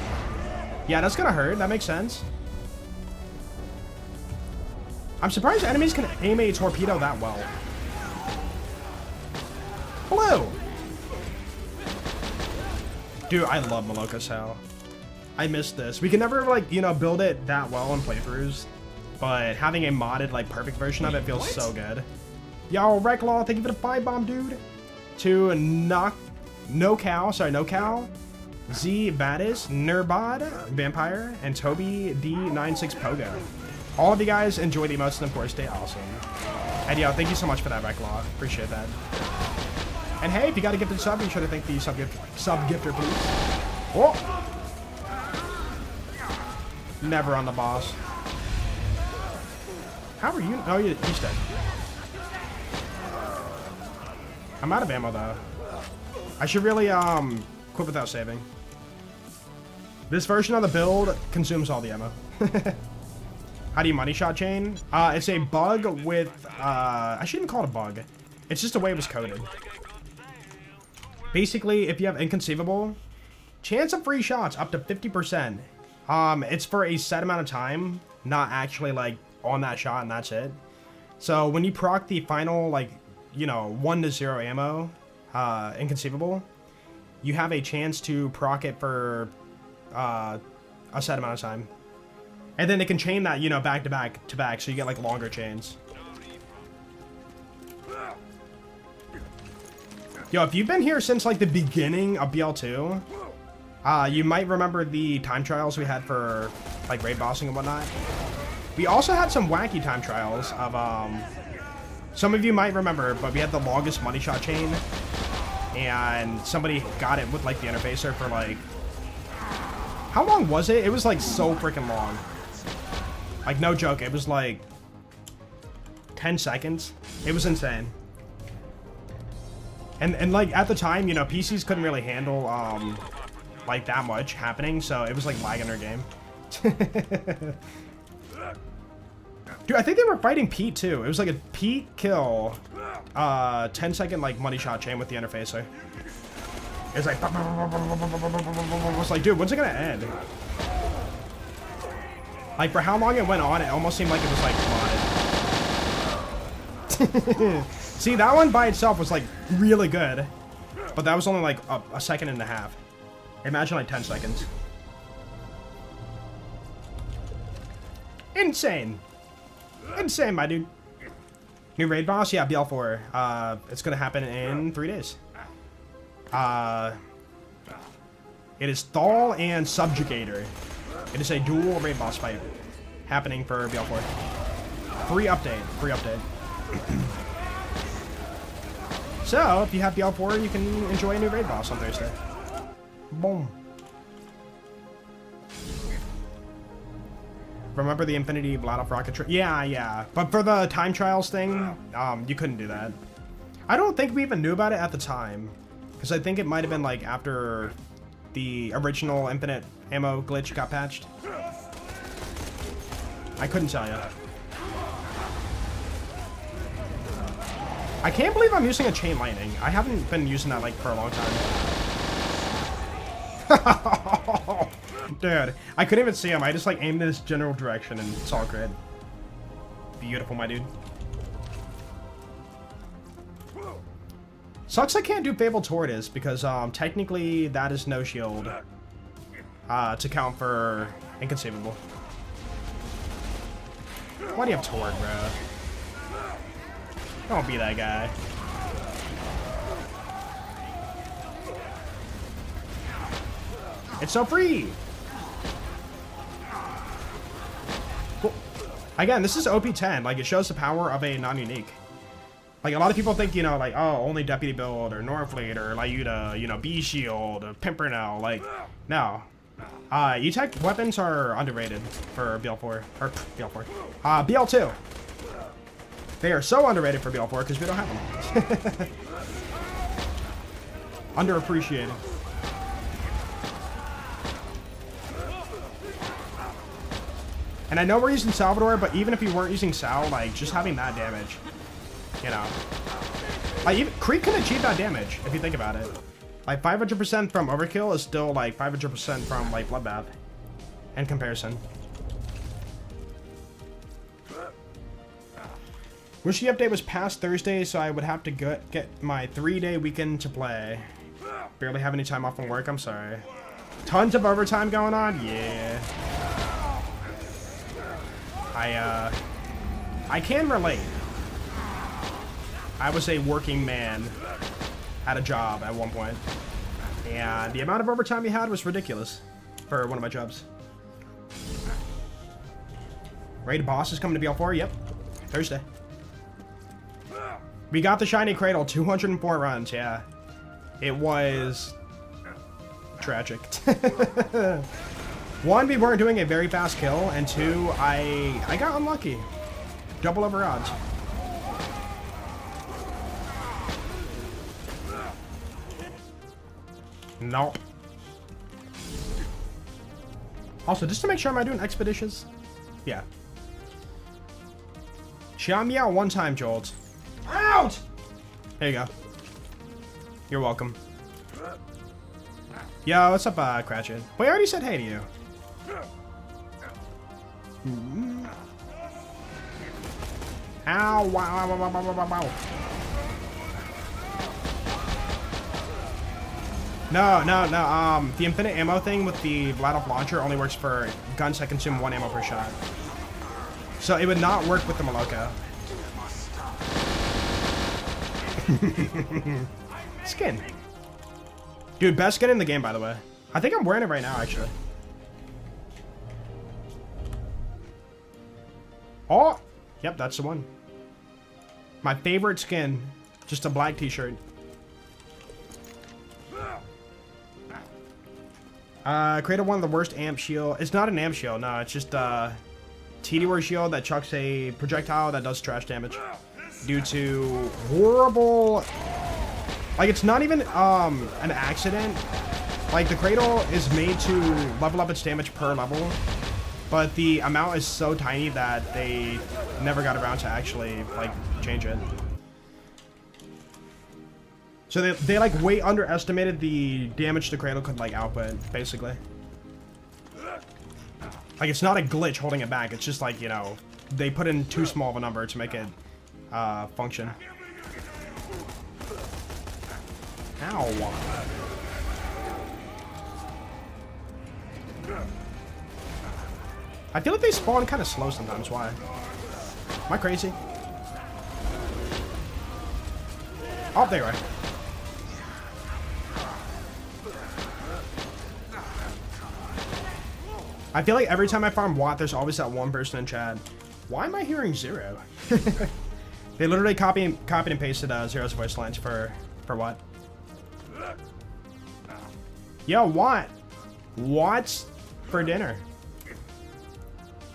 Yeah, that's gonna hurt. That makes sense. I'm surprised enemies can aim a torpedo that well. Blue. Dude, I love Maloka Cell. I miss this. We can never, like, you know, build it that well in playthroughs, but having a modded, like, perfect version of it feels so good. Yo, Recklaw, thank you for the 5-bomb, dude. To No Cow, Z Badis, Nurbod, Vampire, and Toby D96 Pogo. All of you guys enjoy the emotes and of course stay awesome. And yo, thank you so much for that, Recklaw. Appreciate that. And hey, if you got a gifted sub, be sure to thank the sub gifter, please. Oh! Never on the boss. How are you? Oh, you're dead. I'm out of ammo though. I should really quit without saving. This version of the build consumes all the ammo. How do you money shot chain? It's a bug with I shouldn't even call it a bug. It's just the way it was coded. Basically, if you have inconceivable, chance of free shots up to 50%. It's for a set amount of time, not actually like on that shot and that's it. So when you proc the final, like, you know, 1 to 0 ammo, inconceivable, you have a chance to proc it for a set amount of time. And then they can chain that, you know, back to back to back, so you get like longer chains. Yo, if you've been here since like the beginning of BL2, you might remember the time trials we had for like raid bossing and whatnot. We also had some wacky time trials of some of you might remember, but we had the longest money shot chain, and somebody got it with like the interfacer for like, how long was it? It was like so freaking long. Like no joke, it was like 10 seconds. It was insane. And like at the time, you know, PCs couldn't really handle like that much happening, so it was like lagging their game. Dude, I think they were fighting Pete too. It was like a Pete kill 10-second like money shot chain with the interfacer. It's like it's like, dude, when's it gonna end? Like for how long it went on, it almost seemed like it was like modded. See, that one by itself was like really good, but that was only like a second and a half. Imagine like 10 seconds. Insane. Insane, my dude. New raid boss? Yeah, BL4. It's gonna happen in 3 days. It is Thal and Subjugator. It is a dual raid boss fight happening for BL4. Free update. So, if you have BL4, you can enjoy a new raid boss on Thursday. Boom. Remember the Infinity Blood Off Rocket Trial? Yeah. But for the time trials thing, you couldn't do that. I don't think we even knew about it at the time, because I think it might have been like after the original infinite ammo glitch got patched. I couldn't tell you. I can't believe I'm using a chain lightning. I haven't been using that like for a long time. Dude, I couldn't even see him. I just like aimed in this general direction and it's all grid. Beautiful, my dude. Sucks I can't do Fabled Tortoise because technically that is no shield to count for inconceivable. Why do you have Tord, bro? Don't be that guy. It's so free! Cool. Again, this is OP10. Like, it shows the power of a non-unique. Like, a lot of people think, you know, like, oh, only Deputy Build, or Norfleet, or Lyuda, you know, B-Shield, or Pimpernel. Like, no. E-Tech weapons are underrated for BL4. Or, BL4. BL2. They are so underrated for BL4 because we don't have them. Underappreciated. And I know we're using Salvador, but even if you weren't using Sal, like, just having that damage, you know. Like, even Creep can achieve that damage, if you think about it. Like, 500% from Overkill is still, like, 500% from, like, Bloodbath. In comparison. Wish the update was past Thursday, so I would have to get my 3-day weekend to play. Barely have any time off from work, I'm sorry. Tons of overtime going on? Yeah. I can relate. I was a working man. Had a job at one point. And the amount of overtime we had was ridiculous for one of my jobs. Raid boss is coming to BL4? Yep. Thursday. We got the shiny cradle, 204 runs, yeah. It was tragic. One, we weren't doing a very fast kill, and two, I got unlucky. Double over odds. No. Also, just to make sure, am I doing expeditious? Yeah. Shout me out one time, Jolt. Out! There you go. You're welcome. Yo, what's up, Cratchit? Wait, I already said hey to you. Ow, wow, wow, wow, wow, wow, wow. No, the infinite ammo thing with the Vladoff launcher only works for guns that consume 1 ammo per shot. So it would not work with the Maloka. Skin. Dude, best skin in the game, by the way. I think I'm wearing it right now, actually. Oh! Yep, that's the one. My favorite skin. Just a black t-shirt. Created one of the worst amp shield. It's not an amp shield, no. It's just a TD shield that chucks a projectile that does trash damage. Due to horrible... Like, it's not even an accident. Like, the cradle is made to level up its damage per level, but the amount is so tiny that they never got around to actually, like, change it. So they like, way underestimated the damage the cradle could, like, output, basically. Like, it's not a glitch holding it back. It's just, like, you know, they put in too small of a number to make it function. Ow. I feel like they spawn kind of slow sometimes. Why? Am I crazy? Oh, there you are. I feel like every time I farm Watt, there's always that one person in chat. Why am I hearing Zero? They literally copied and pasted Zero's voice lines for what? Yo, what? What's for dinner?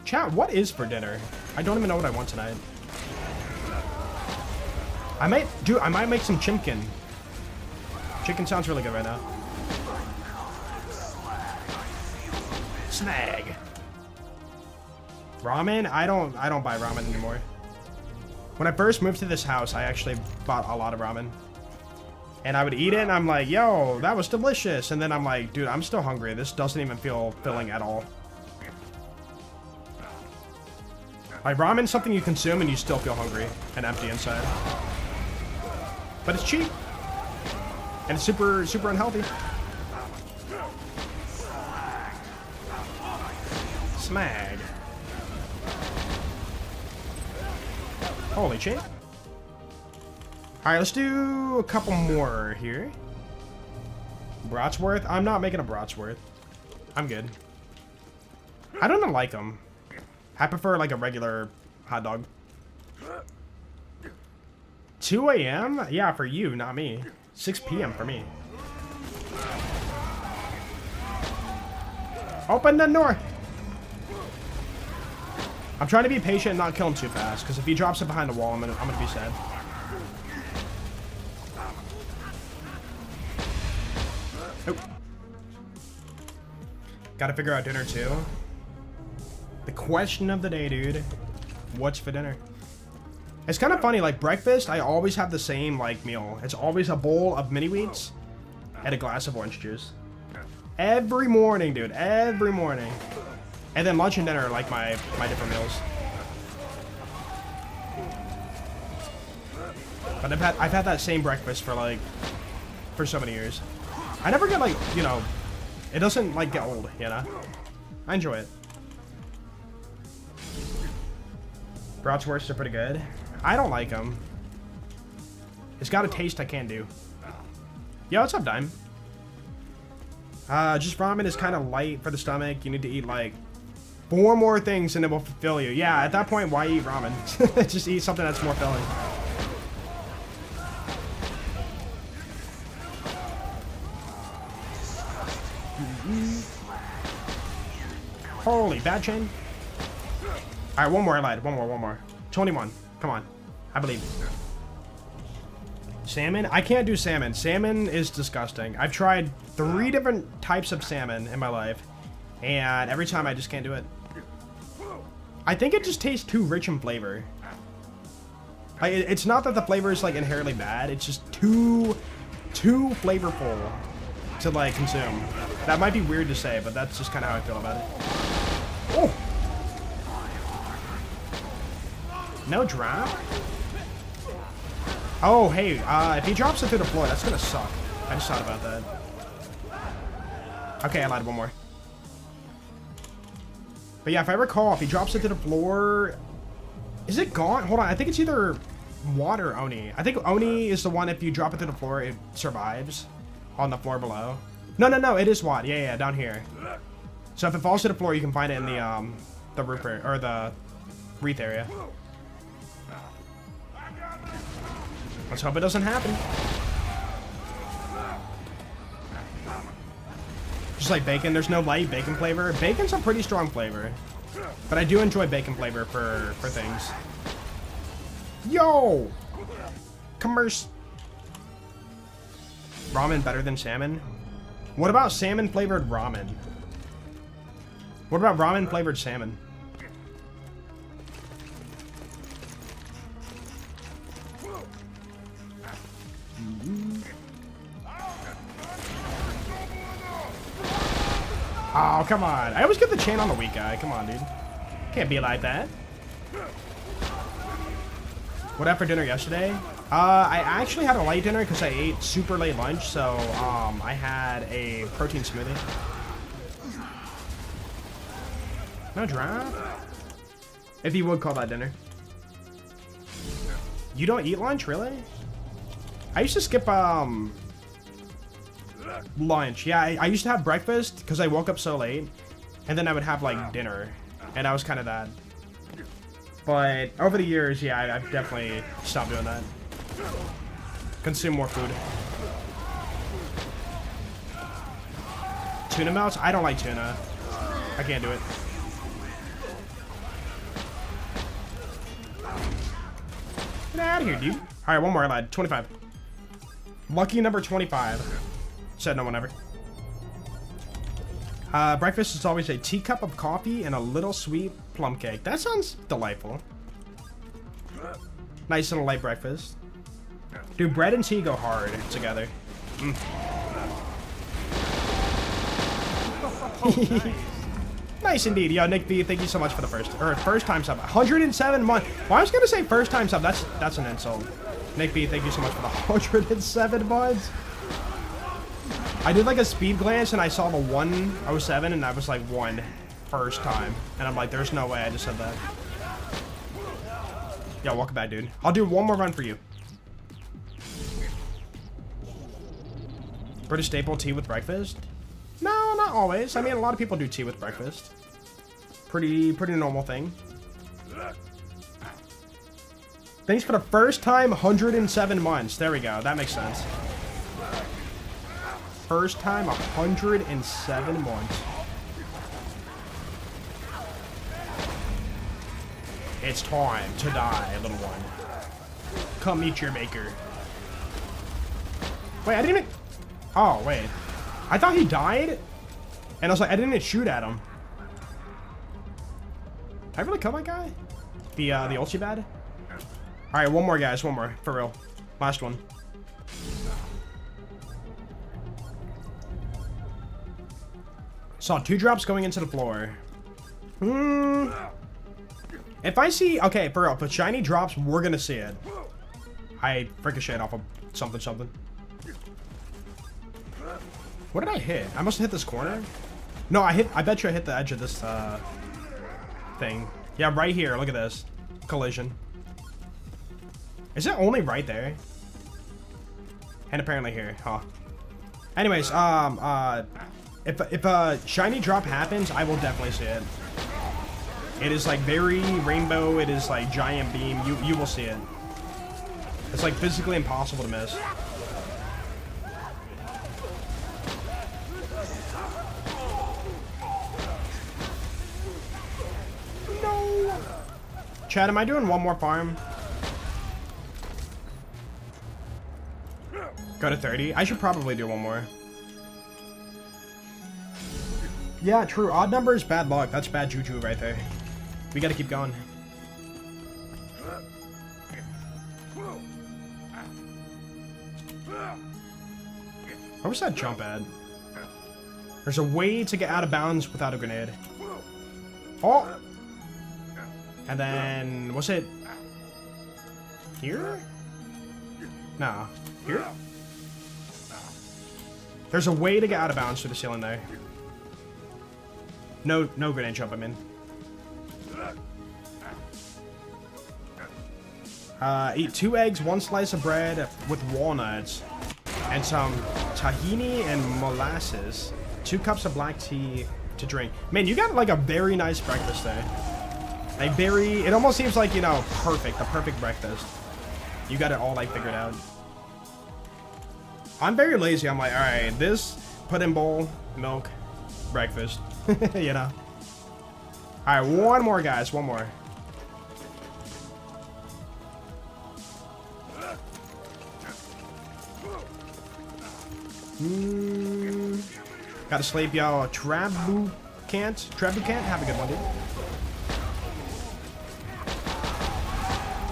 Chat, what is for dinner? I don't even know what I want tonight. I might make some chimkin. Chicken sounds really good right now. Snag. Ramen? I don't buy ramen anymore. When I first moved to this house, I actually bought a lot of ramen. And I would eat it, and I'm like, yo, that was delicious. And then I'm like, dude, I'm still hungry. This doesn't even feel filling at all. Like, ramen's something you consume, and you still feel hungry and empty inside. But it's cheap. And it's super, super unhealthy. Smag. Holy shit. Alright, let's do a couple more here. Bratwurst? I'm not making a bratwurst. I'm good. I don't like them. I prefer like a regular hot dog. 2 a.m.? Yeah, for you, not me. 6 p.m. for me. Open the door! I'm trying to be patient and not kill him too fast, because if he drops it behind the wall, I'm gonna be sad. Oh. Gotta figure out dinner too. The question of the day, dude. What's for dinner? It's kind of funny, like breakfast, I always have the same like meal. It's always a bowl of mini wheats and a glass of orange juice. Every morning, dude. Every morning. And then lunch and dinner are like my different meals. But I've had that same breakfast for so many years. I never get like, you know, it doesn't like get old, you know? I enjoy it. Bratwursts are pretty good. I don't like them. It's got a taste I can't do. Yo, what's up, Dime? Just ramen is kind of light for the stomach. You need to eat like 4 more things and it will fulfill you. Yeah, at that point, why eat ramen? Just eat something that's more filling. Holy, bad chain. Alright, one more, I lied. One more. 21. Come on. I believe. Salmon? I can't do salmon. Salmon is disgusting. I've tried 3 different types of salmon in my life, and every time I just can't do it. I think it just tastes too rich in flavor. Like, it's not that the flavor is like inherently bad. It's just too flavorful to like consume. That might be weird to say, but that's just kind of how I feel about it. Oh! No drop? Oh, hey, if he drops it through the floor, that's gonna suck. I just thought about that. Okay, I lied, one more. But yeah, if I recall, if he drops it to the floor... Is it gone? Hold on, I think it's either water or Oni. I think Oni is the one, if you drop it to the floor, it survives on the floor below. No, it is Watt. Yeah, down here. So if it falls to the floor, you can find it in the roof area, or the wreath area. Let's hope it doesn't happen. Just like bacon, there's no light bacon flavor. Bacon's a pretty strong flavor. But I do enjoy bacon flavor for things. Yo! Commerce. Ramen better than salmon? What about salmon flavored ramen? What about ramen flavored salmon? Oh, come on. I always get the chain on the weak guy. Come on, dude. Can't be like that. What had for dinner yesterday? I actually had a light dinner because I ate super late lunch, so I had a protein smoothie. No drop? If you would call that dinner. You don't eat lunch, really? I used to skip lunch. Yeah, I used to have breakfast because I woke up so late, and then I would have like dinner, and I was kind of that. But over the years, yeah, I've definitely stopped doing that. Consume more food. Tuna melts? I don't like tuna. I can't do it. Get out of here, dude. Alright, one more, I lied. 25. Lucky number 25. Said no one ever. Breakfast is always a teacup of coffee and a little sweet plum cake. That sounds delightful. Nice little light breakfast. Dude, bread and tea go hard together. Mm. Nice indeed. Yo, Nick B, thank you so much for the first time sub. 107 months. Well, I was gonna say first time sub. That's an insult. Nick B, thank you so much for the 107 months. I did like a speed glance and I saw the 107 and I was like first time. And I'm like, there's no way I just said that. Yo, welcome back, dude. I'll do one more run for you. British staple, tea with breakfast? No, not always. I mean, a lot of people do tea with breakfast. Pretty normal thing. Thanks for the first time, 107 months. There we go. That makes sense. First time, 107 months. It's time to die, little one. Come meet your maker. Wait, I didn't even... Oh, wait. I thought he died? And I was like, I didn't even shoot at him. Did I really kill that guy? The ulti bad? Alright, one more, guys. One more. For real. Last one. Saw 2 drops going into the floor. If I see... Okay, for real. If a shiny drops, we're gonna see it. I ricocheted off of something. What did I hit? I must have hit this corner. No, I bet you I hit the edge of this thing. Yeah, right here. Look at this. Collision. Is it only right there? And apparently here, huh? Anyways, if a shiny drop happens, I will definitely see it. It is like very rainbow. It is like giant beam. You will see it. It's like physically impossible to miss. No. Chad, am I doing one more farm? Go to 30. I should probably do one more. Yeah, true. Odd number is bad luck. That's bad juju right there. We gotta keep going. Where was that jump at? There's a way to get out of bounds without a grenade. Oh! And then, was it here? No. Here? There's a way to get out of bounds through the ceiling there. No grenade jump, I mean. Eat 2 eggs, 1 slice of bread with walnuts, and some tahini and molasses. 2 cups of black tea to drink. Man, you got like a very nice breakfast there. Like it almost seems like, you know, perfect. The perfect breakfast. You got it all like figured out. I'm very lazy. I'm like, alright, this, put in bowl, milk, breakfast. You know? Alright, one more, guys. One more. Gotta sleep, y'all. Trabucant? Have a good one, dude.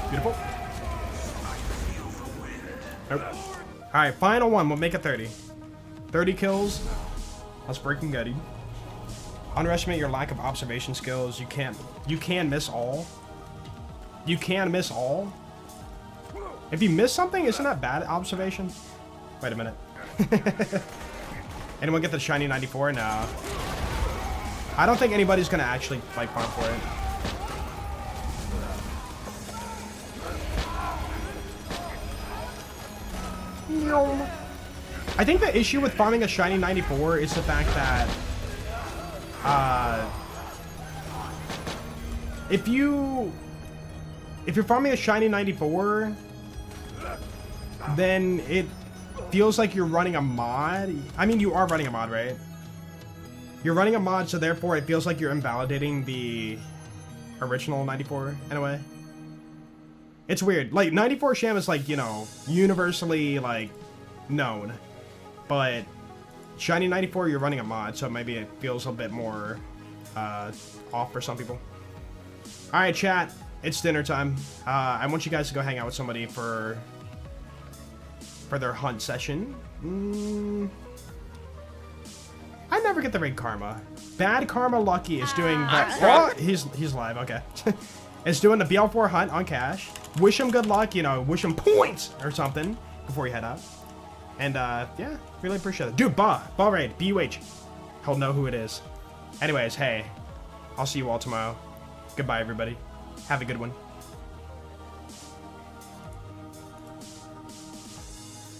Beautiful. Nope. Alright, final one. We'll make it 30. 30 kills. Let's freaking go, dude. Underestimate your lack of observation skills. You can miss all. You can miss all. If you miss something, isn't that bad observation? Wait a minute. Anyone get the shiny 94? No. I don't think anybody's gonna actually like farm for it. No. I think the issue with farming a shiny 94 is the fact that if you're farming a shiny 94, then it feels like you're running a mod. I mean, you are running a mod, right? You're running a mod, so therefore it feels like you're invalidating the original 94 in a way. It's weird. Like, 94 Sham is like, you know, universally like known, but shiny 94 you're running a mod, so maybe it feels a bit more off for some people. All right, chat, it's dinner time. I want you guys to go hang out with somebody for their hunt session. I never get the raid karma. Bad Karma Lucky is doing the... Oh, he's live, okay. Is doing the BL4 hunt on cash. Wish him good luck, you know, wish him points or something before you head out. And yeah, really appreciate it. Dude, Ba raid, BUH. He'll know who it is. Anyways, hey, I'll see you all tomorrow. Goodbye, everybody. Have a good one.